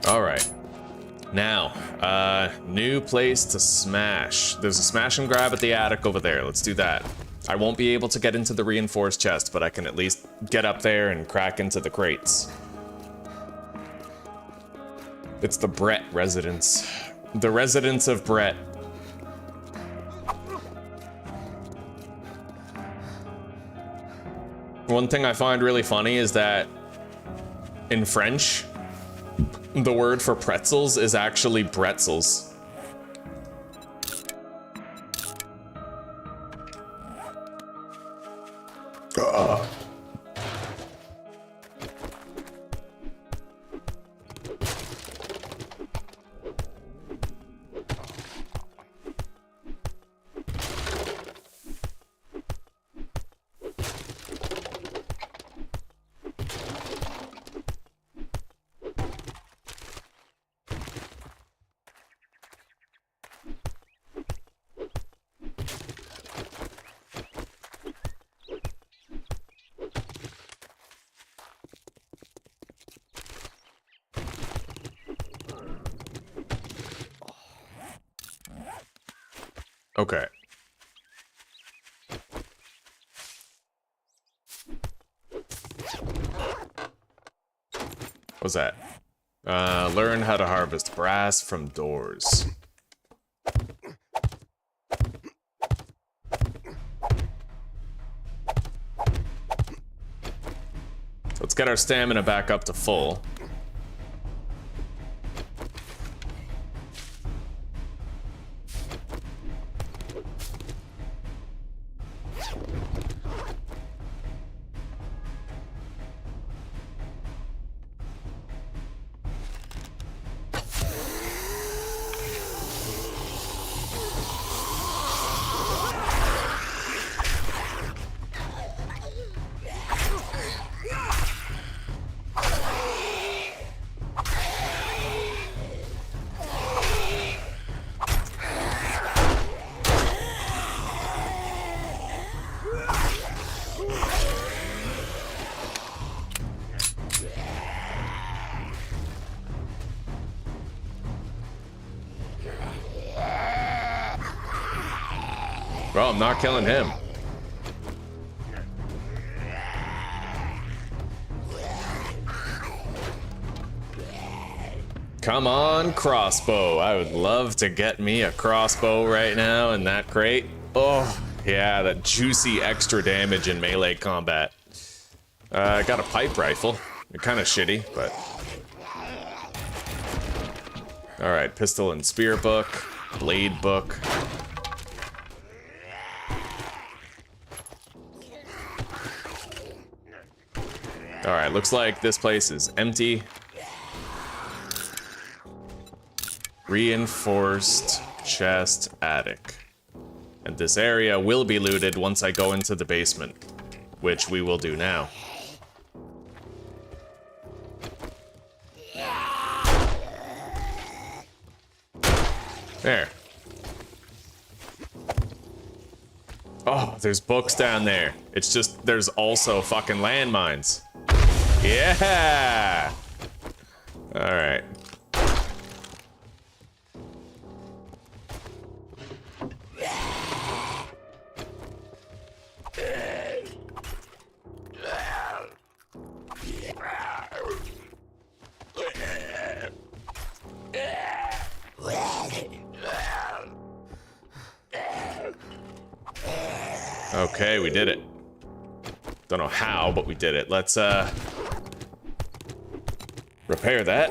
Alright. Now, new place to smash. There's a smash and grab at the attic over there. Let's do that. I won't be able to get into the reinforced chest, but I can at least get up there and crack into the crates. It's the Brett residence. The residence of Brett. One thing I find really funny is that in French, the word for pretzels is actually bretzels. Okay. What's that? Learn how to harvest brass from doors. Let's get our stamina back up to full. Bro, I'm not killing him. Come on, crossbow. I would love to get me a crossbow right now in that crate. Oh, yeah, that juicy extra damage in melee combat. I got a pipe rifle. They're kind of shitty, but... Alright, pistol and spear book. Blade book. Alright, looks like this place is empty. Reinforced chest attic. And this area will be looted once I go into the basement, which we will do now. There. Oh, there's books down there. It's just, there's also fucking landmines. Yeah! Alright. Okay, we did it. Don't know how, but we did it. Let's, repair that.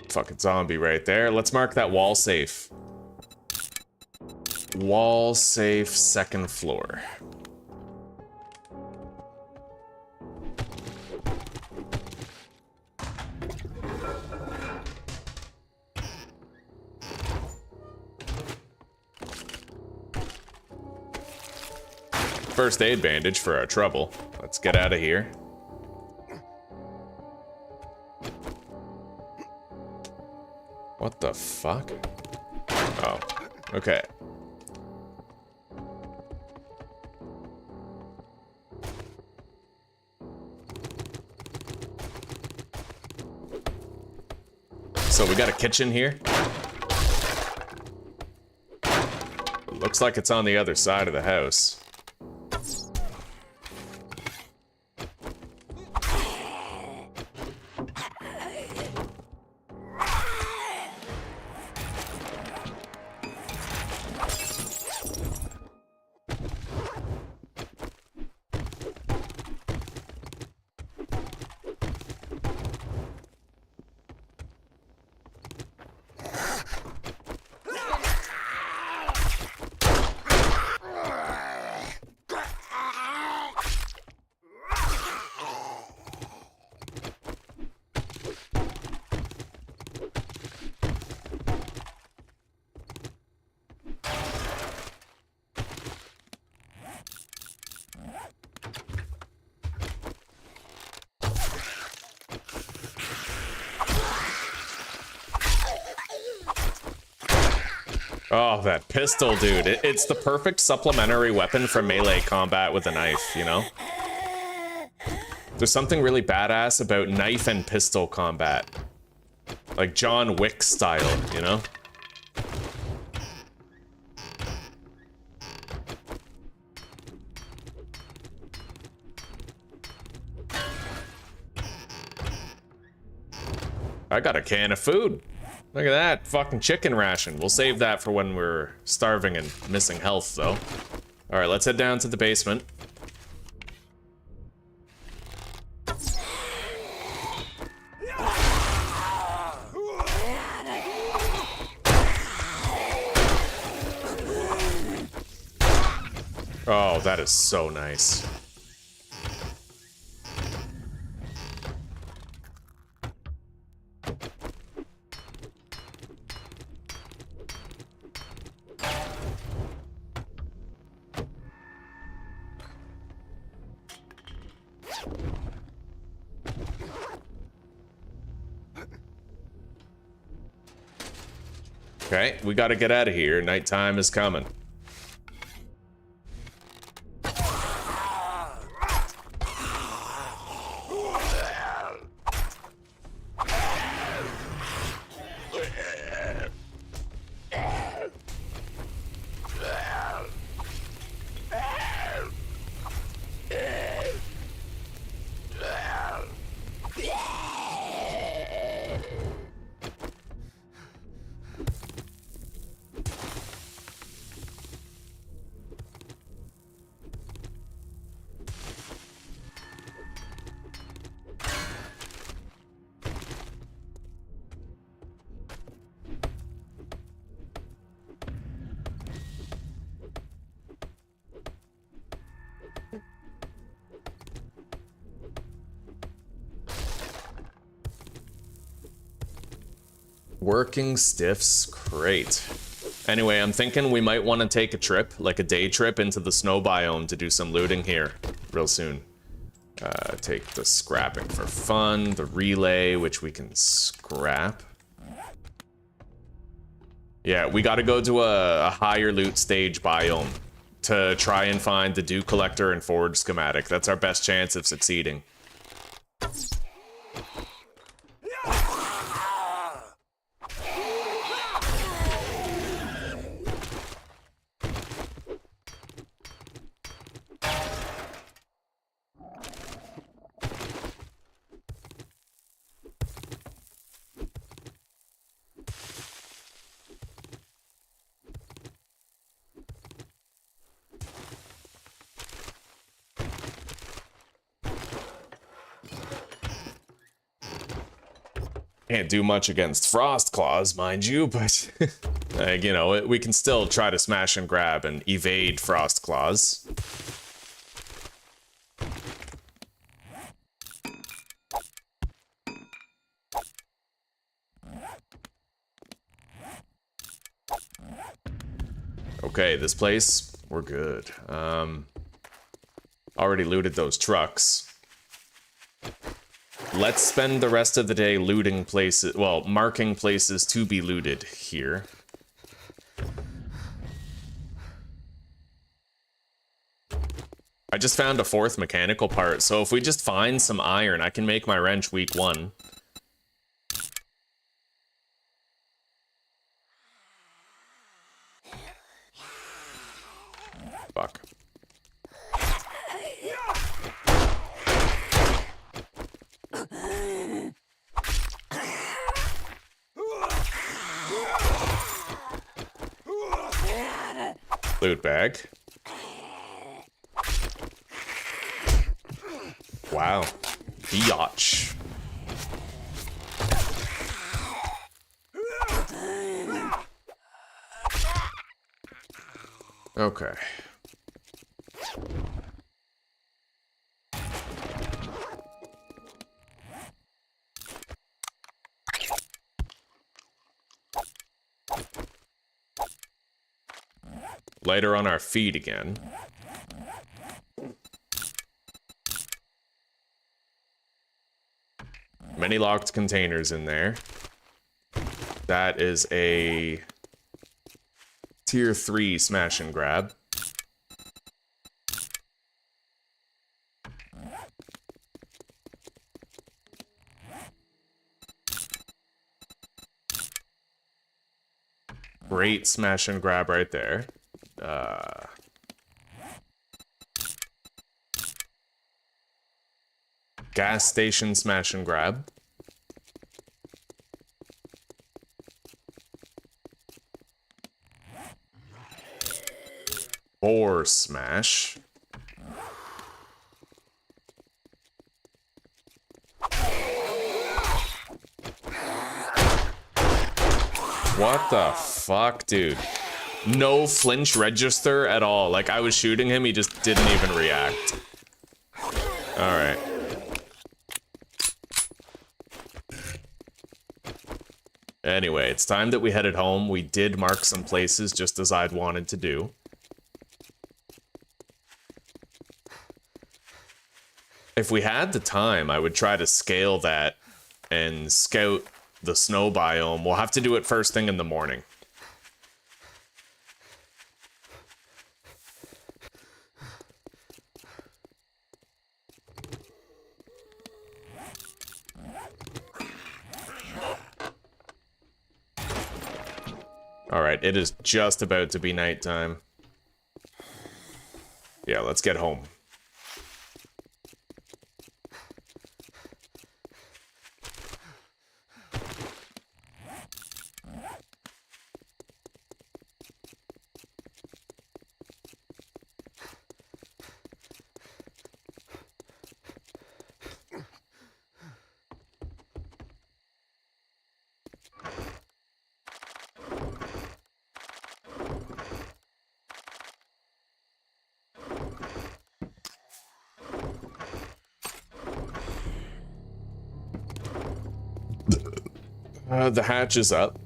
Fucking zombie right there. Let's mark that wall safe. Wall safe, second floor. First aid bandage for our trouble. Let's get out of here. What the fuck? Oh, okay. So we got a kitchen here. It looks like it's on the other side of the house. Oh, that pistol, dude. It's the perfect supplementary weapon for melee combat with a knife, you know? There's something really badass about knife and pistol combat. Like John Wick style, you know? I got a can of food. Look at that, fucking chicken ration. We'll save that for when we're starving and missing health, though. All right, let's head down to the basement. Oh, that is so nice. Okay, we gotta get out of here. Nighttime is coming. Working stiffs, great. Anyway, I'm thinking we might want to take a trip, like a day trip into the snow biome to do some looting here real soon. Take the scrapping for fun, the relay, which we can scrap. Yeah, we gotta go to a higher loot stage biome to try and find the Dew Collector and Forge schematic. That's our best chance of succeeding. Can't do much against frost claws, mind you, but like, you know, we can still try to smash and grab and evade frost claws. Okay, this place, we're good. Already looted those trucks. Let's spend the rest of the day looting places, well, marking places to be looted here. I just found a 4th mechanical part, so if we just find some iron, I can make my wrench week 1. Fuck. Loot bag. Wow. Biatch. Okay. Lighter on our feet again. Many locked containers in there. That is a tier 3 smash and grab. Great smash and grab right there. Gas station smash and grab. Or smash. What the fuck, dude? No flinch register at all. Like, I was shooting him, he just didn't even react. Alright. Anyway, it's time that we headed home. We did mark some places just as I'd wanted to do. If we had the time, I would try to scale that and scout the snow biome. We'll have to do it first thing in the morning. Alright, it is just about to be nighttime. Yeah, let's get home. The hatch is up.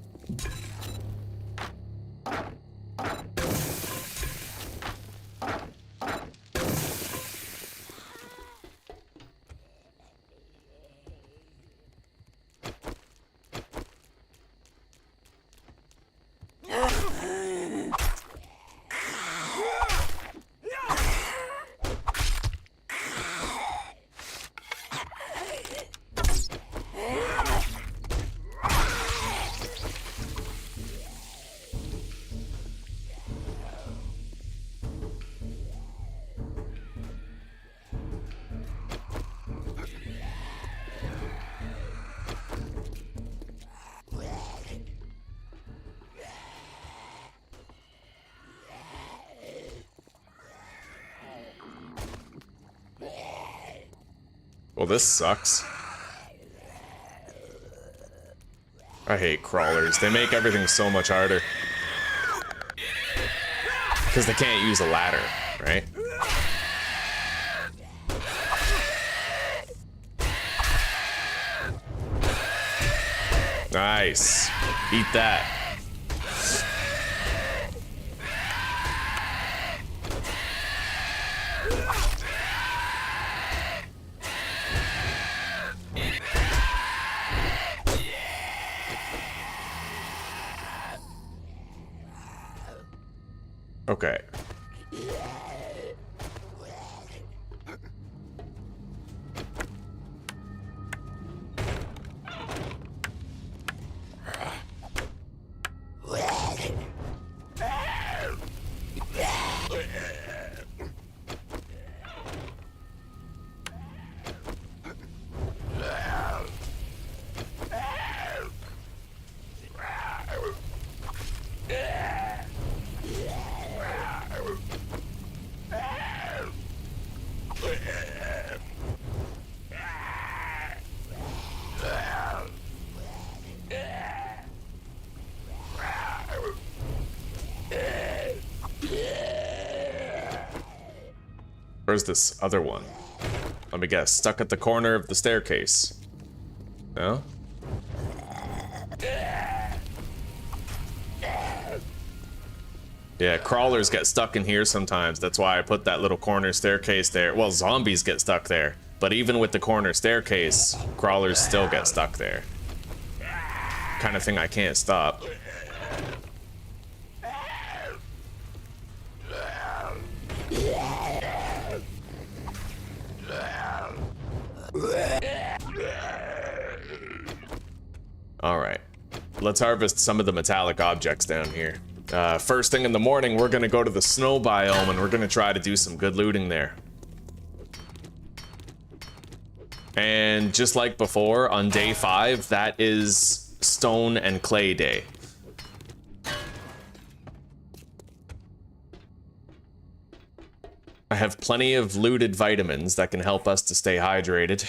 Well, this sucks. I hate crawlers. They make everything so much harder. Because they can't use a ladder, right? Nice. Eat that. Okay. Where's this other one? Let me guess. Stuck at the corner of the staircase. No? Yeah, crawlers get stuck in here sometimes. That's why I put that little corner staircase there. Well, zombies get stuck there. But even with the corner staircase, crawlers still get stuck there. Kind of thing I can't stop. Alright, let's harvest some of the metallic objects down here. First thing in the morning, we're gonna go to the snow biome and we're gonna try to do some good looting there. And just like before, on day 5, that is stone and clay day. I have plenty of looted vitamins that can help us to stay hydrated.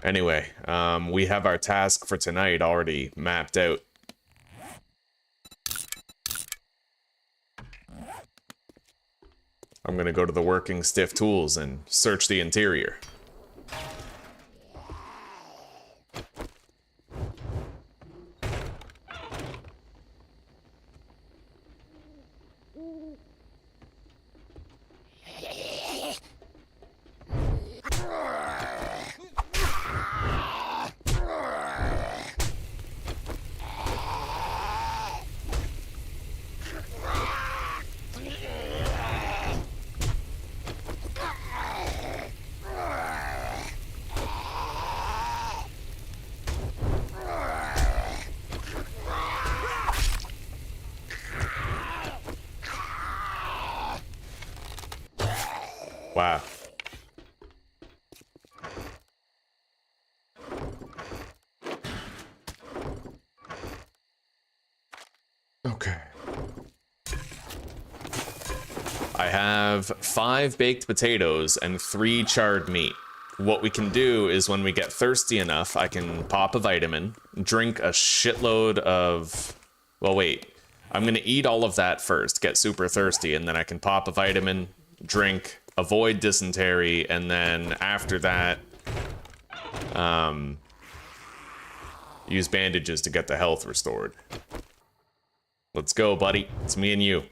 Anyway, we have our task for tonight already mapped out. I'm gonna go to the working stiff tools and search the interior. Wow. Okay. I have 5 baked potatoes and 3 charred meat. What we can do is when we get thirsty enough, I can pop a vitamin, drink a shitload of... Well, wait. I'm gonna eat all of that first, get super thirsty, and then I can pop a vitamin, drink, avoid dysentery, and then after that, use bandages to get the health restored. Let's go, buddy. It's me and you.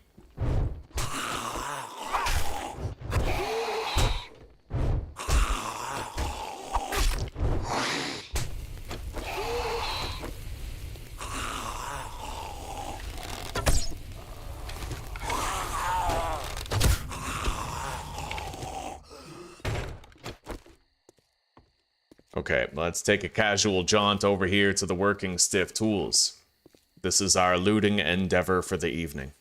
Okay, let's take a casual jaunt over here to the working stiff tools. This is our looting endeavor for the evening.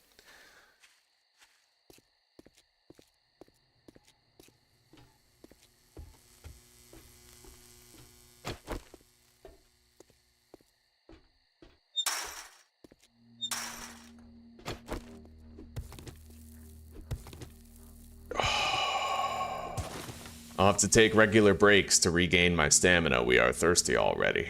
I'll have to take regular breaks to regain my stamina. We are thirsty already.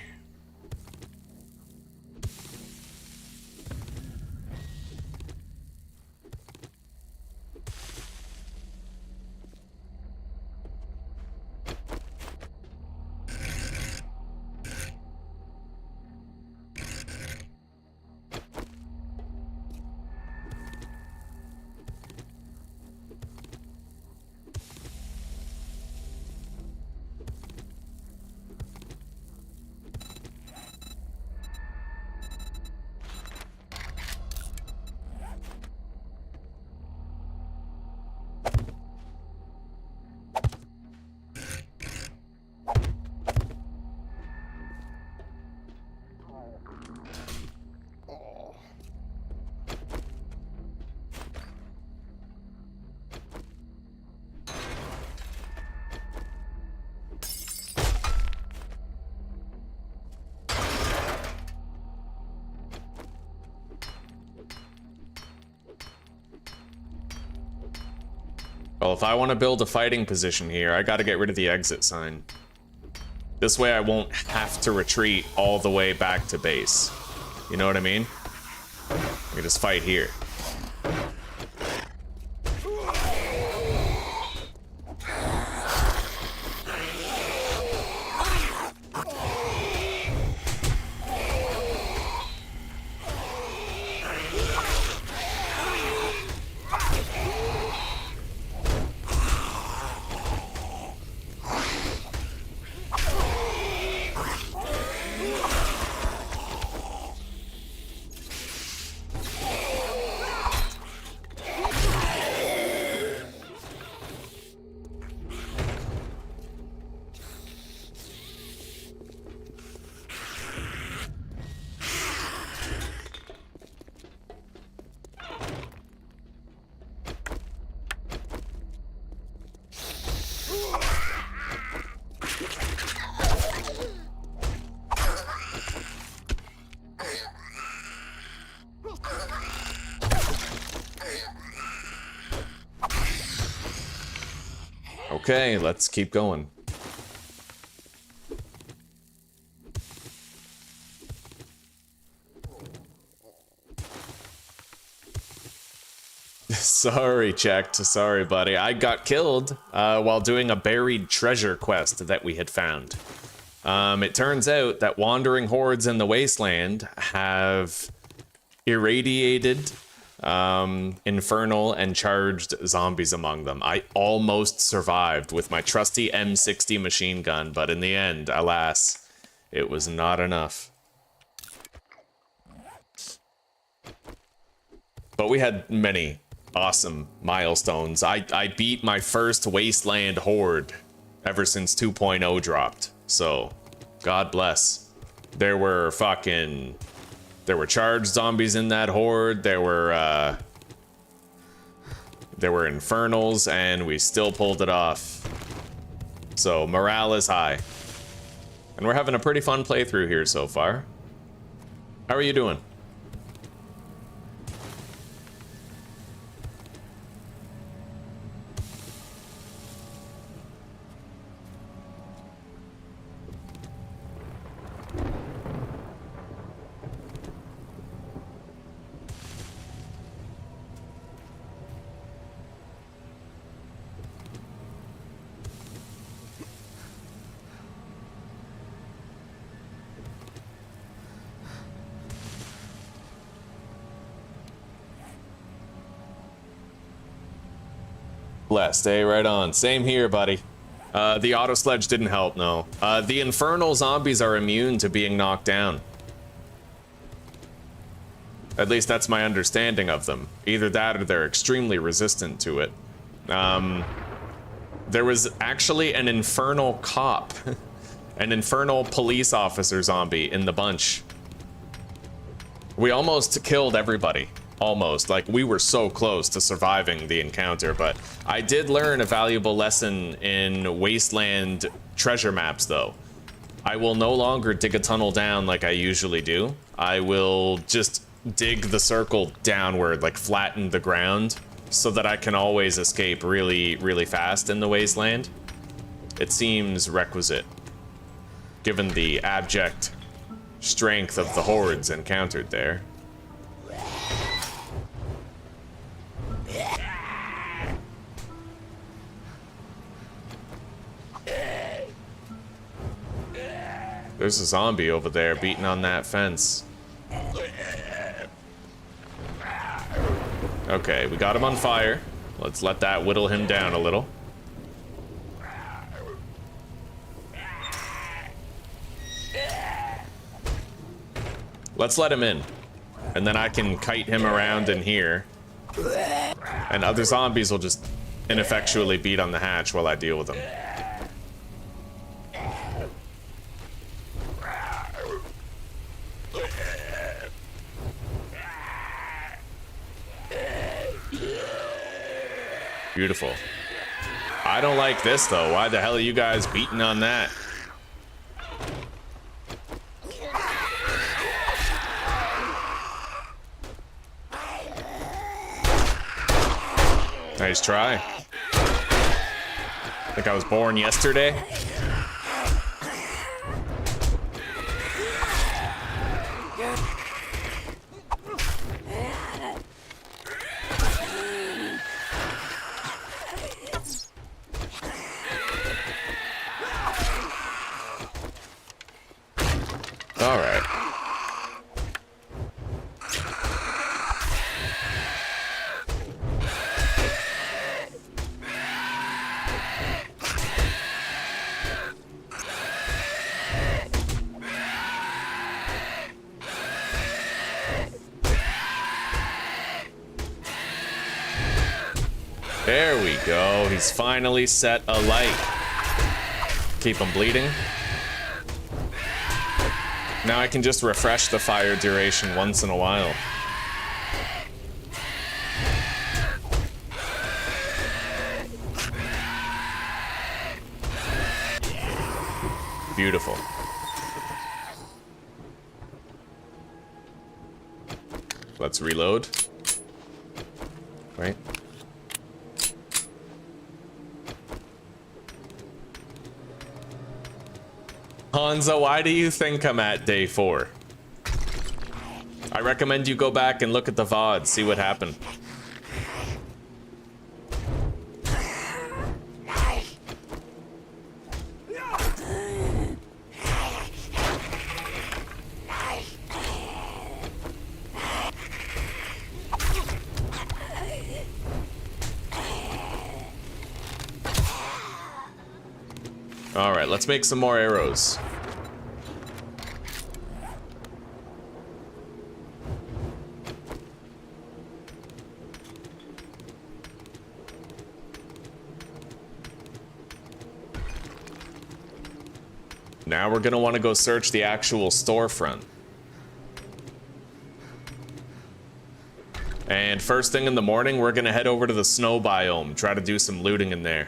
Well, if I want to build a fighting position here, I gotta get rid of the exit sign. This way I won't have to retreat all the way back to base. You know what I mean? I can just fight here. Okay, let's keep going. Sorry, checked. Sorry, buddy. I got killed while doing a buried treasure quest that we had found. It turns out that wandering hordes in the wasteland have irradiated infernal and charged zombies among them. I almost survived with my trusty M60 machine gun, but in the end, alas, it was not enough. But we had many awesome milestones. I beat my first wasteland horde ever since 2.0 dropped, so God bless. There were charged zombies in that horde, there were infernals, and we still pulled it off. So morale is high. And we're having a pretty fun playthrough here so far. How are you doing? Blessed, eh? Right on. Same here, buddy. The auto sledge didn't help, no. The infernal zombies are immune to being knocked down. At least that's my understanding of them. Either that or they're extremely resistant to it. There was actually an infernal cop, an infernal police officer zombie in the bunch. We almost killed everybody. Almost. Like, we were so close to surviving the encounter, but I did learn a valuable lesson in Wasteland treasure maps, though. I will no longer dig a tunnel down like I usually do. I will just dig the circle downward, like flatten the ground, so that I can always escape really, really fast in the Wasteland. It seems requisite, given the abject strength of the hordes encountered there. There's a zombie over there beating on that fence. Okay, we got him on fire. Let's let that whittle him down a little. Let's let him in. And then I can kite him around in here. And other zombies will just ineffectually beat on the hatch while I deal with them. Beautiful. I don't like this, though. Why the hell are you guys beating on that? Nice try. Think I was born yesterday? All right. There we go. He's finally set alight. Keep him bleeding. Now I can just refresh the fire duration once in a while. Beautiful. Let's reload. Right. Hanzo, why do you think I'm at day 4? I recommend you go back and look at the VOD, see what happened. Alright, let's make some more arrows. Now we're gonna want to go search the actual storefront. And first thing in the morning, we're gonna head over to the snow biome, try to do some looting in there.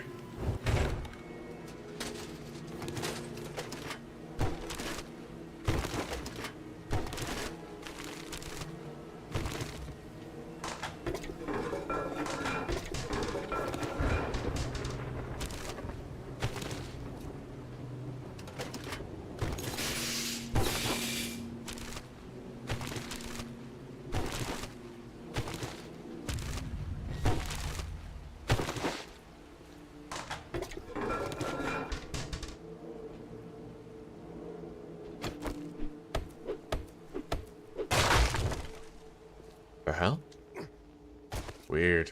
The hell? Weird.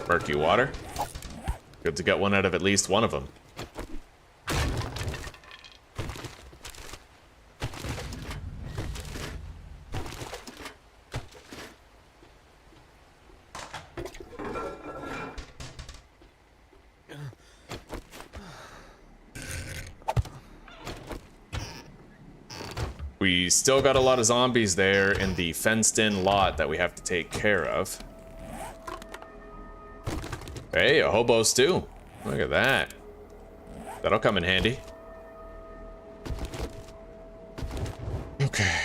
Murky water. Good to get one out of at least one of them. We still got a lot of zombies there in the fenced-in lot that we have to take care of. Hey, a hobo stew. Look at that. That'll come in handy. Okay.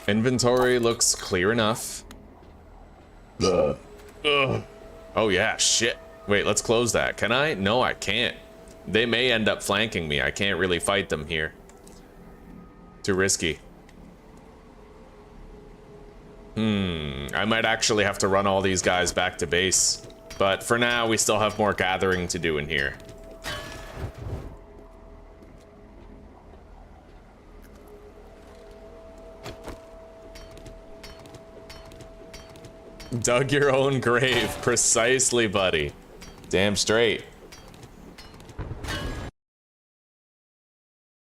Inventory looks clear enough. Ugh. Oh yeah, shit. Wait, let's close that. Can I? No, I can't. They may end up flanking me. I can't really fight them here. Too risky. I might actually have to run all these guys back to base. But for now, we still have more gathering to do in here. Dug your own grave. Precisely, buddy. Damn straight.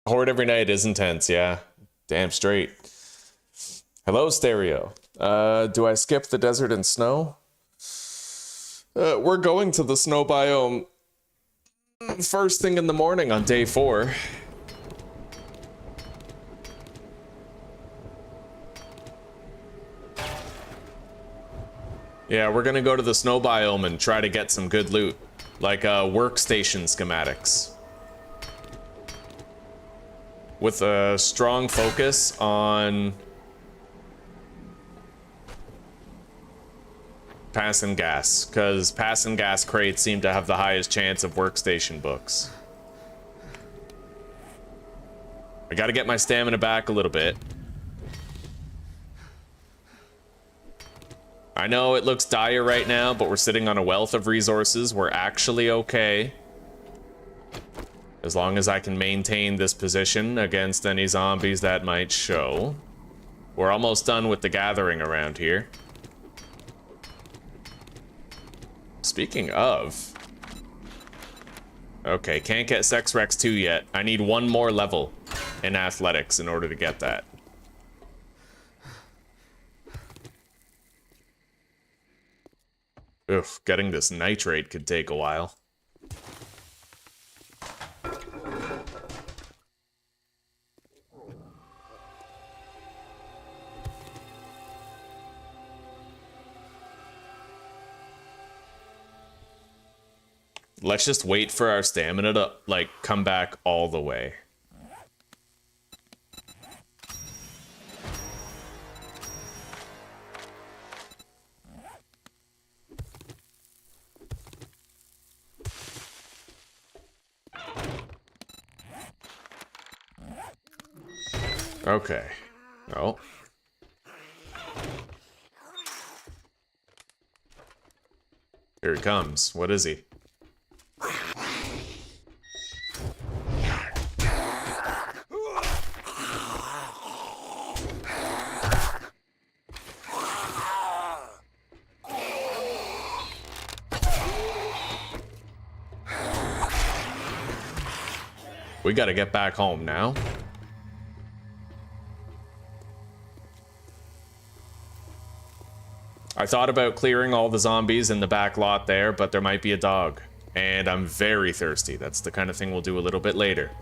Horde every night is intense, yeah. Damn straight. Hello, Stereo. Do I skip the desert and snow? We're going to the snow biome first thing in the morning on day 4. Yeah, we're gonna go to the snow biome and try to get some good loot, like workstation schematics. With a strong focus on pass and gas, because pass and gas crates seem to have the highest chance of workstation books. I gotta get my stamina back a little bit. I know it looks dire right now, but we're sitting on a wealth of resources. We're actually okay. As long as I can maintain this position against any zombies that might show. We're almost done with the gathering around here. Speaking of... Okay, can't get Sex Rex 2 yet. I need one more level in athletics in order to get that. Oof, getting this nitrate could take a while. Let's just wait for our stamina to, like, come back all the way. Okay. Oh. Here he comes. What is he? We gotta get back home now. I thought about clearing all the zombies in the back lot there, but there might be a dog. And I'm very thirsty. That's the kind of thing we'll do a little bit later.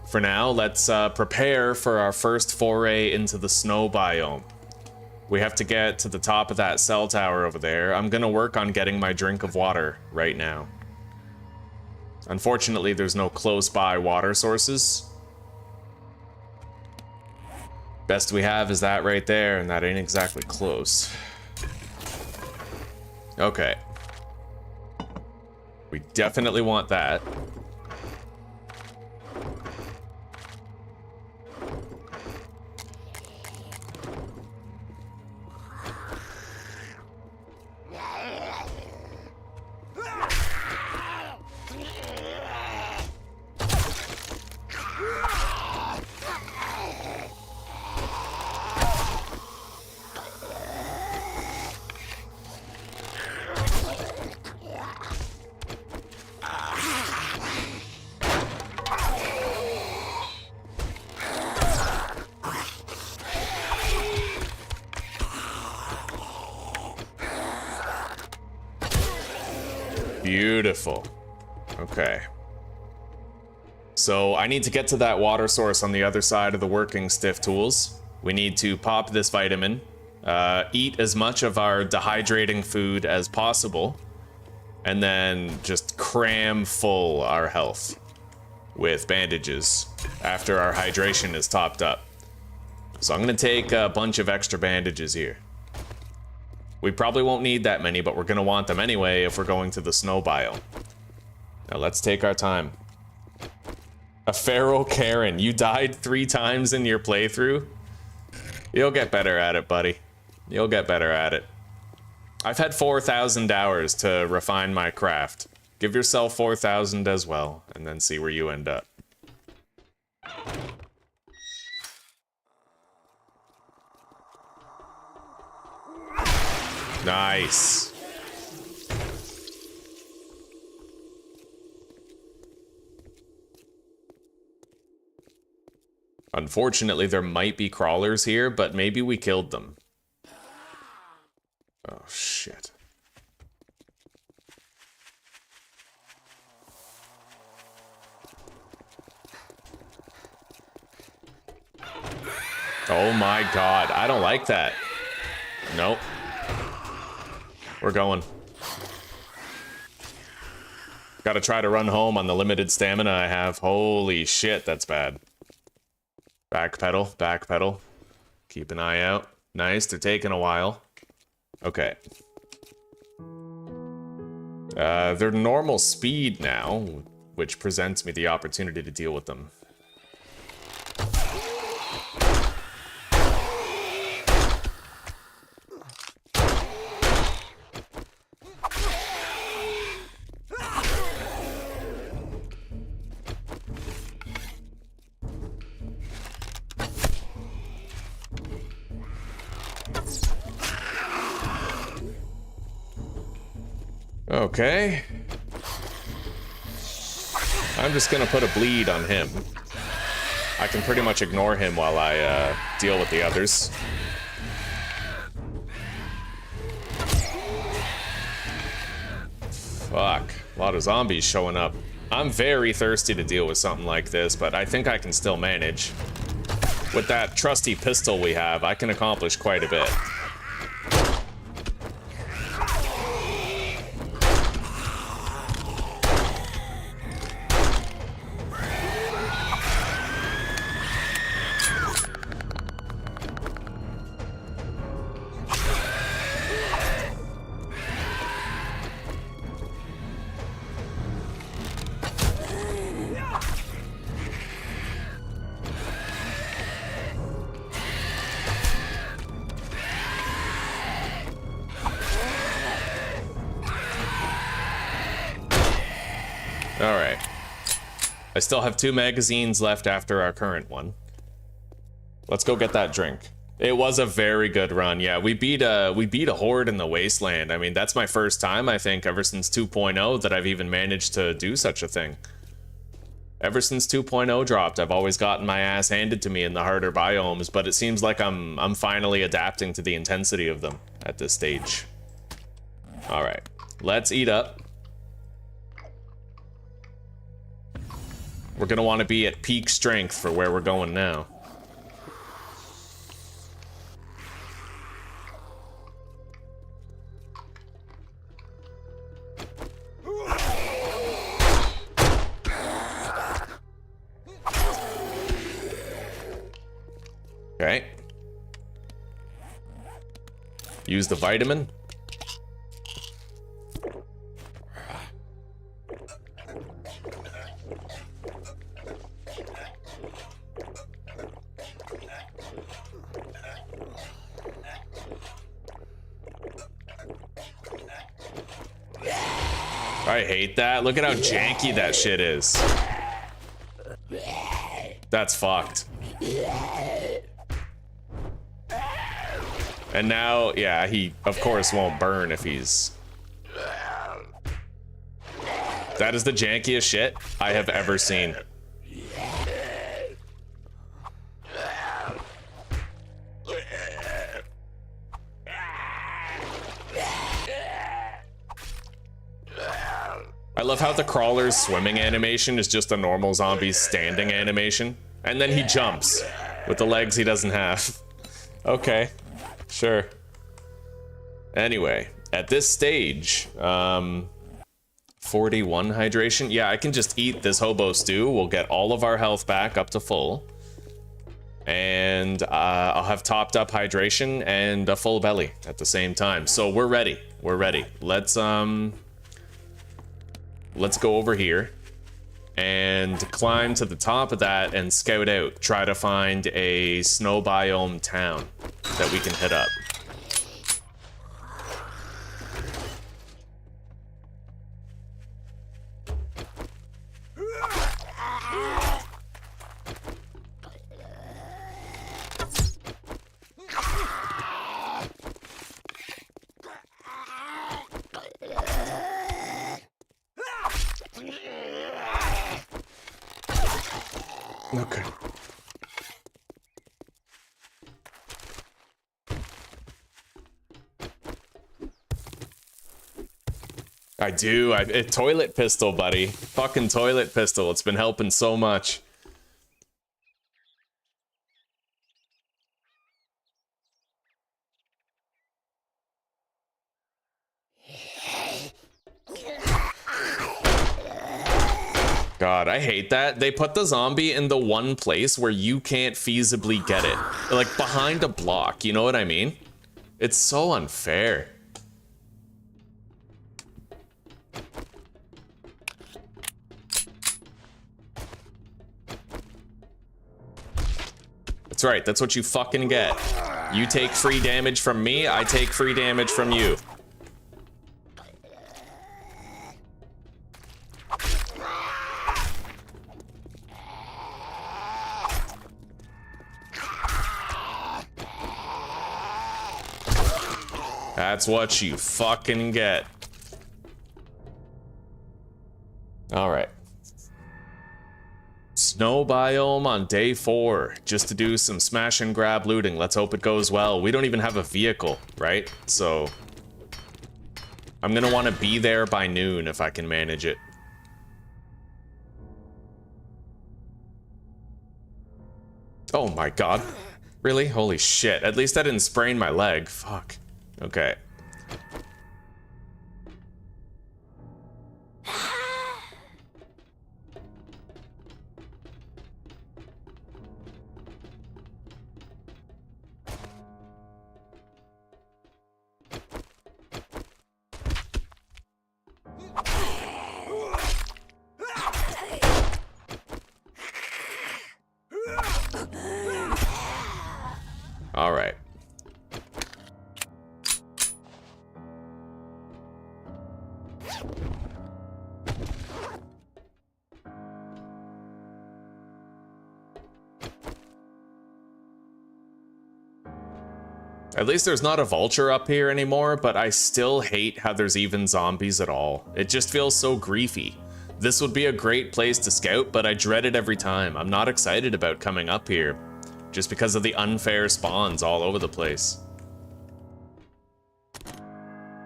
For now, let's prepare for our first foray into the snow biome. We have to get to the top of that cell tower over there. I'm gonna work on getting my drink of water right now. Unfortunately, there's no close by water sources. Best we have is that right there, and that ain't exactly close. Okay. We definitely want that. Beautiful. Okay. So I need to get to that water source on the other side of the working stiff tools. We need to pop this vitamin, eat as much of our dehydrating food as possible, and then just cram full our health with bandages after our hydration is topped up. So I'm gonna take a bunch of extra bandages here. We probably won't need that many, but we're gonna want them anyway if we're going to the snow biome. Now let's take our time. A feral Karen, you died 3 times in your playthrough? You'll get better at it, buddy. You'll get better at it. I've had 4,000 hours to refine my craft. Give yourself 4,000 as well, and then see where you end up. Nice. Unfortunately, there might be crawlers here, but maybe we killed them. Oh, shit. Oh my god, I don't like that. Nope. We're going. Gotta try to run home on the limited stamina I have. Holy shit, that's bad. Backpedal, backpedal. Keep an eye out. Nice, they're taking a while. Okay. They're normal speed now, which presents me the opportunity to deal with them. Okay. I'm just gonna put a bleed on him. I can pretty much ignore him while I deal with the others. Fuck. A lot of zombies showing up. I'm very thirsty to deal with something like this, but I think I can still manage. With that trusty pistol we have, I can accomplish quite a bit. Alright. I still have 2 magazines left after our current one. Let's go get that drink. It was a very good run. Yeah, we beat a horde in the wasteland. I mean, that's my first time, I think, ever since 2.0 that I've even managed to do such a thing. Ever since 2.0 dropped, I've always gotten my ass handed to me in the harder biomes, but it seems like I'm finally adapting to the intensity of them at this stage. Alright, let's eat up. We're gonna want to be at peak strength for where we're going now. Okay. Use the vitamin. I hate that. Look at how janky that shit is. That's fucked. And now, yeah, he of course won't burn if he's... That is the jankiest shit I have ever seen. I love how the crawler's swimming animation is just a normal zombie's standing animation. And then he jumps with the legs he doesn't have. Okay, sure. Anyway, at this stage, 41 hydration. Yeah, I can just eat this hobo stew. We'll get all of our health back up to full. And I'll have topped up hydration and a full belly at the same time. So we're ready. We're ready. Let's go over here and climb to the top of that and scout out. Try to find a snow biome town that we can hit up. Okay. I do. Toilet pistol, buddy. Fucking toilet pistol. It's been helping so much. God, I hate that. They put the zombie in the one place where you can't feasibly get it. Like, behind a block, you know what I mean? It's so unfair. That's right, that's what you fucking get. You take free damage from me, I take free damage from you. That's what you fucking get. All right. Snow biome on day 4, just to do some smash and grab looting. Let's hope it goes well. We don't even have a vehicle, right? So I'm gonna want to be there by noon if I can manage it. Oh my god. Really? Holy shit. At least I didn't sprain my leg. Fuck. Okay. All right. At least there's not a vulture up here anymore, but I still hate how there's even zombies at all. It just feels so griefy. This would be a great place to scout, but I dread it every time. I'm not excited about coming up here, just because of the unfair spawns all over the place.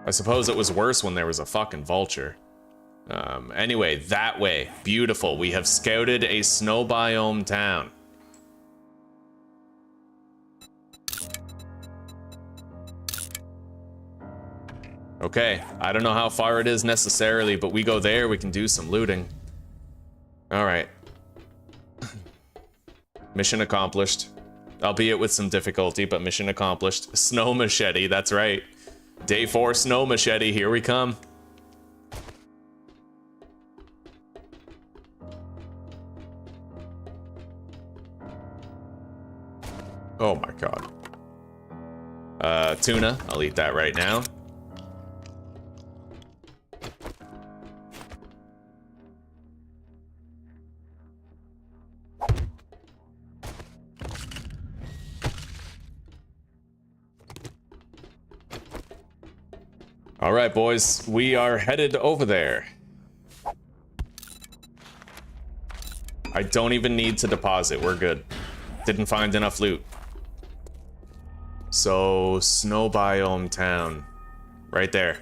I suppose it was worse when there was a fucking vulture. Anyway, that way. Beautiful. We have scouted a snow biome town. Okay, I don't know how far it is necessarily, but we go there, we can do some looting. Alright. Mission accomplished. Albeit with some difficulty, but mission accomplished. Snow machete, that's right. Day 4 snow machete, here we come. Oh my god. Tuna, I'll eat that right now. All right, boys, we are headed over there. I don't even need to deposit, we're good. Didn't find enough loot. So, snow biome town. Right there.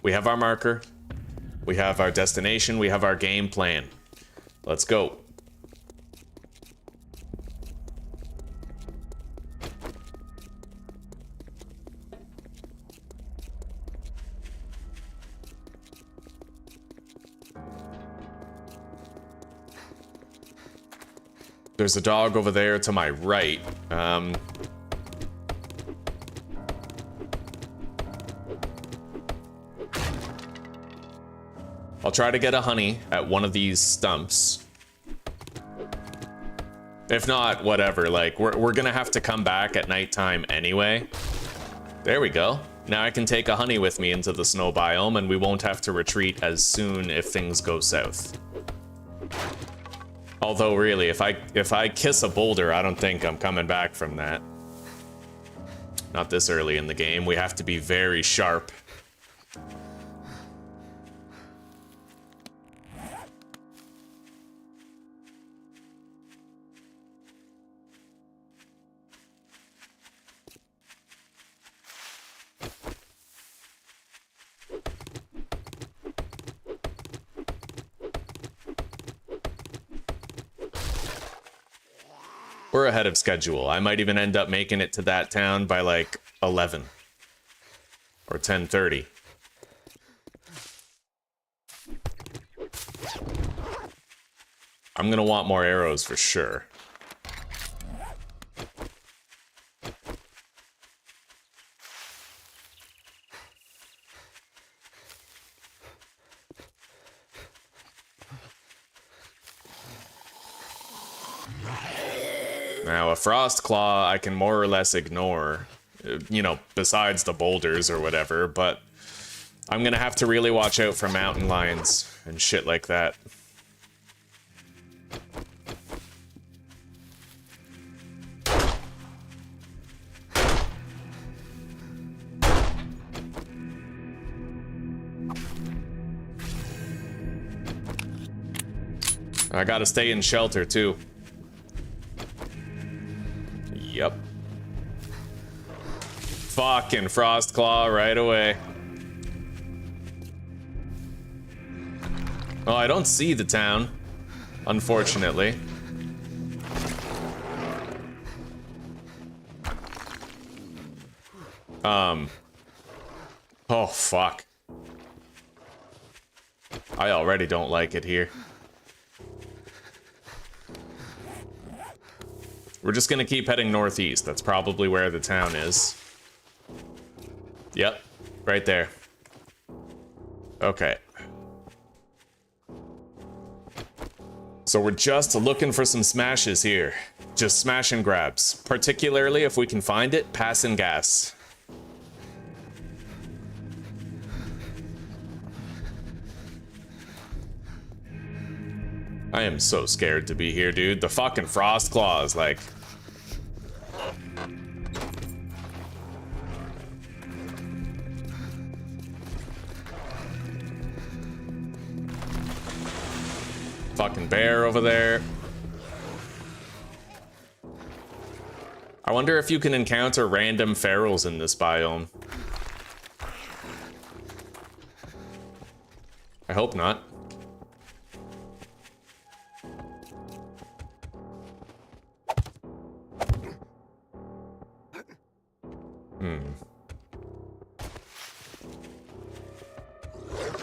We have our marker. We have our destination, we have our game plan. Let's go. There's a dog over there to my right. I'll try to get a honey at one of these stumps. If not, whatever, like, we're gonna have to come back at nighttime anyway. There we go. Now I can take a honey with me into the snow biome and we won't have to retreat as soon if things go south. Although really, if I kiss a boulder, I don't think I'm coming back from that. Not this early in the game. We have to be very sharp. We're ahead of schedule. I might even end up making it to that town by like 11 or 10:30. I'm gonna want more arrows for sure. Now, a frost claw I can more or less ignore, you know, besides the boulders or whatever, but I'm gonna have to really watch out for mountain lions and shit like that. I gotta stay in shelter too. Yep. Fucking Frostclaw right away. Well, I don't see the town, unfortunately. Oh, fuck. I already don't like it here. We're just gonna keep heading northeast. That's probably where the town is. Yep, right there. Okay. So we're just looking for some smashes here. Just smash and grabs. Particularly if we can find it, pass and gas. I am so scared to be here, dude. The fucking frost claws, like... Fucking bear over there. I wonder if you can encounter random ferals in this biome. I hope not.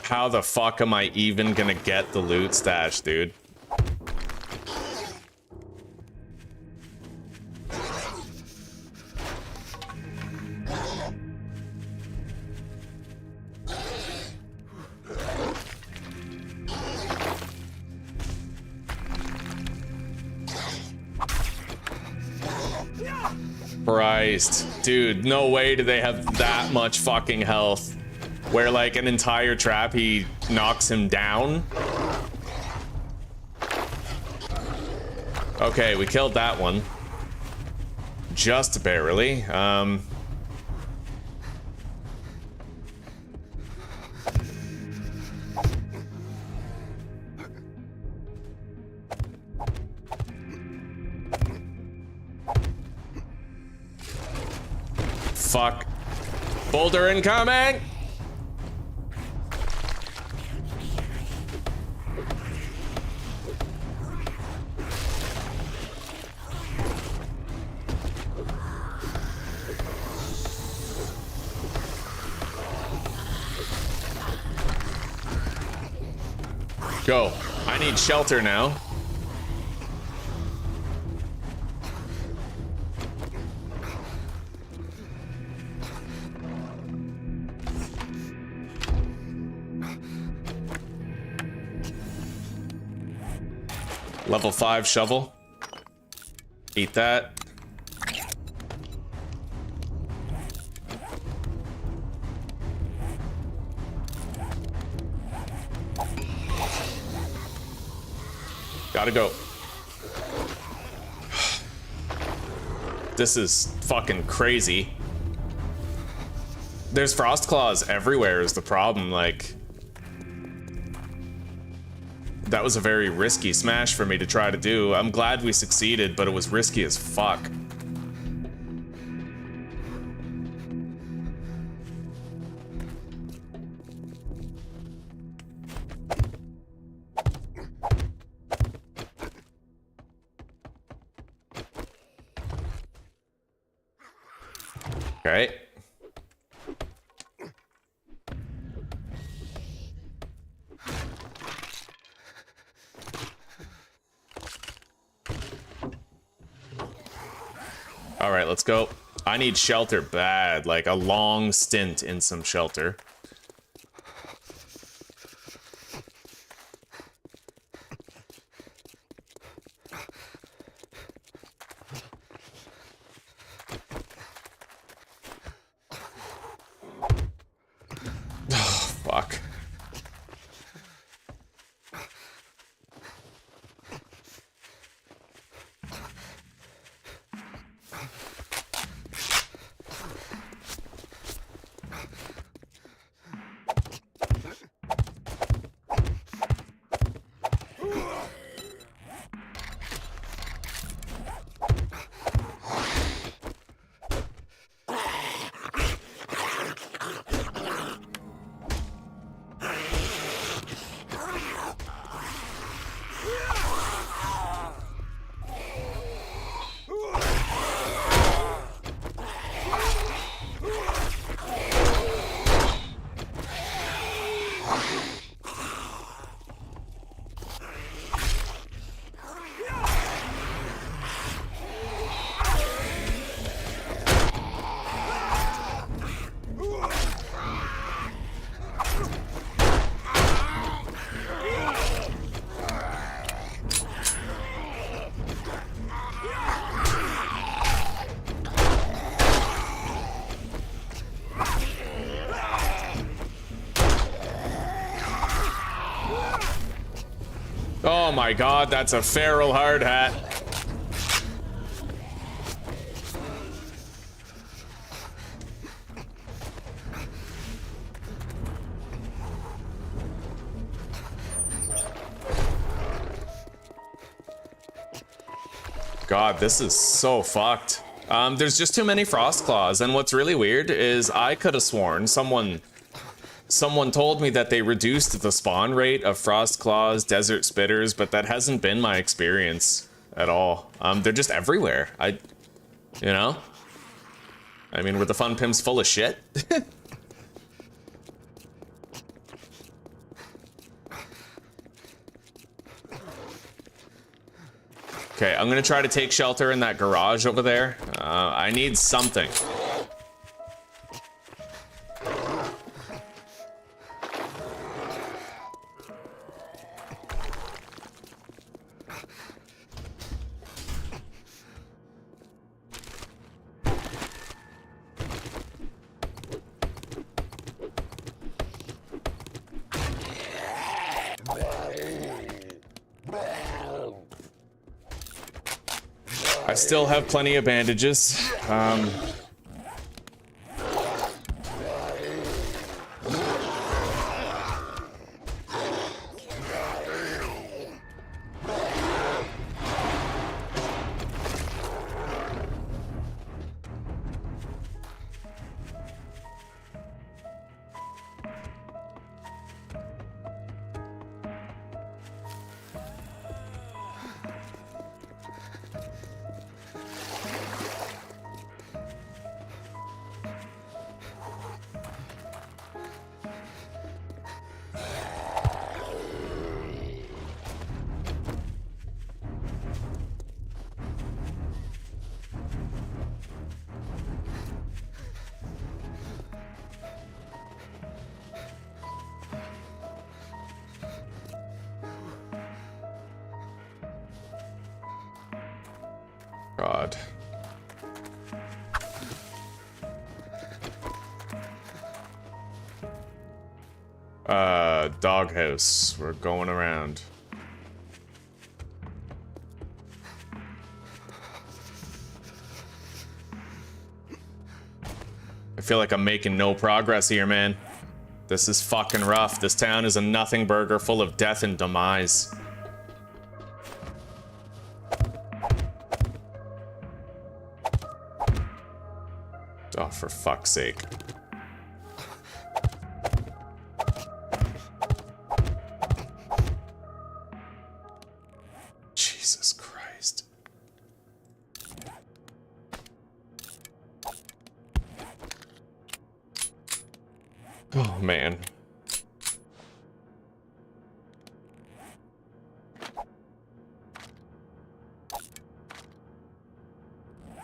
How the fuck am I even gonna get the loot stash, dude? Christ. Dude, no way do they have that much fucking health. Where, like, an entire trap, he knocks him down. Okay, we killed that one. Just barely. Fuck. Boulder incoming! Go. I need shelter now. Level 5 shovel. Eat that. Gotta go. This is fucking crazy. There's frost claws everywhere is the problem, like... That was a very risky smash for me to try to do. I'm glad we succeeded, but it was risky as fuck. Okay. All right, let's go. I need shelter bad, like a long stint in some shelter. Oh, fuck. Oh my god, that's a feral hard hat. God, this is so fucked. There's just too many frost claws, and what's really weird is I could have sworn someone told me that they reduced the spawn rate of frost claws, desert spitters, but that hasn't been my experience at all. They're just everywhere. You know? I mean, were the fun pimps full of shit? Okay, I'm gonna try to take shelter in that garage over there. I need something. I still have plenty of bandages. God. Doghouse. We're going around. I feel like I'm making no progress here, man. This is fucking rough. This town is a nothing burger full of death and demise. Oh, for fuck's sake. Jesus Christ. Oh, man.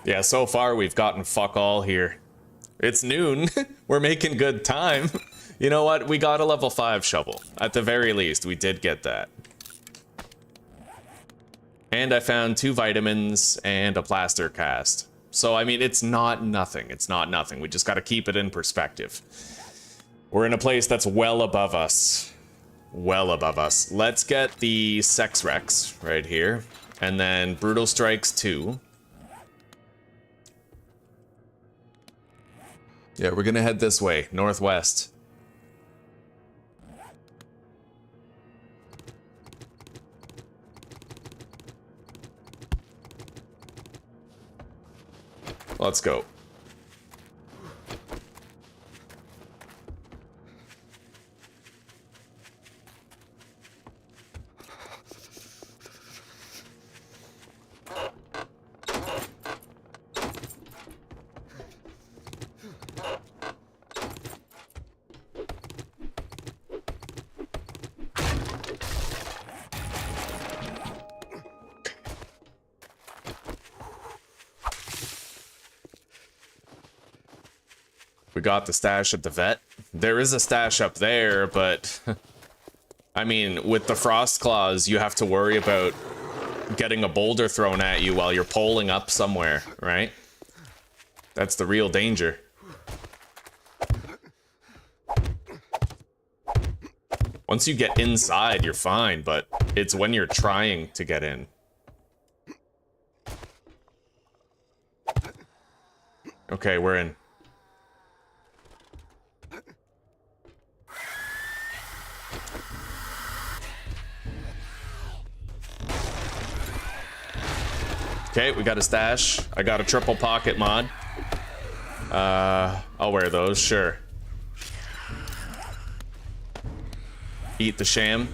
Yeah, so far we've gotten fuck all here. It's noon. We're making good time. You know what? We got a level 5 shovel. At the very least, we did get that. And I found 2 vitamins and a plaster cast. So, I mean, it's not nothing. It's not nothing. We just gotta keep it in perspective. We're in a place that's well above us. Well above us. Let's get the Sex Rex right here. And then Brutal Strikes 2. Yeah, we're gonna head this way, northwest. Let's go. We got the stash at the vet. There is a stash up there, but I mean, with the frost claws, you have to worry about getting a boulder thrown at you while you're poling up somewhere, right? That's the real danger. Once you get inside, you're fine, but it's when you're trying to get in. Okay, we're in. Okay, we got a stash. I got a triple pocket mod. I'll wear those, sure. Eat the sham.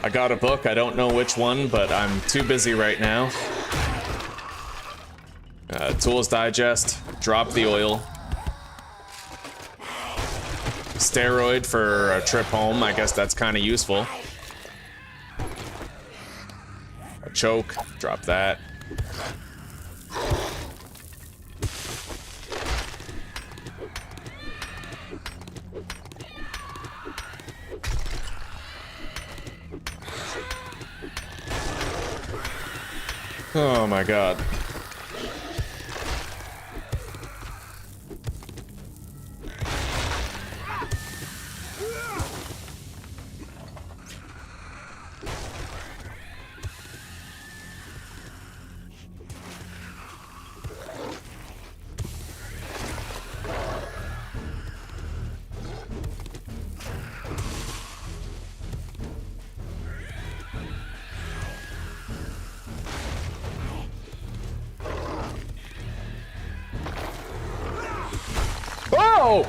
I got a book, I don't know which one, but I'm too busy right now. Tools Digest, drop the oil. Steroid for a trip home, I guess that's kind of useful. A choke, drop that. Oh my god. Oh!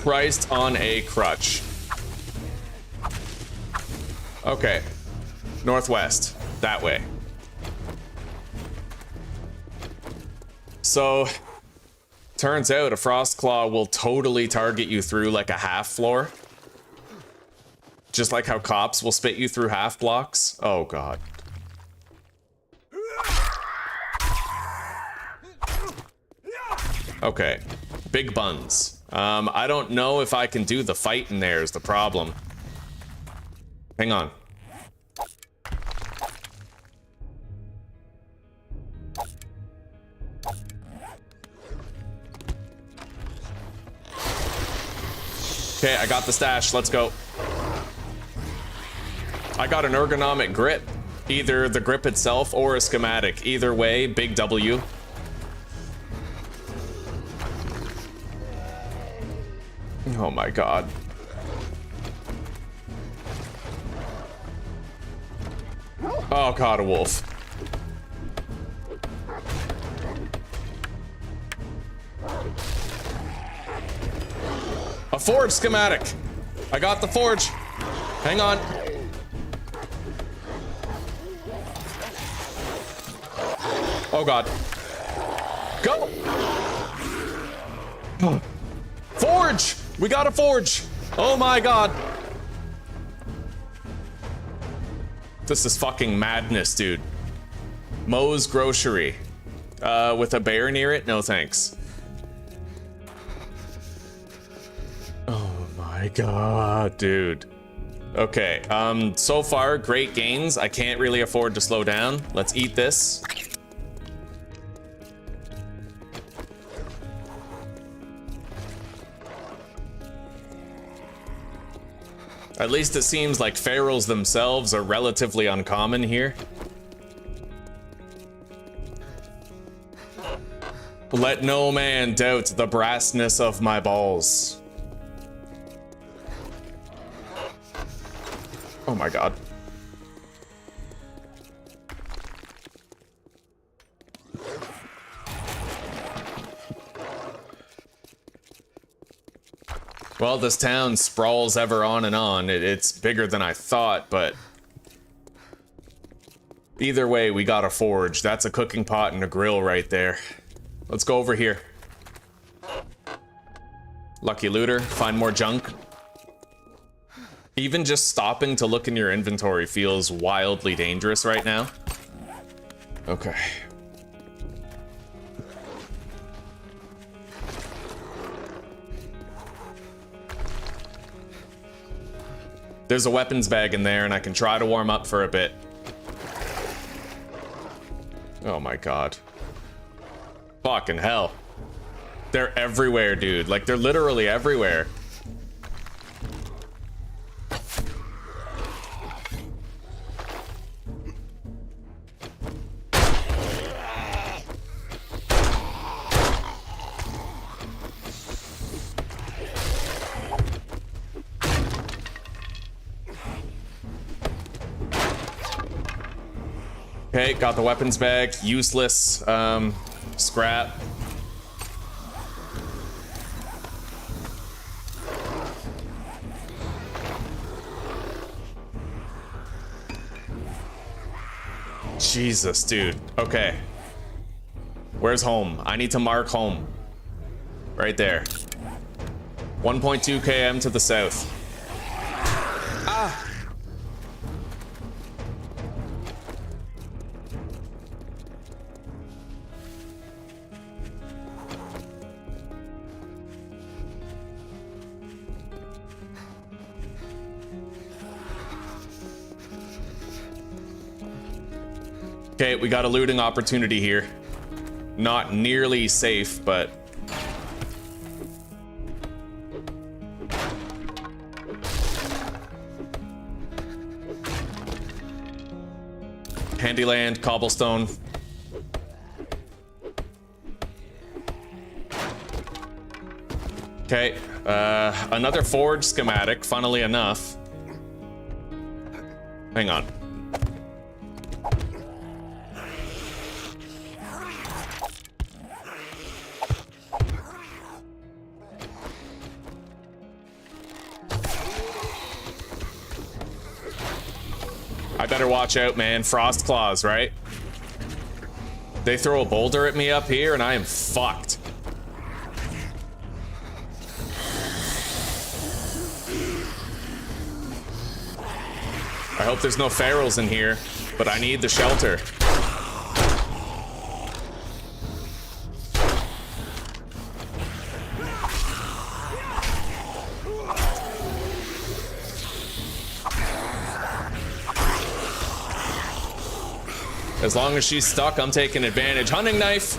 Christ on a crutch. Okay. Northwest. That way. So, turns out a frost claw will totally target you through like a half floor. Just like how cops will spit you through half blocks. Oh god. Okay. Big buns. I don't know if I can do the fight in there is the problem. Hang on. Okay, I got the stash. Let's go. I got an ergonomic grip. Either the grip itself or a schematic. Either way, big W. Oh my god. Oh god, a wolf. A forge schematic. I got the forge. Hang on. Oh god. Go! Forge! We got a forge! Oh my god. This is fucking madness, dude. Moe's Grocery. With a bear near it? No thanks. Oh my god, dude. Okay, so far, great gains. I can't really afford to slow down. Let's eat this. At least it seems like ferals themselves are relatively uncommon here. Let no man doubt the brassness of my balls. Oh my god. Well, this town sprawls ever on and on. It's bigger than I thought, but either way, we got a forge. That's a cooking pot and a grill right there. Let's go over here. Lucky looter, find more junk. Even just stopping to look in your inventory feels wildly dangerous right now. Okay. There's a weapons bag in there and I can try to warm up for a bit. Oh my god. Fucking hell. They're everywhere, dude. Like, they're literally everywhere. Okay, got the weapons bag. Useless, scrap. Jesus, dude. Okay. Where's home? I need to mark home. Right there. 1.2 km to the south. Ah! Okay, we got a looting opportunity here. Not nearly safe, but... Handy land, cobblestone. Okay, another forge schematic, funnily enough. Hang on. I better watch out, man. Frost claws, right? They throw a boulder at me up here and I am fucked. I hope there's no ferals in here, but I need the shelter. As long as she's stuck, I'm taking advantage. Hunting knife.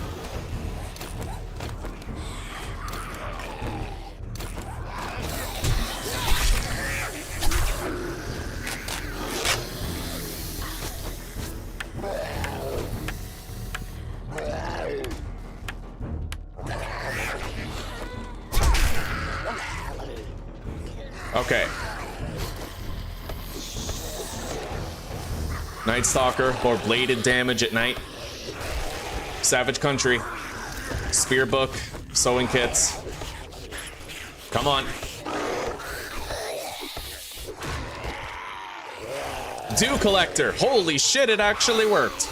Okay. Night Stalker, more bladed damage at night. Savage Country. Spear Book, sewing kits. Come on. Dew Collector. Holy shit, it actually worked.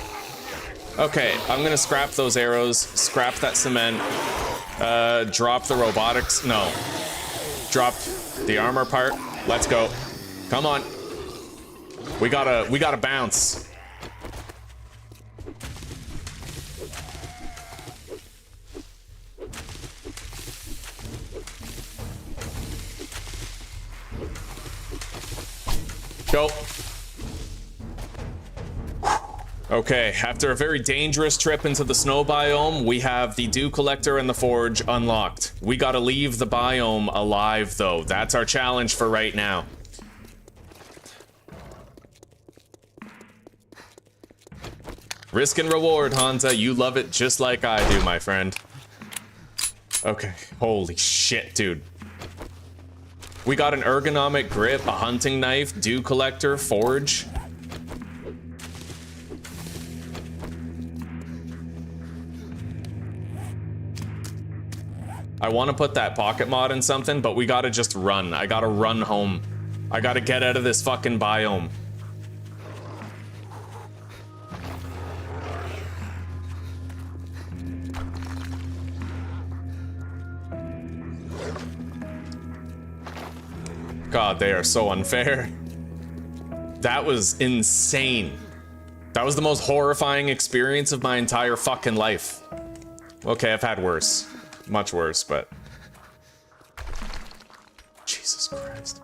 Okay, I'm gonna scrap those arrows, scrap that cement, drop the robotics. No. Drop the armor part. Let's go. Come on. We gotta bounce. Go. Okay, after a very dangerous trip into the snow biome, we have the Dew Collector and the Forge unlocked. We gotta leave the biome alive, though. That's our challenge for right now. Risk and reward, Hansa. You love it just like I do, my friend. Okay, holy shit, dude. We got an ergonomic grip, a hunting knife, Dew Collector, Forge. I want to put that pocket mod in something, but we gotta just run. I gotta run home. I gotta get out of this fucking biome. God, they are so unfair. That was insane. That was the most horrifying experience of my entire fucking life. Okay, I've had worse. Much worse, but... Jesus Christ.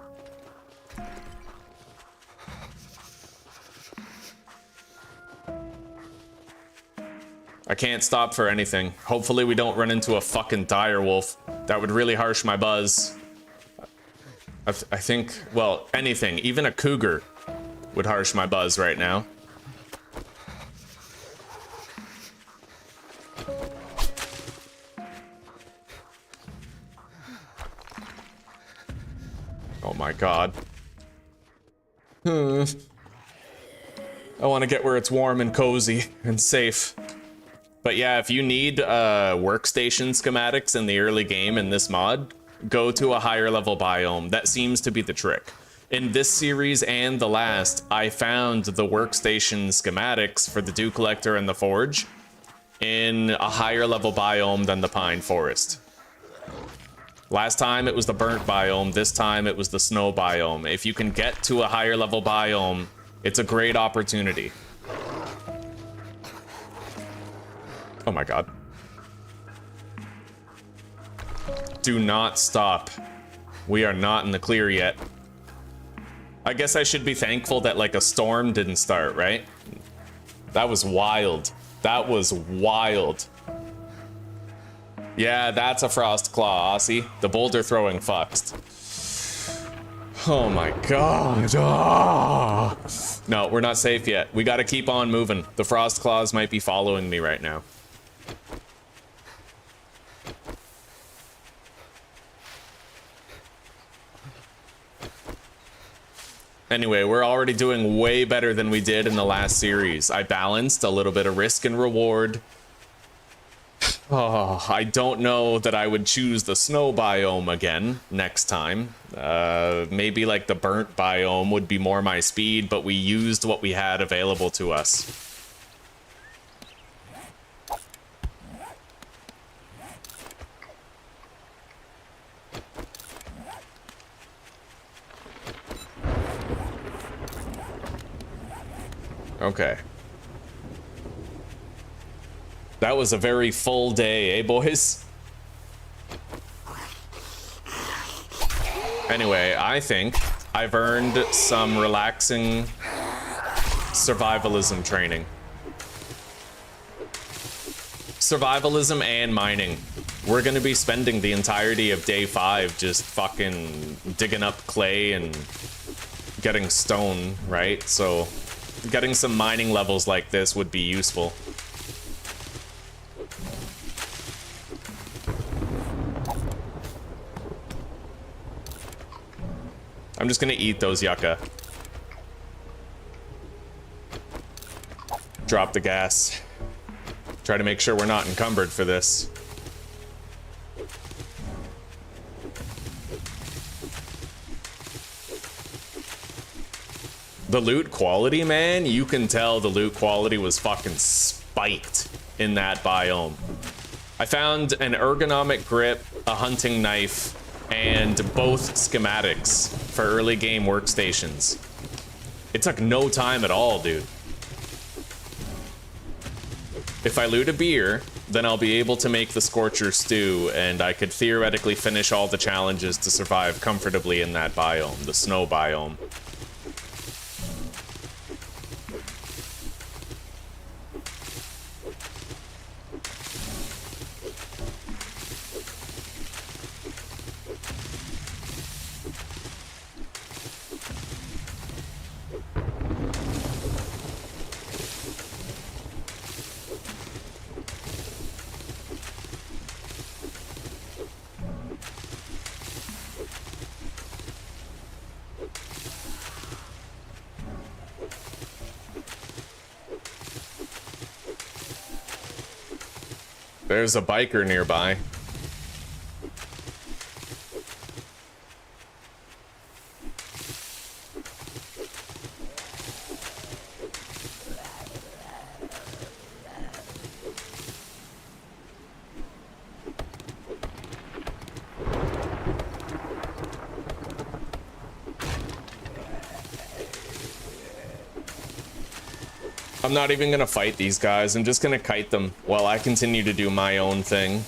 I can't stop for anything. Hopefully we don't run into a fucking dire wolf. That would really harsh my buzz. I think, well, anything, even a cougar would harsh my buzz right now. Oh my God. I want to get where it's warm and cozy and safe. But yeah, if you need workstation schematics in the early game in this mod, go to a higher level biome. That seems to be the trick. In this series and the last, I found the workstation schematics for the Dew Collector and the Forge in a higher level biome than the Pine Forest. Last time it was the burnt biome, this time it was the snow biome. If you can get to a higher level biome, it's a great opportunity. Oh my God. Do not stop. We are not in the clear yet. I guess I should be thankful that like a storm didn't start, right? That was wild. That was wild. Yeah, that's a frost claw, Aussie. The boulder throwing fucked. Oh my God. Oh. No, we're not safe yet. We gotta keep on moving. The frost claws might be following me right now. Anyway, we're already doing way better than we did in the last series. I balanced a little bit of risk and reward. Oh, I don't know that I would choose the snow biome again next time. Maybe like the burnt biome would be more my speed, but we used what we had available to us. Okay. That was a very full day, eh, boys? Anyway, I think I've earned some relaxing survivalism training. Survivalism and mining. We're gonna be spending the entirety of day 5 just fucking digging up clay and getting stone, right? So getting some mining levels like this would be useful. I'm just gonna eat those yucca. Drop the gas. Try to make sure we're not encumbered for this. The loot quality, man, you can tell the loot quality was fucking spiked in that biome. I found an ergonomic grip, a hunting knife, and both schematics for early game workstations. It took no time at all, dude. If I loot a beer, then I'll be able to make the Scorcher stew, and I could theoretically finish all the challenges to survive comfortably in that biome, the snow biome. There's a biker nearby. I'm not even gonna fight these guys. I'm just gonna kite them while I continue to do my own thing.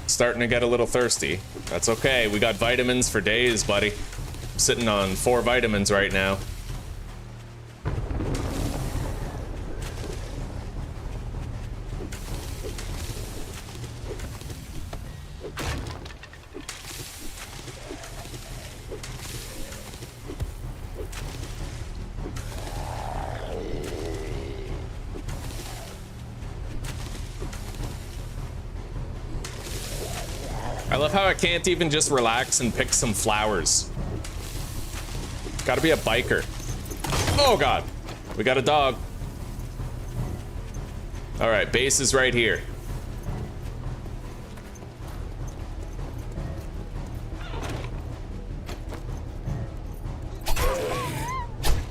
Starting to get a little thirsty. That's okay. We got vitamins for days, buddy. I'm sitting on 4 vitamins right now. I love how I can't even just relax and pick some flowers. Gotta be a biker. Oh god, we got a dog. All right, base is right here.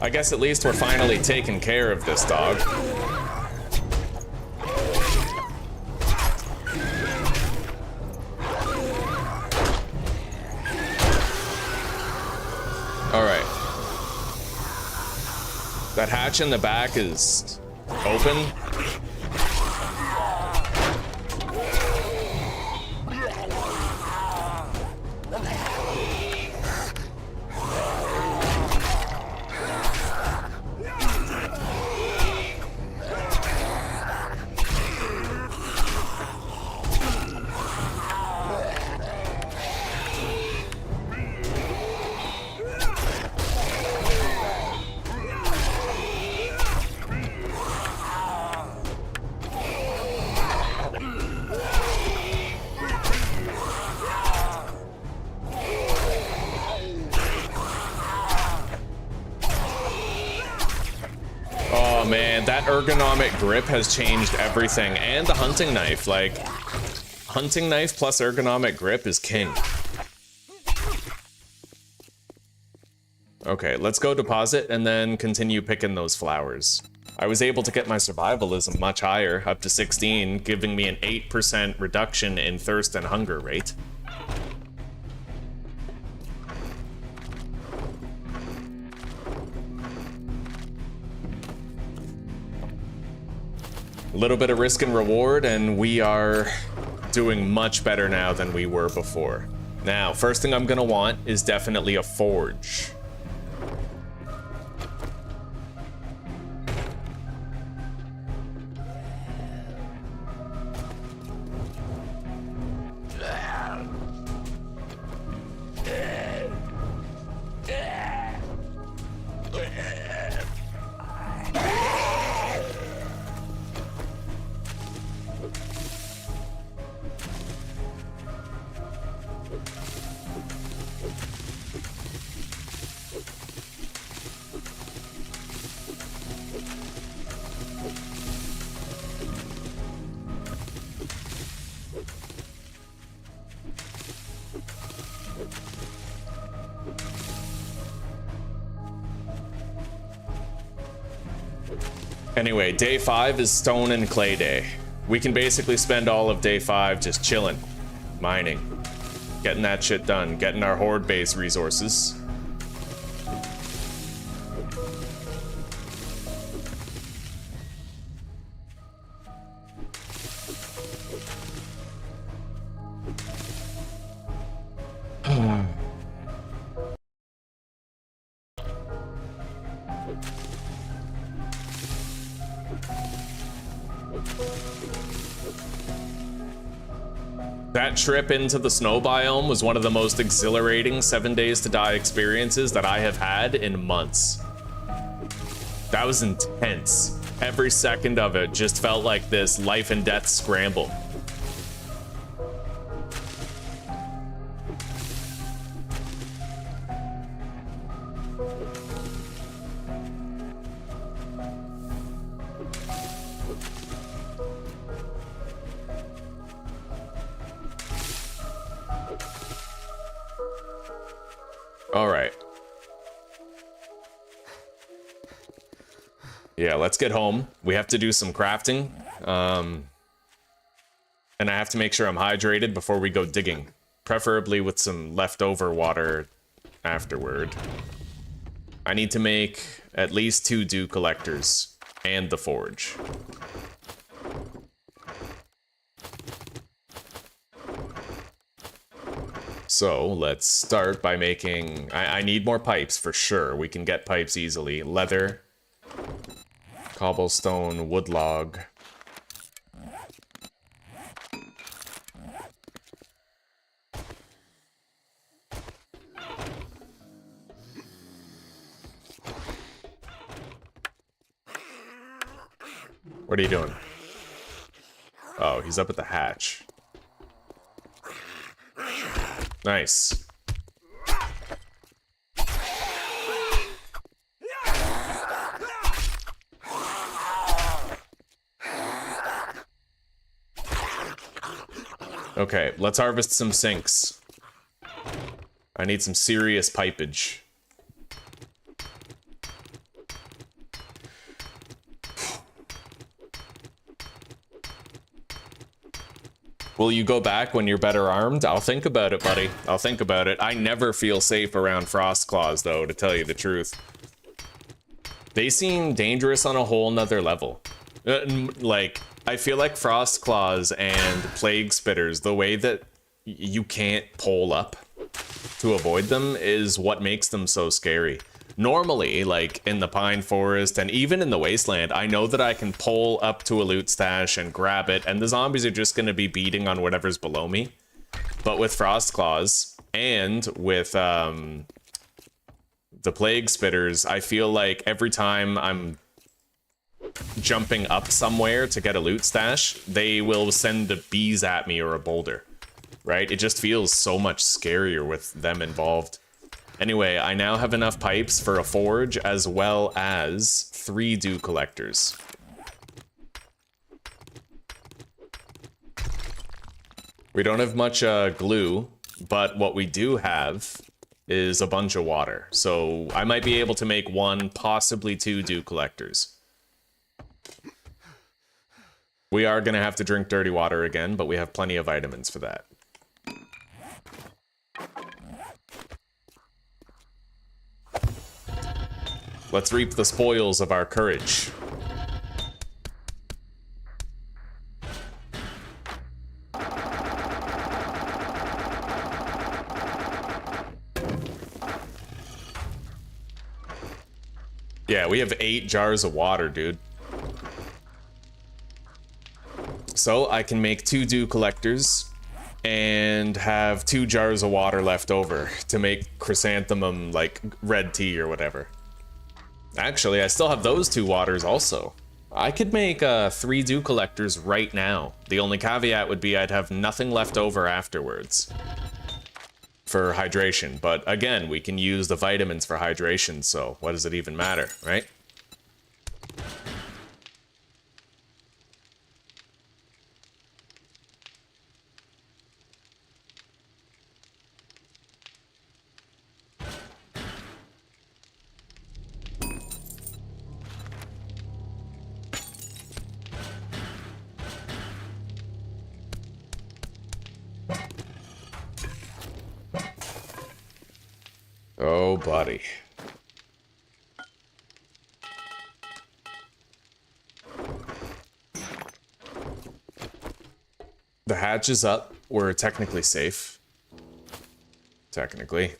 I guess at least we're finally taking care of this dog. That hatch in the back is open. that ergonomic grip has changed everything. And the hunting knife, like, hunting knife plus ergonomic grip is king. Okay, let's go deposit and then continue picking those flowers. I was able to get my survivalism much higher, up to 16, giving me an 8% reduction in thirst and hunger rate. A little bit of risk and reward, and we are doing much better now than we were before. Now, first thing I'm gonna want is definitely a forge. Anyway, day 5 is stone and clay day. We can basically spend all of day 5 just chilling, mining, getting that shit done, getting our horde base resources. That trip into the snow biome was one of the most exhilarating 7 Days to Die experiences that I have had in months. That was intense. Every second of it just felt like this life and death scramble. All right. Yeah, let's get home. We have to do some crafting. And I have to make sure I'm hydrated before we go digging. Preferably with some leftover water afterward. I need to make at least 2 dew collectors and the forge. So let's start by making, I need more pipes for sure. We can get pipes easily. Leather, cobblestone, wood log. What are you doing? Oh, he's up at the hatch. Nice. Okay, let's harvest some sinks. I need some serious pipage. Will you go back when you're better armed? I'll think about it, buddy. I'll think about it. I never feel safe around frost claws, though, to tell you the truth. They seem dangerous on a whole nother level. Like, I feel like frost claws and plague spitters, the way that you can't pole up to avoid them is what makes them so scary. Normally, like in the pine forest and even in the wasteland, I know that I can pole up to a loot stash and grab it, and the zombies are just going to be beating on whatever's below me. But with frost claws and with the plague spitters, I feel like every time I'm jumping up somewhere to get a loot stash, they will send the bees at me or a boulder, right? It just feels so much scarier with them involved. Anyway, I now have enough pipes for a forge as well as 3 dew collectors. We don't have much glue, but what we do have is a bunch of water. So I might be able to make 1, possibly 2 dew collectors. We are going to have to drink dirty water again, but we have plenty of vitamins for that. Let's reap the spoils of our courage. Yeah, we have 8 jars of water, dude. So I can make 2 dew collectors and have 2 jars of water left over to make chrysanthemum, like, red tea or whatever. Actually, I still have those 2 waters also. I could make 3 dew collectors right now. The only caveat would be I'd have nothing left over afterwards for hydration. But again, we can use the vitamins for hydration, so what does it even matter, right? Oh, buddy. The hatch is up. We're technically safe. Technically.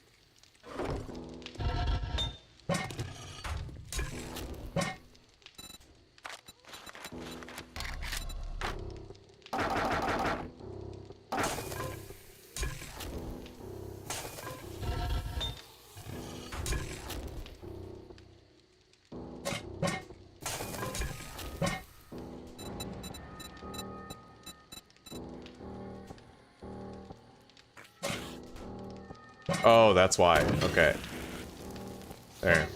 Oh, that's why. Okay. There.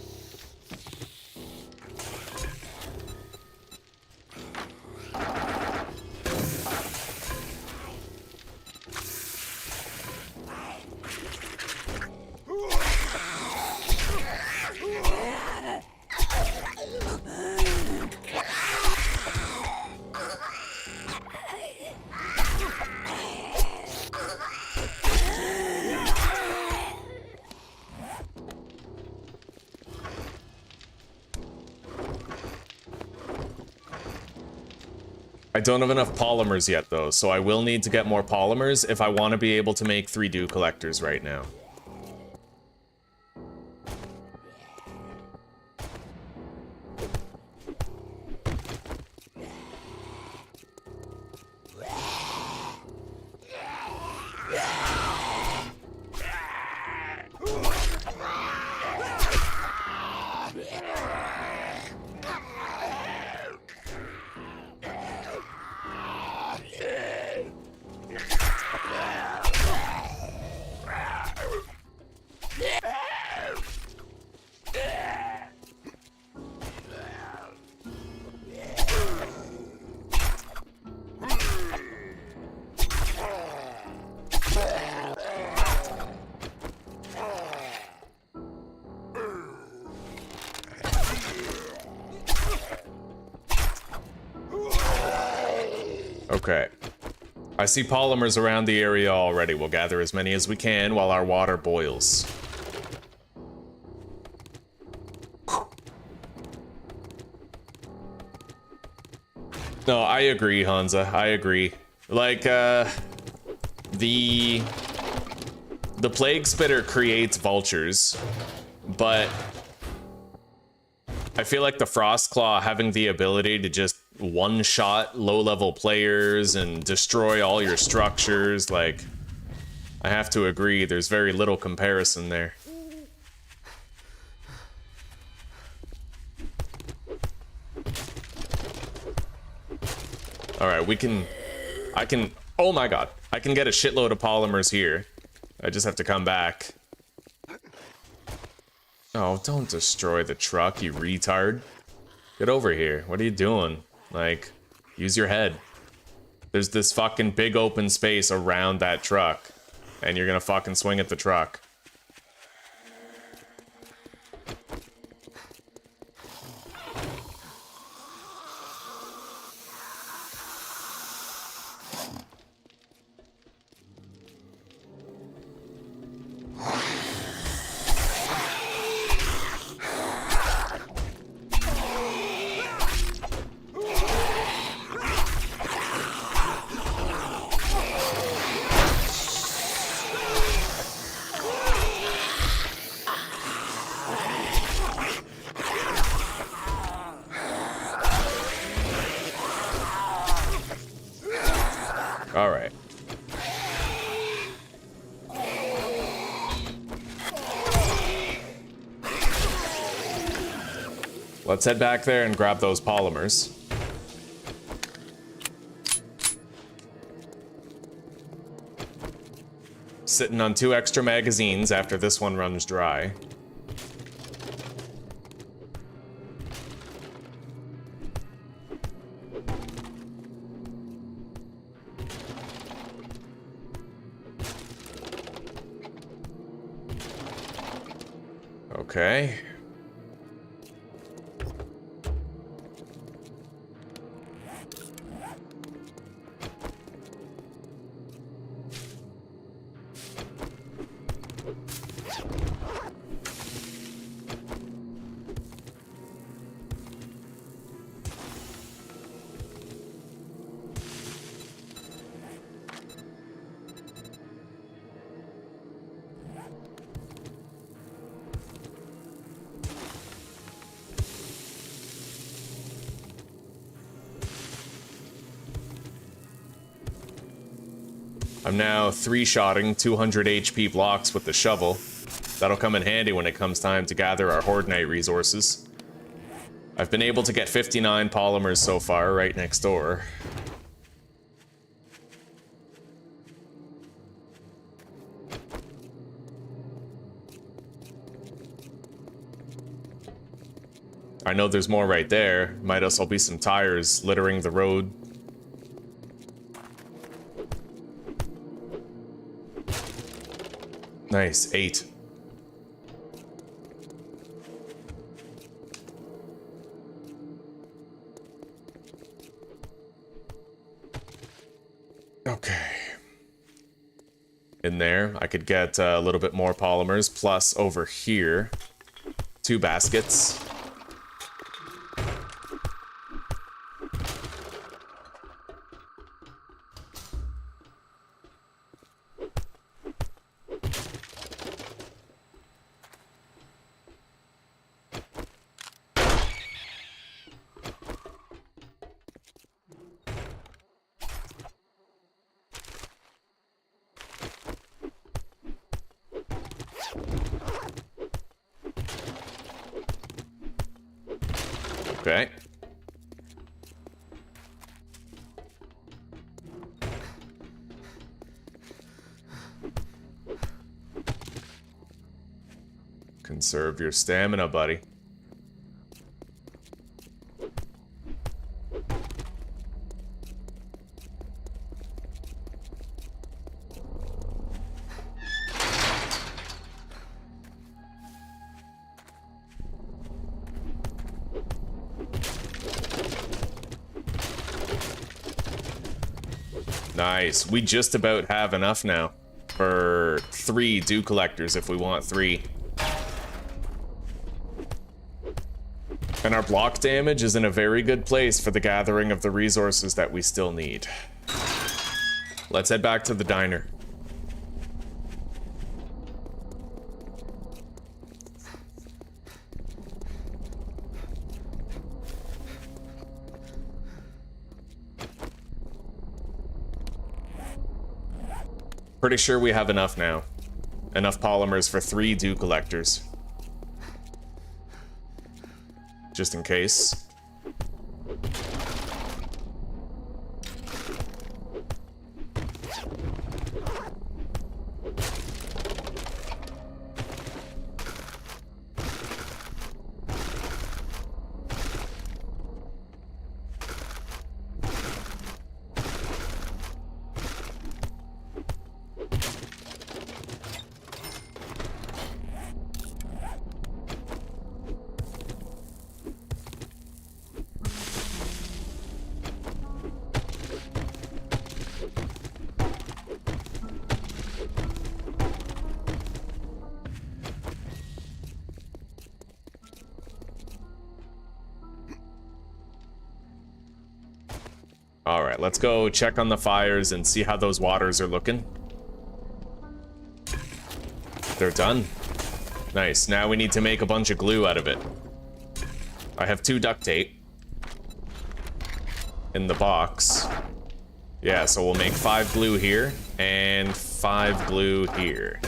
I don't have enough polymers yet, though, so I will need to get more polymers if I want to be able to make 3 dew collectors right now. Okay. I see polymers around the area already. We'll gather as many as we can while our water boils. No, I agree, Hansa. I agree. Like, the Plague Spitter creates vultures, but I feel like the Frostclaw having the ability to just one-shot low-level players and destroy all your structures, like, I have to agree, there's very little comparison there. Alright, oh my god, I can get a shitload of polymers here. I just have to come back. Oh, don't destroy the truck, you retard. Get over here, what are you doing? Like, use your head. There's this fucking big open space around that truck, and you're gonna fucking swing at the truck. Alright. Let's head back there and grab those polymers. Sitting on 2 extra magazines after this one runs dry. Okay. I'm now 3-shotting 200 HP blocks with the shovel. That'll come in handy when it comes time to gather our Horde Night resources. I've been able to get 59 polymers so far, right next door. I know there's more right there. Might also be some tires littering the road. Nice, 8. Okay. In there, I could get a little bit more polymers, plus over here, 2 baskets. Okay. Conserve your stamina, buddy. Nice. We just about have enough now for 3 dew collectors if we want 3. And our block damage is in a very good place for the gathering of the resources that we still need. Let's head back to the diner. Pretty sure we have enough now. Enough polymers for 3 dew collectors. Just in case. All right, let's go check on the fires and see how those waters are looking. They're done. Nice. Now we need to make a bunch of glue out of it. I have 2 duct tape in the box. Yeah, so we'll make 5 glue here and 5 glue here.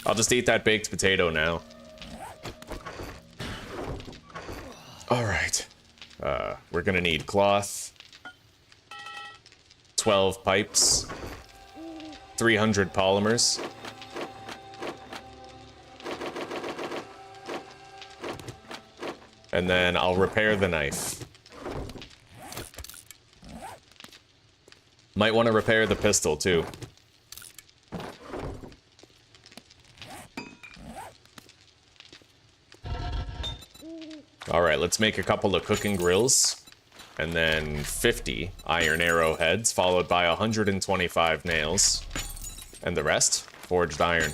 I'll just eat that baked potato now. All right. We're gonna need cloth, 12 pipes, 300 polymers. And then I'll repair the knife. Might want to repair the pistol too. All right, let's make a couple of cooking grills, and then 50 iron arrowheads, followed by 125 nails, and the rest, forged iron.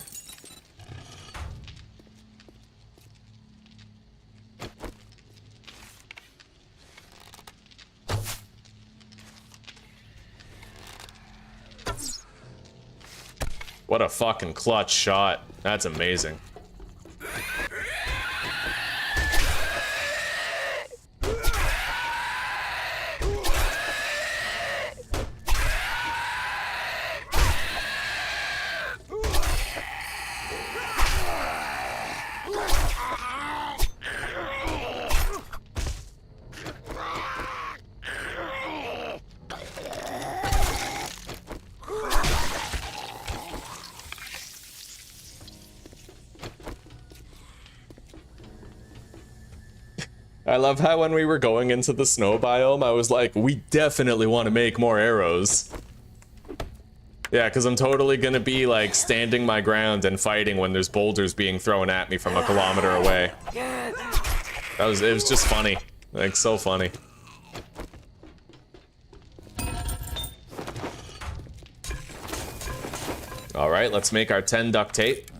What a fucking clutch shot. That's amazing. I love how when we were going into the snow biome, I was like, we definitely want to make more arrows. Yeah, because I'm totally gonna be like standing my ground and fighting when there's boulders being thrown at me from a kilometer away. It was just funny. Like, so funny. All right, let's make our 10 duct tape.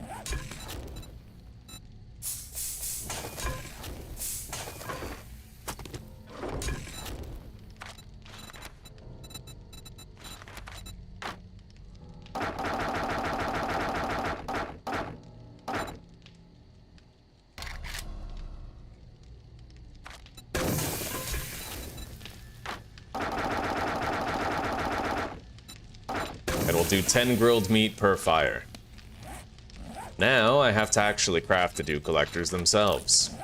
Do 10 grilled meat per fire. Now I have to actually craft the dew collectors themselves.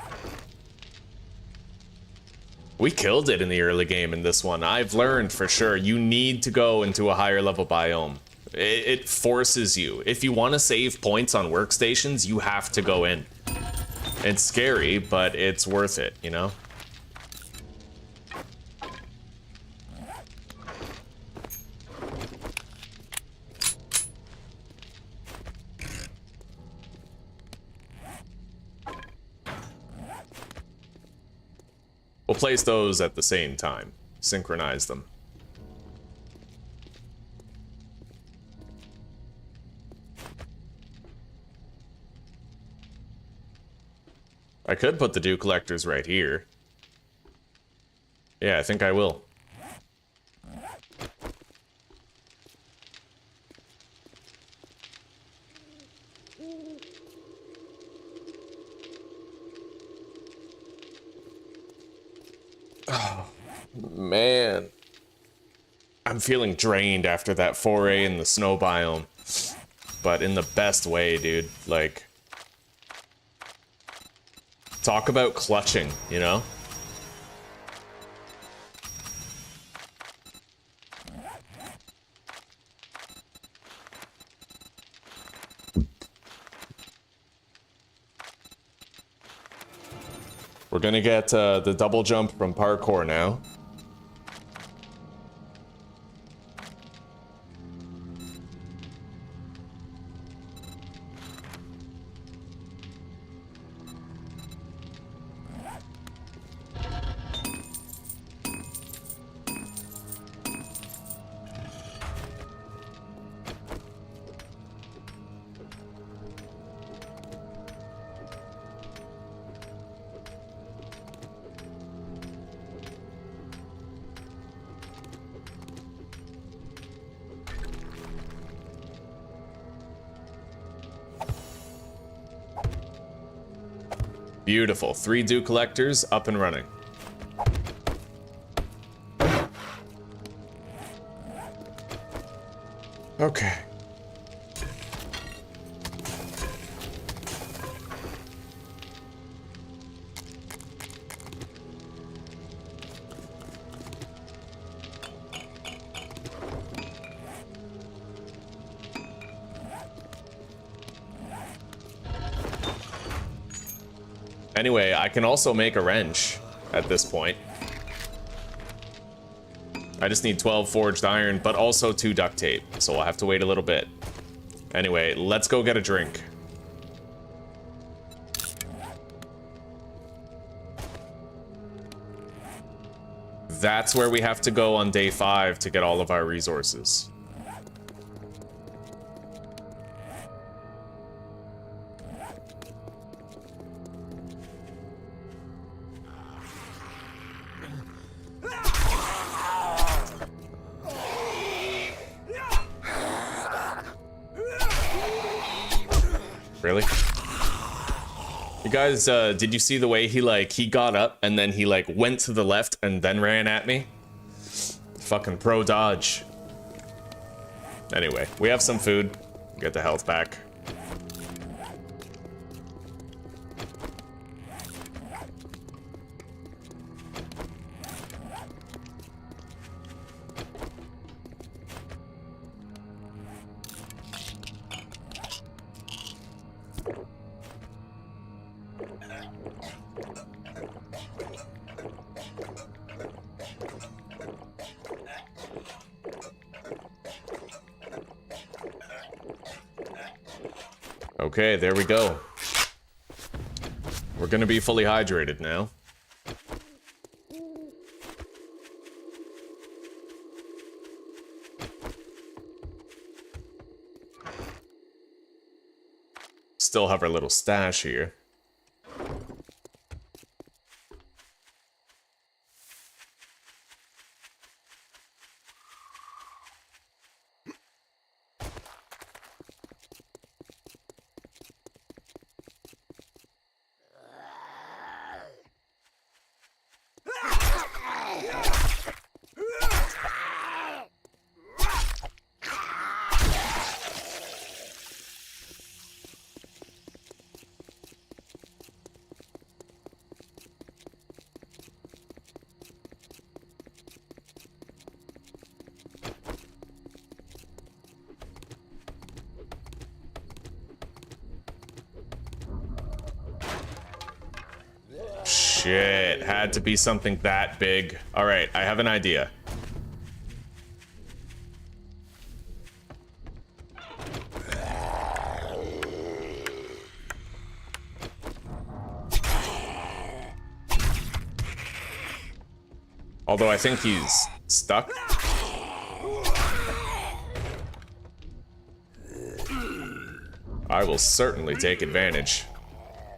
We killed it in the early game in this one. I've learned for sure you need to go into a higher level biome. It forces you. If you want to save points on workstations, you have to go in. It's scary, but it's worth it, you know? We'll place those at the same time. Synchronize them. I could put the dew collectors right here. Yeah, I think I will. Oh, man. I'm feeling drained after that foray in the snow biome. But in the best way, dude. Like, talk about clutching, you know? We're gonna get the double jump from parkour now. Beautiful. 3 dew collectors up and running. Okay. Anyway, I can also make a wrench at this point. I just need 12 forged iron, but also 2 duct tape, so I'll have to wait a little bit. Anyway, let's go get a drink. That's where we have to go on day 5 to get all of our resources. Really? You guys, did you see the way he got up and then he went to the left and then ran at me? Fucking pro dodge. Anyway, we have some food. Get the health back. Okay, there we go. We're gonna be fully hydrated now. Still have our little stash here. Shit, had to be something that big. All right, I have an idea. Although I think he's stuck. I will certainly take advantage.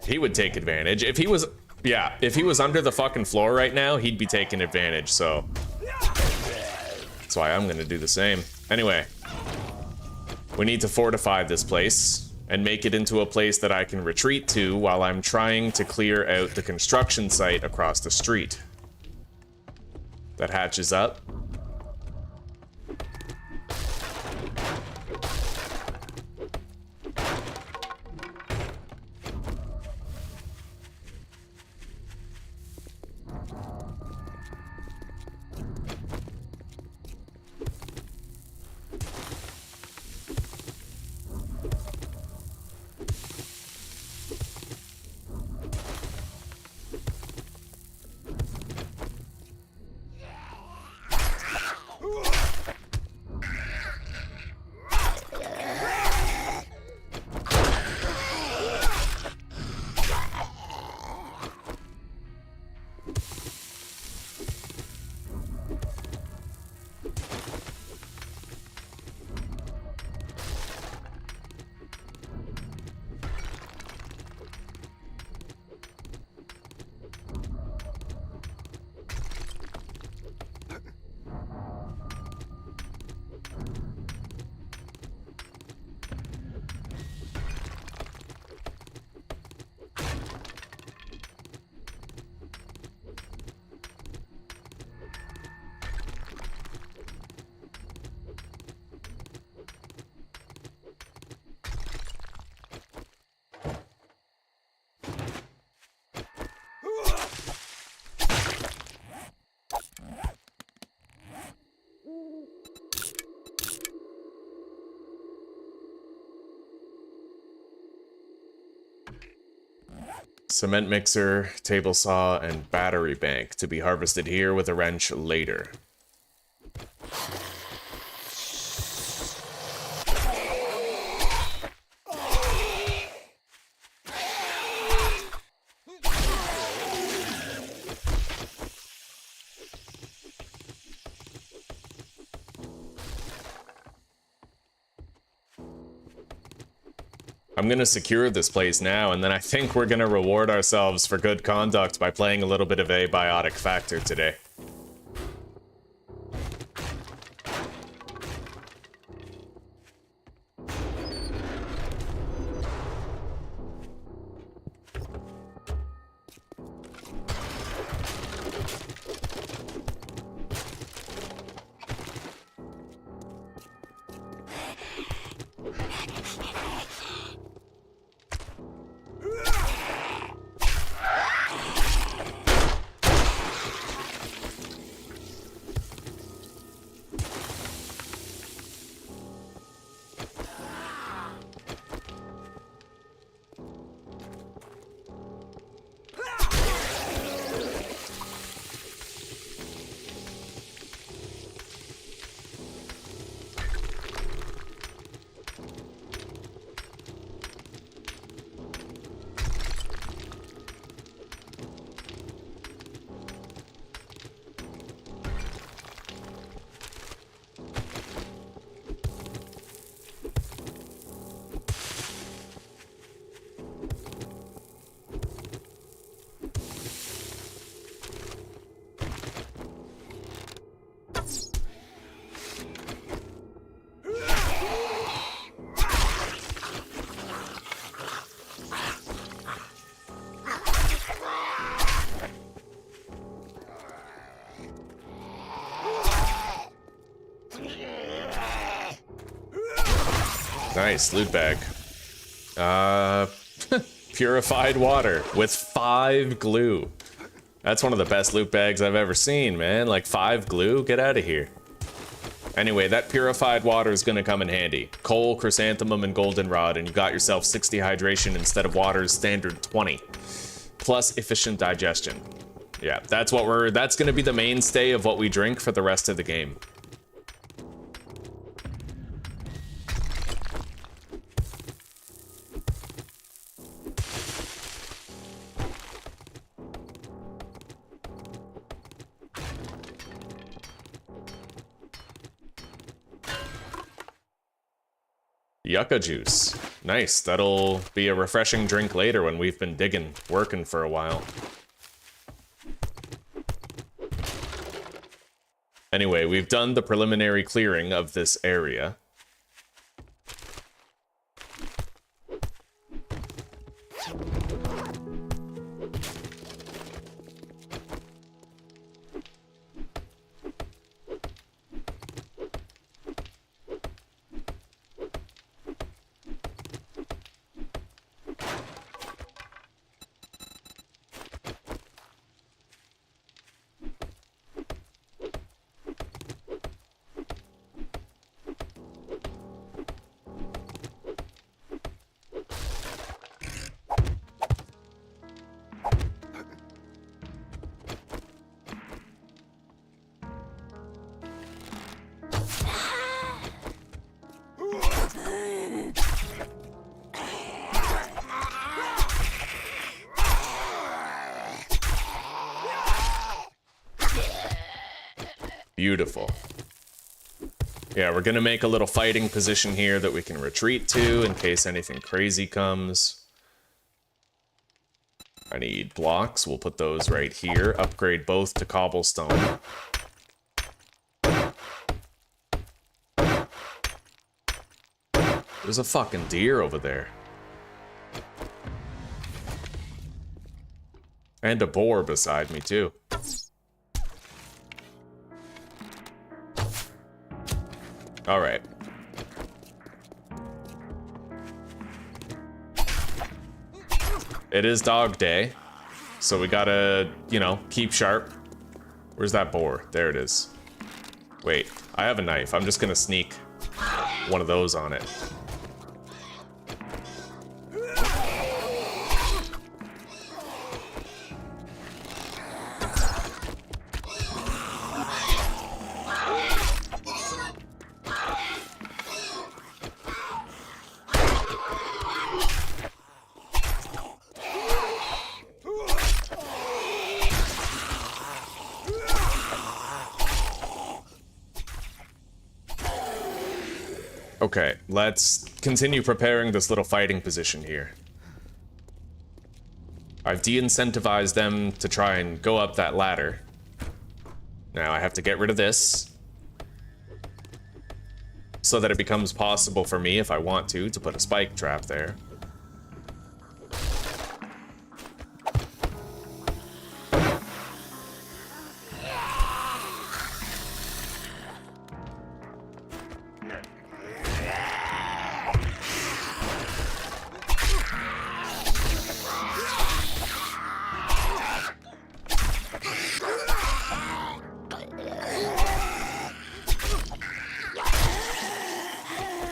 He would take advantage. If he was... Yeah, if he was under the fucking floor right now, he'd be taking advantage, so... That's why I'm gonna do the same. Anyway. We need to fortify this place, and make it into a place that I can retreat to while I'm trying to clear out the construction site across the street. That hatches up. Cement mixer, table saw, and battery bank to be harvested here with a wrench later. I'm gonna secure this place now, and then I think we're gonna reward ourselves for good conduct by playing a little bit of Abiotic Factor today. Nice, loot bag. Purified water with 5 glue. That's one of the best loot bags I've ever seen, man. Like 5 glue? Get out of here. Anyway, that purified water is gonna come in handy. Coal, chrysanthemum, and goldenrod, and you got yourself 60 hydration instead of water's standard 20. Plus efficient digestion. Yeah, that's gonna be the mainstay of what we drink for the rest of the game. Yucca juice. Nice. That'll be a refreshing drink later when we've been working for a while. Anyway, we've done the preliminary clearing of this area. Beautiful. Yeah, we're gonna make a little fighting position here that we can retreat to in case anything crazy comes. I need blocks. We'll put those right here. Upgrade both to cobblestone. There's a fucking deer over there. And a boar beside me, too. All right. It is dog day, so we gotta, you know, keep sharp. Where's that boar? There it is. Wait, I have a knife. I'm just gonna sneak one of those on it. Okay, let's continue preparing this little fighting position here. I've de-incentivized them to try and go up that ladder. Now I have to get rid of this, so that it becomes possible for me, if I want to put a spike trap there.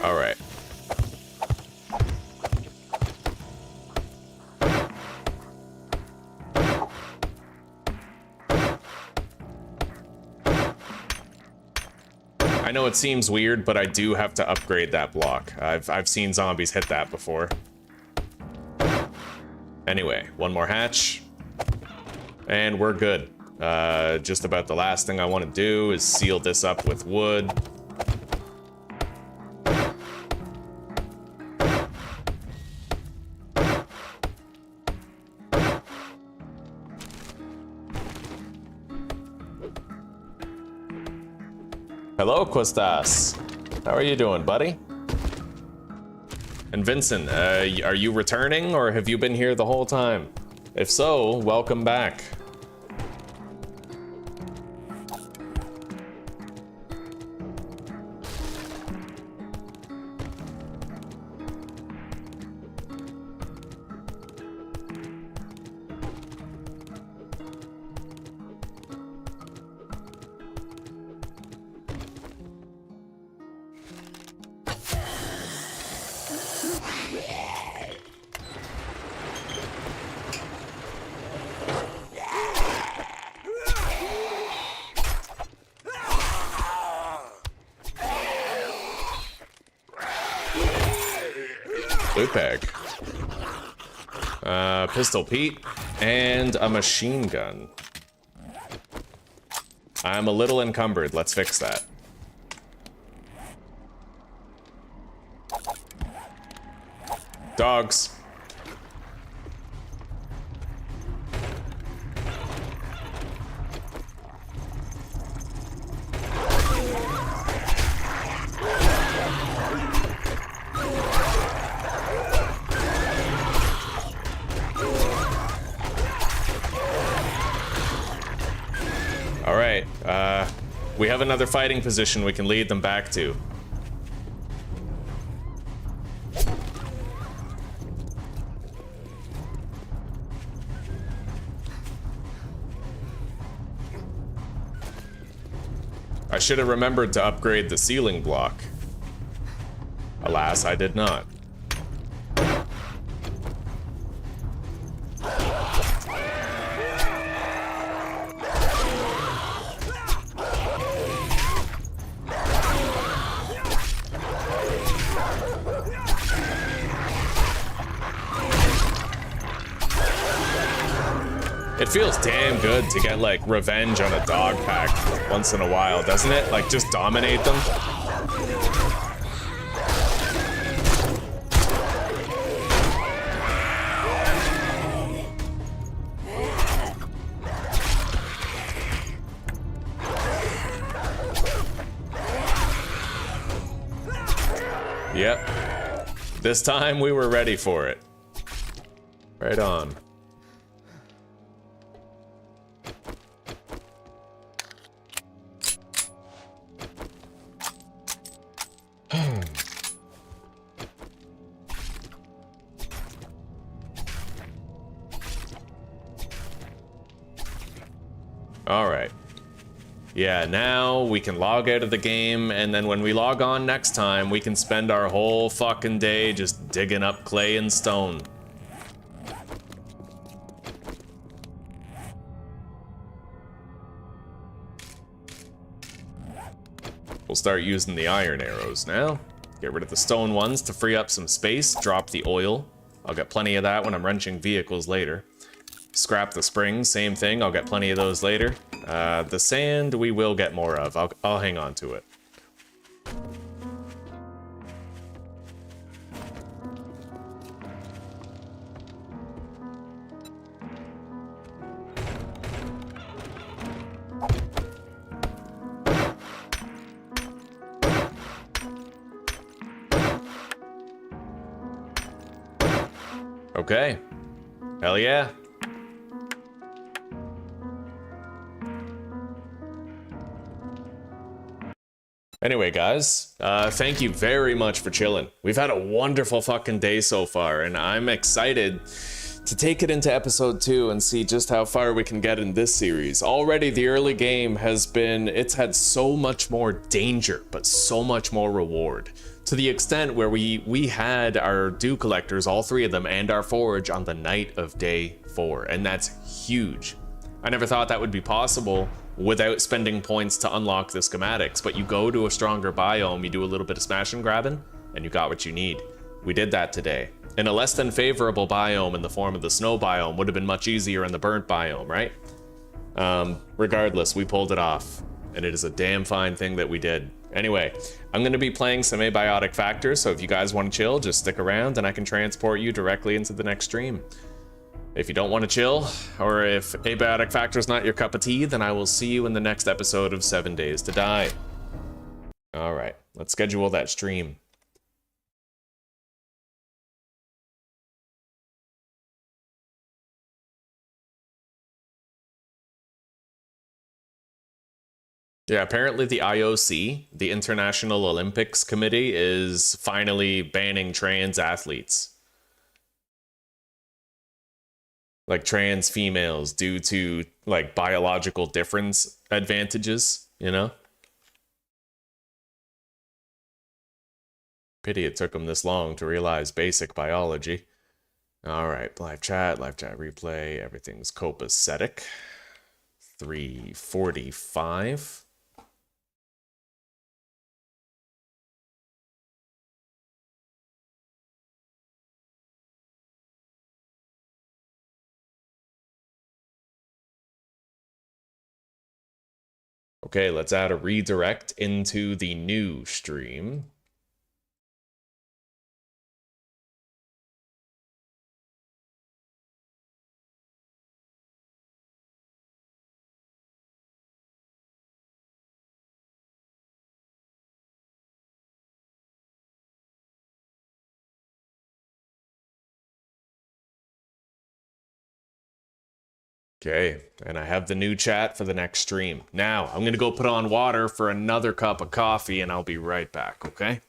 Alright. I know it seems weird, but I do have to upgrade that block. I've seen zombies hit that before. Anyway, one more hatch. And we're good. Just about the last thing I want to do is seal this up with wood. Hello, Quistas. How are you doing, buddy? And Vincent, are you returning, or have you been here the whole time? If so, welcome back. Loot bag. Pistol Pete, and a machine gun. I'm a little encumbered, let's fix that. Dogs. Alright, we have another fighting position we can lead them back to. I should have remembered to upgrade the ceiling block. Alas, I did not. It feels damn good to get, like, revenge on a dog pack once in a while, doesn't it? Like, just dominate them. Yep. This time we were ready for it. Right on. Alright. Yeah, now we can log out of the game, and then when we log on next time, we can spend our whole fucking day just digging up clay and stone. We'll start using the iron arrows now. Get rid of the stone ones to free up some space, drop the oil. I'll get plenty of that when I'm wrenching vehicles later. Scrap the springs, same thing, I'll get plenty of those later. The sand we will get more of, I'll hang on to it. Okay. Hell yeah. Anyway, guys, thank you very much for chilling. We've had a wonderful fucking day so far, and I'm excited to take it into episode 2 and see just how far we can get in this series. Already, the early game it's had so much more danger, but so much more reward. To the extent where we had our dew collectors, all 3 of them, and our forge on the night of day 4, and that's huge. I never thought that would be possible without spending points to unlock the schematics, but you go to a stronger biome, you do a little bit of smash and grabbing, and you got what you need. We did that today. In a less than favorable biome in the form of the snow biome would have been much easier in the burnt biome, right? Regardless, we pulled it off, and it is a damn fine thing that we did. Anyway, I'm going to be playing some abiotic factors, so if you guys want to chill, just stick around and I can transport you directly into the next stream. If you don't want to chill, or if abiotic factor's not your cup of tea, then I will see you in the next episode of 7 Days to Die. Alright, let's schedule that stream. Yeah, apparently the IOC, the International Olympics Committee, is finally banning trans athletes. Like trans females due to like biological difference advantages, you know? Pity it took them this long to realize basic biology. All right, live chat replay, everything's copacetic. 3:45. Okay, let's add a redirect into the new stream. Okay, and I have the new chat for the next stream. Now, I'm gonna go put on water for another cup of coffee and I'll be right back, okay?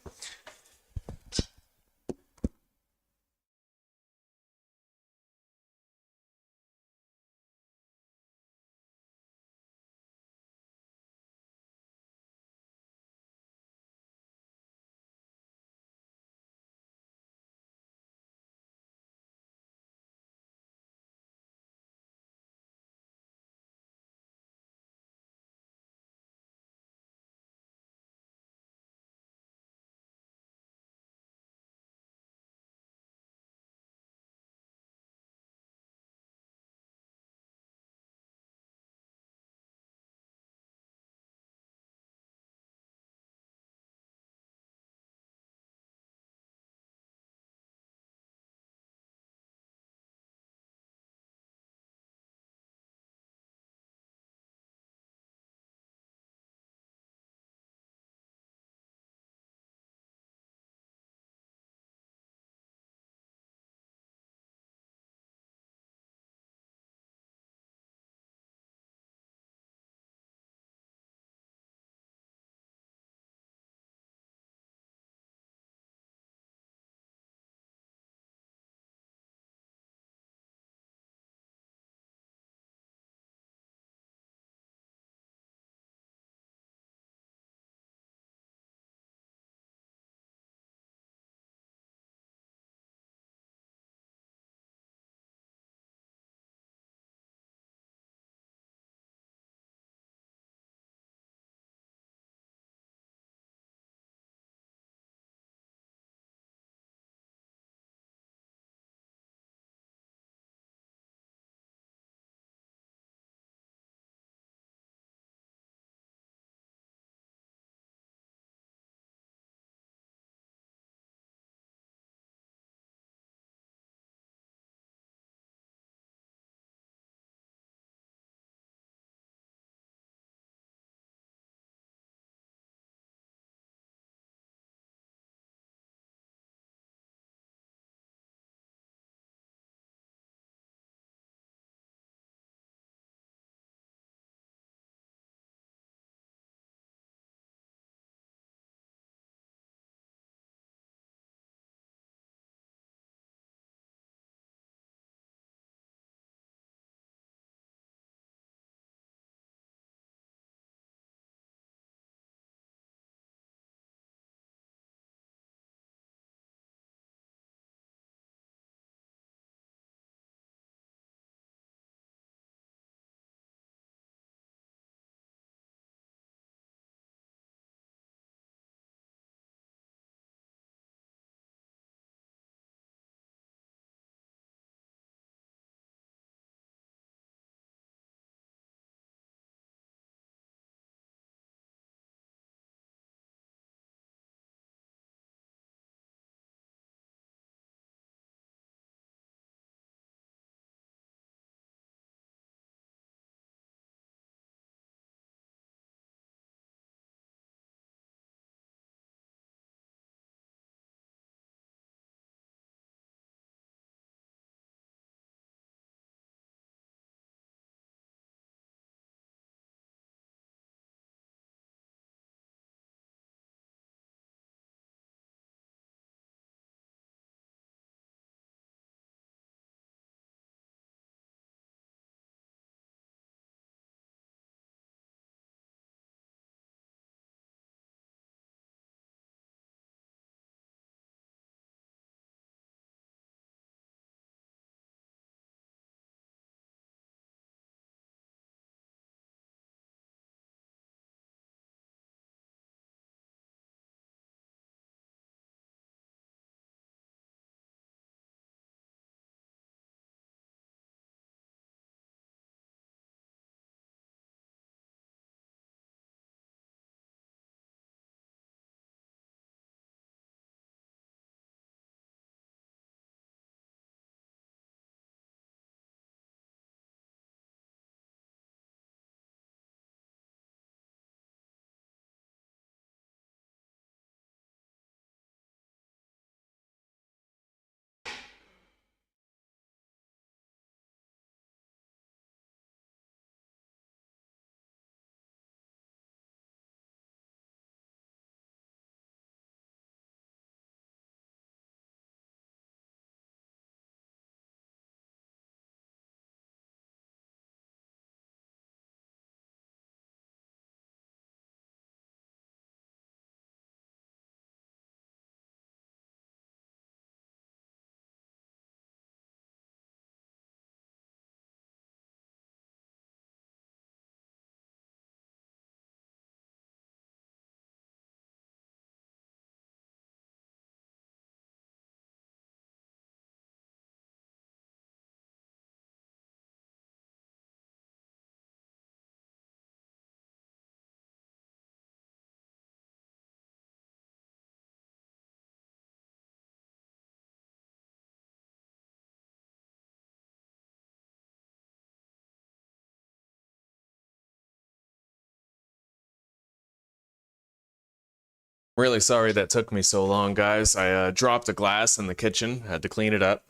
Really sorry that took me so long, guys. I dropped a glass in the kitchen, had to clean it up.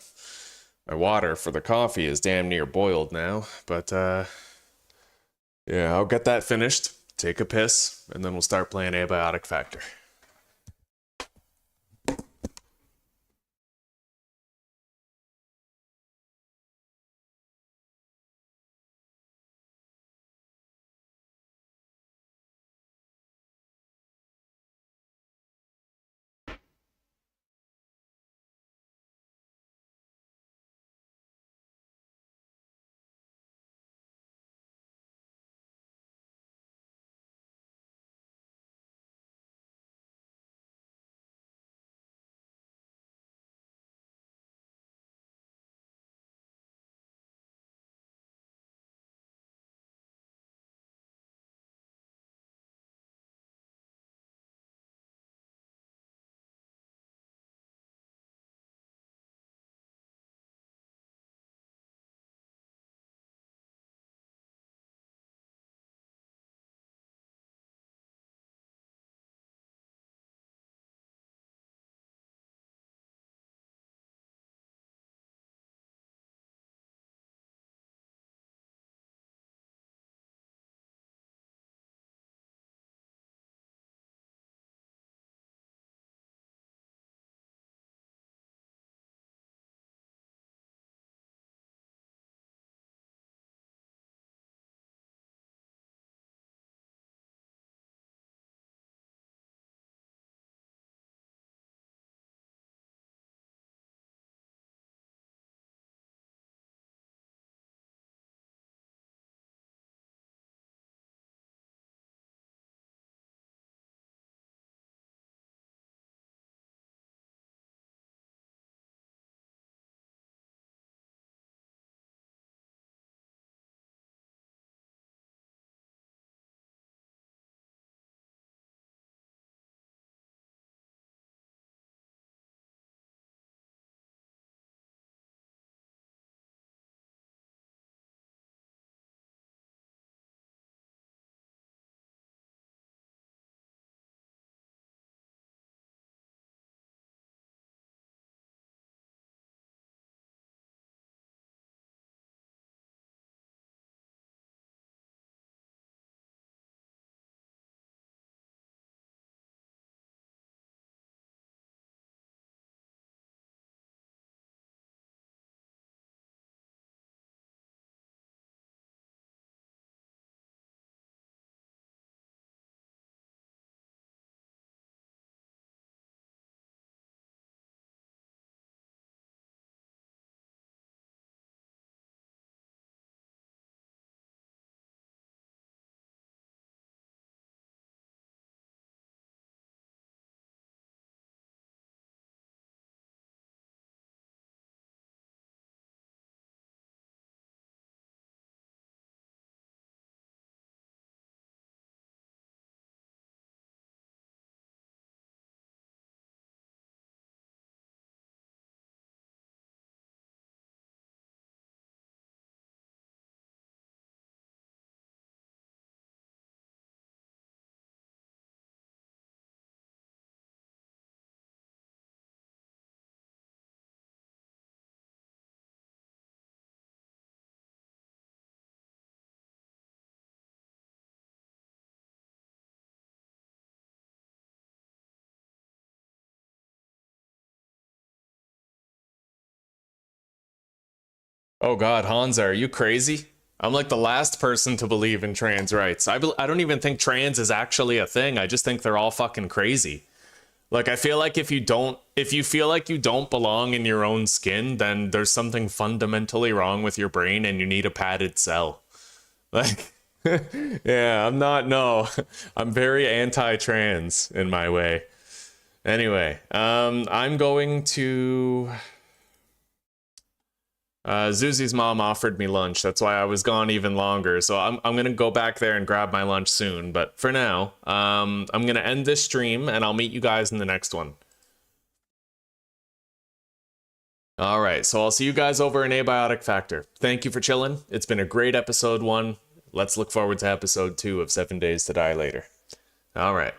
My water for the coffee is damn near boiled now, but yeah, I'll get that finished, take a piss, and then we'll start playing Abiotic Factor. Oh God, Hansa, are you crazy? I'm like the last person to believe in trans rights. I don't even think trans is actually a thing. I just think they're all fucking crazy. Like, I feel like if you feel like you don't belong in your own skin, then there's something fundamentally wrong with your brain and you need a padded cell. Like, yeah, no, I'm very anti-trans in my way. Anyway, I'm going to... Zuzi's mom offered me lunch. That's why I was gone even longer. So I'm going to go back there and grab my lunch soon. But for now, I'm going to end this stream and I'll meet you guys in the next one. All right. So I'll see you guys over in Abiotic Factor. Thank you for chilling. It's been a great episode 1. Let's look forward to episode 2 of 7 Days to Die Later. All right.